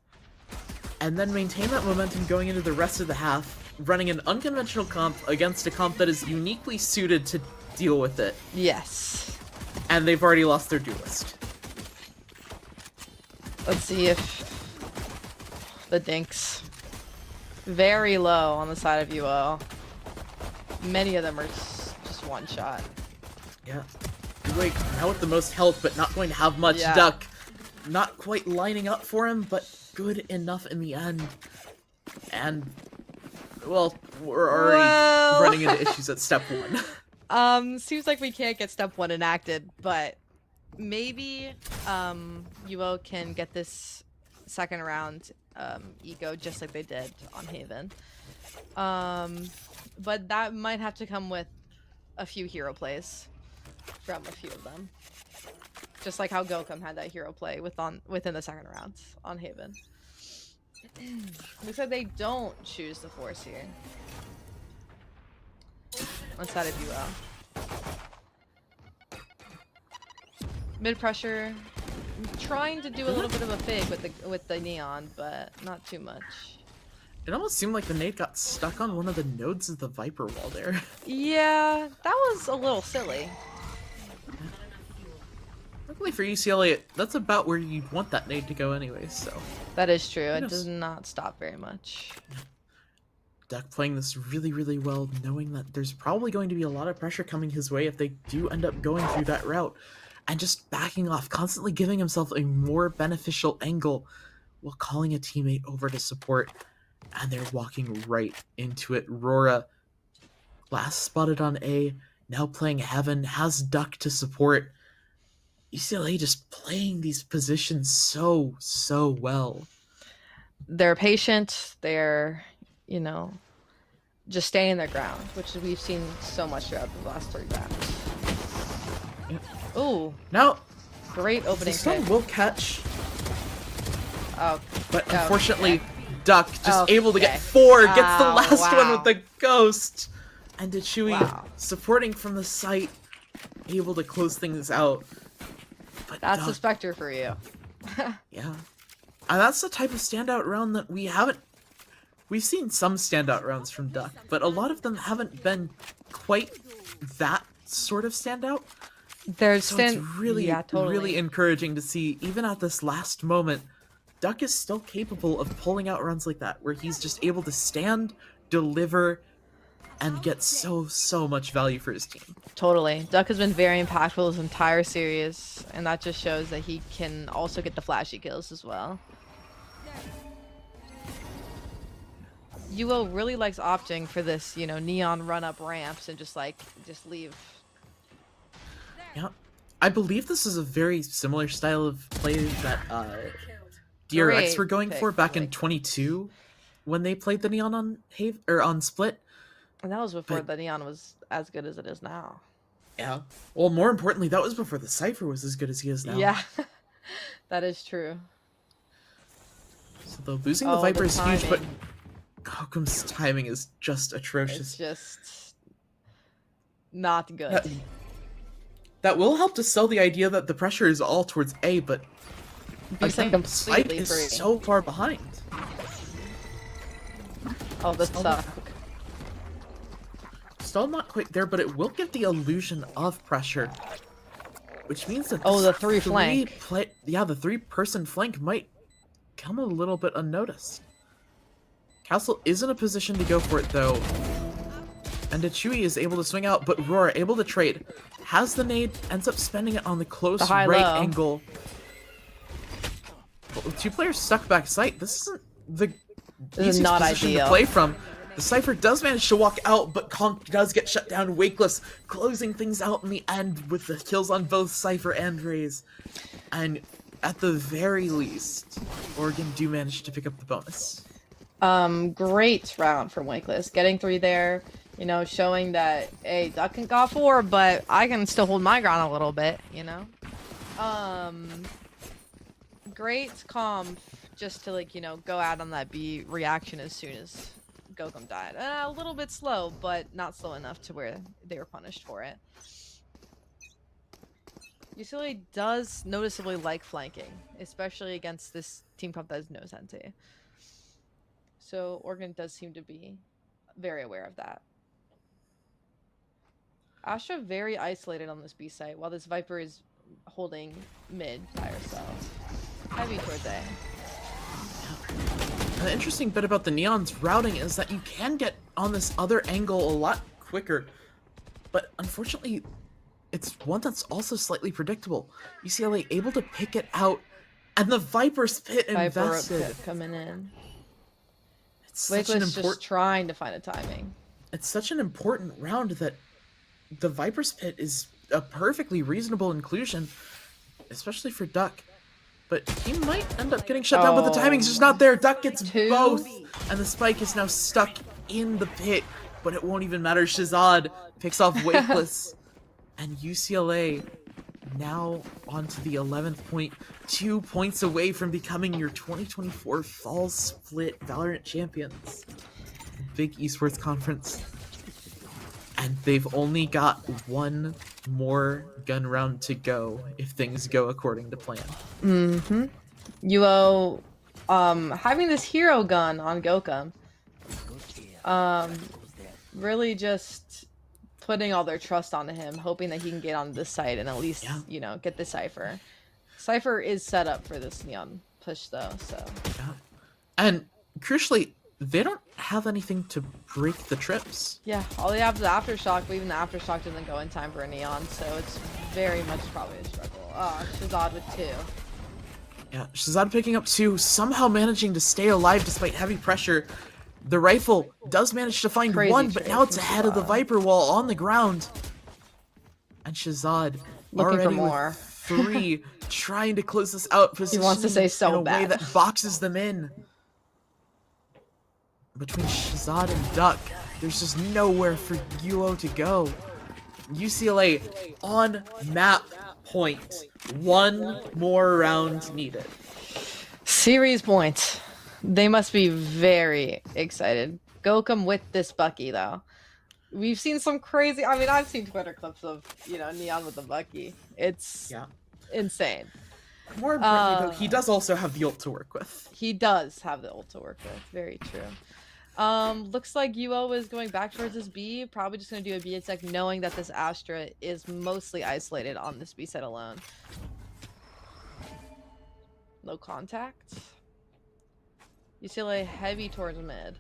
and then maintain that momentum going into the rest of the half, running an unconventional comp against a comp that is uniquely suited to deal with it. Yes. And they've already lost their duelist. Let's see if the dinks. Very low on the side of UO. Many of them are just one shot. Yeah. Like, now with the most health, but not going to have much. Yeah. Duck. Not quite lining up for him, but good enough in the end. And, well, we're already running into issues at step 1. Seems like we can't get step 1 enacted, but maybe UO can get this second round eco just like they did on Haven. But that might have to come with a few hero plays from a few of them. Just like how Gokum had that hero play within the second round on Haven. Looks like they don't choose the force here. On side of UO. Mid pressure, trying to do a little bit of a fake with the neon, but not too much. It almost seemed like the nade got stuck on one of the nodes of the Viper wall there. Yeah, that was a little silly. Luckily for UCLA, that's about where you'd want that nade to go anyway, so. That is true. It Yes. does not stop very much. Duck playing this really, really well, knowing that there's probably going to be a lot of pressure coming his way if they do end up going through that route. And just backing off, constantly giving himself a more beneficial angle while calling a teammate over to support. And they're walking right into it. Rora, last spotted on A, now playing Heaven, has Duck to support. UCLA just playing these positions so, so well. They're patient. They're, you know, just staying their ground, which we've seen so much throughout the last 3 rounds. Yep. Ooh, Now, great the opening stun kick. will catch, Oh, but Oh, unfortunately, okay. Duck just able to get Okay. 4, gets the Oh, last one wow. with the ghost. And Dechui Wow. supporting from the site, able to close things out. But That's a Duck, Spectre for you. yeah. And that's the type of standout round that we've seen some standout rounds from Duck, but a lot of them haven't been quite that sort of standout. There's So it's really, yeah, totally. really encouraging to see, even at this last moment, Duck is still capable of pulling out runs like that, where he's just able to stand, deliver, and get so, so much value for his team. Totally. Duck has been very impactful this entire series, and that just shows that he can also get the flashy kills as well. UO really likes opting for this, you know, neon run-up ramps and just leave. Yeah. I believe this is a very similar style of play that DRX Great were going pick, for back in like- 22. when they played the Neon on or on Split. And that was before But- the Neon was as good as it is now. Yeah. Well, more importantly, that was before the Cypher was as good as he is now. Yeah, that is true. So though losing the Oh, Viper the is huge, but timing. Gokum's timing is just atrocious. It's just not good. That will help to sell the idea that the pressure is all towards A, but Beast like again, Spike completely is free. so far behind. Oh, this sucks. Still not quite there, but it will give the illusion of pressure. Which means that Oh, this the three flank. the 3-person flank might come a little bit unnoticed. Castle is in a position to go for it, though. And Chewy is able to swing out, but Roar able to trade. Has the nade, ends up spending it on the close The high right low. angle. But with 2 players stuck back site, this isn't the This is easiest not position ideal. to play from. The Cypher does manage to walk out, but Conk does get shut down. Wakeless closing things out in the end with the kills on both Cypher and Raze. And at the very least, Oregon do manage to pick up the bonus. Great round from Wakeless. Getting 3 there, you know, showing that, hey, Duck can got 4, but I can still hold my ground a little bit, you know? Great comp just to, like, you know, go out on that B reaction as soon as Gokum died. A little bit slow, but not slow enough to where they were punished for it. UCLA does noticeably like flanking, especially against this team comp that has no Sente. So Oregon does seem to be very aware of that. Astra very isolated on this B site, while this Viper is holding mid by herself. Heavy towards A. The interesting bit about the Neon's routing is that you can get on this other angle a lot quicker, but unfortunately, it's one that's also slightly predictable. UCLA able to pick it out, and the Viper's pit Viper invested. coming in. It's such an Wakeless just trying to find a timing. It's such an important round that the Viper's pit is a perfectly reasonable inclusion, especially for Duck. But he might end up getting shut down, but the timing's just not there. Duck gets 2. both, and the spike is now stuck in the pit, but it won't even matter. Shazad picks off Wakeless, and UCLA now onto the 11th point, 2 points away from becoming your 2024 Fall Split Valorant champions. Big Esports conference. And they've only got 1 more gun round to go if things go according to plan. Mm-hmm. UO having this hero gun on Gokum. Really just putting all their trust onto him, hoping that he can get on this side and at least, you know, get the Cypher. Cypher is set up for this Neon push though, so. Yeah. And crucially, they don't have anything to break the trips. Yeah, all they have is the Aftershock, but even the Aftershock doesn't go in time for a Neon, so it's very much probably a struggle. Shazad with 2. Yeah, Shazad picking up 2, somehow managing to stay alive despite heavy pressure. The rifle does manage to find Crazy 1, but now it's trade from ahead of the Shazad. Viper wall on the ground. And Shazad Looking for already more. with 3, trying to close this out. He wants to say so in a way bad. that boxes them in. Between Shazad and Duck, there's just nowhere for UO to go. UCLA on map point. 1 more round needed. Series points. They must be very excited. Gokum with this Bucky though. We've seen some crazy. I mean, I've seen Twitter clips of, you know, Neon with the Bucky. It's insane. More importantly, though, he does also have the ult to work with. He does have the ult to work with. Very true. Looks like UO is going back towards this B. Probably just gonna do a B attack, knowing that this Astra is mostly isolated on this B side alone. No contact. UCLA heavy towards mid.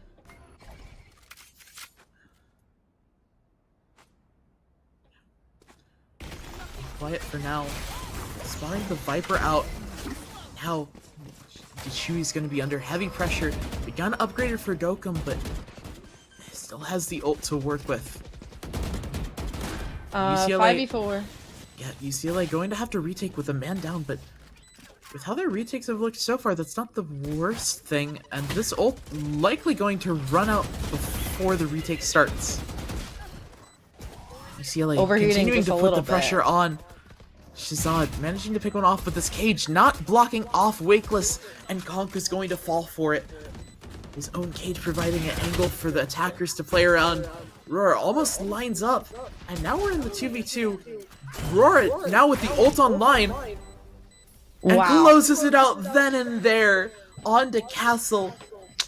Quiet for now. Spotting the Viper out. Now, Chewy's going to be under heavy pressure. The gun upgraded for Gokum, but still has the ult to work with. UCLA 5v4. Yeah, UCLA going to have to retake with a man down, but with how their retakes have looked so far, that's not the worst thing, and this ult likely going to run out before the retake starts. UCLA Overheating continuing just to a put little the pressure bit. on. Shazad managing to pick one off, but this cage not blocking off Wakeless, and Conk is going to fall for it. His own cage providing an angle for the attackers to play around. Roar almost lines up, and now we're in the 2v2. Roar now with the ult online, and Wow. closes it out then and there onto Castle.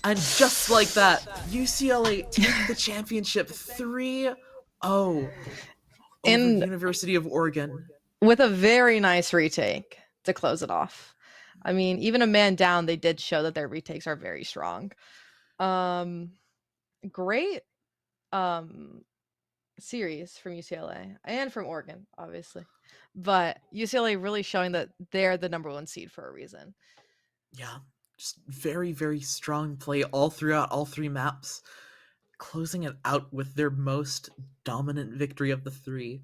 And just like that, UCLA take the championship 3-0 over And University of Oregon. with a very nice retake to close it off. I mean, even a man down, they did show that their retakes are very strong. Great series from UCLA and from Oregon, obviously. But UCLA really showing that they're the number 1 seed for a reason. Yeah, just very, very strong play all throughout all 3 maps, closing it out with their most dominant victory of the 3.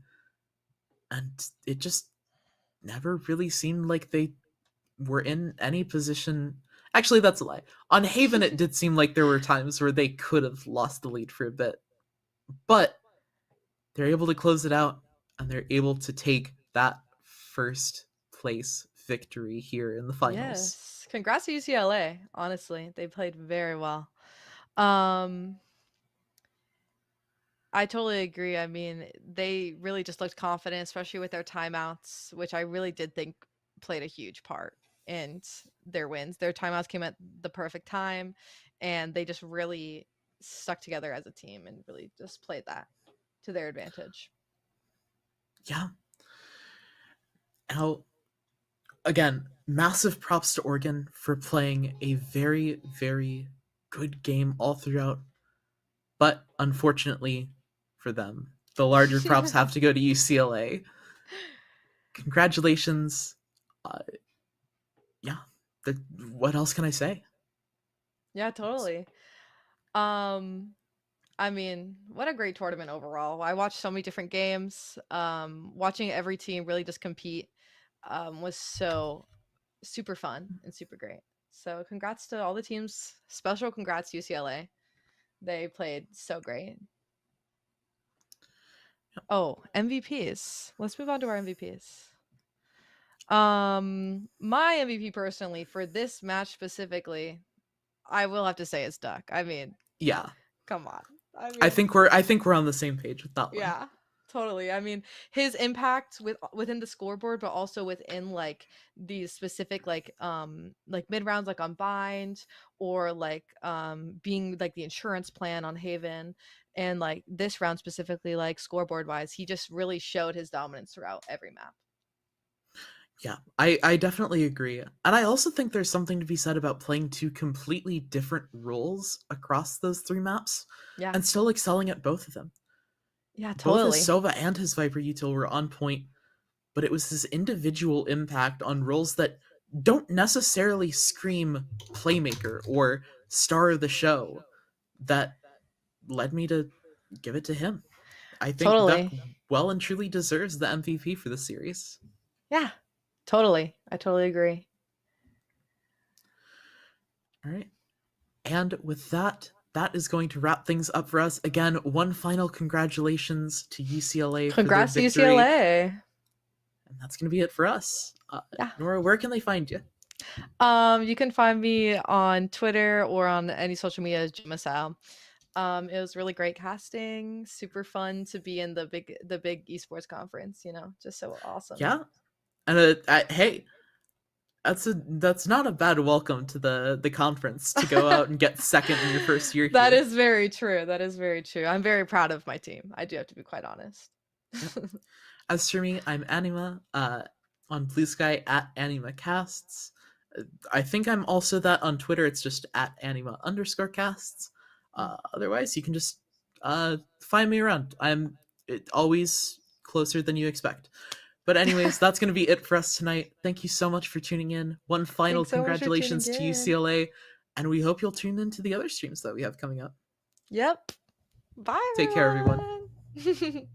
And it just never really seemed like they were in any position. Actually, that's a lie. On Haven, it did seem like there were times where they could have lost the lead for a bit. But they're able to close it out, and they're able to take that first place victory here in the finals. Yes. Congrats to UCLA, honestly. They played very well. Um I totally agree. I mean, they really just looked confident, especially with their timeouts, which I really did think played a huge part in their wins. Their timeouts came at the perfect time, and they just really stuck together as a team and really just played that to their advantage. Yeah. Now, again, massive props to Oregon for playing a very, very good game all throughout. But unfortunately for them, the larger props have to go to UCLA. Congratulations. Uh, yeah. What else can I say? Yeah, totally. Um I mean, what a great tournament overall. I watched so many different games. Watching every team really just compete was so super fun and super great. So congrats to all the teams. Special congrats to UCLA. They played so great. Oh, MVPs. Let's move on to our MVPs. My MVP personally for this match specifically, I will have to say it's Duck. I mean, Yeah. come on. I I mean, think we're on the same page with that one. yeah, totally. I mean, his impact within the scoreboard, but also within like these specific like mid rounds, like on Bind, or like being like the insurance plan on Haven, and like this round specifically, like scoreboard wise, he just really showed his dominance throughout every map. Yeah, I definitely agree. And I also think there's something to be said about playing 2 completely different roles across those 3 maps Yeah, and still excelling at both of them. yeah, Both his totally, Sova and his Viper util were on point, but it was his individual impact on roles that don't necessarily scream playmaker or star of the show that led me to give it to him. I think Duck totally. well and truly deserves the MVP for the series. Yeah, totally. I totally agree. All right. And with that, that is going to wrap things up for us. Again, one final congratulations to UCLA for their Congrats to victory. UCLA. And that's going to be it for us. Yeah. Nora, where can they find you? You can find me on Twitter or on any social media as Jimasao. It was really great casting, super fun to be in the big esports conference, just so awesome. Yeah. And hey, that's not a bad welcome to the conference to go out and get second in your first year That here. is very true. That is very true. I'm very proud of my team. I do have to be quite honest. Yep. As for me, I'm Anima on Blue Sky at Anima Casts. I think I'm also that on Twitter. It's just at Anima_casts. Otherwise, you can just find me around. I'm always closer than you expect. But anyways, that's going to be it for us tonight. Thank you so much for tuning in. One final Thanks so much for tuning congratulations to in. UCLA, and we hope you'll tune into the other streams that we have coming up. Yep. Bye, Take care, everyone. everyone.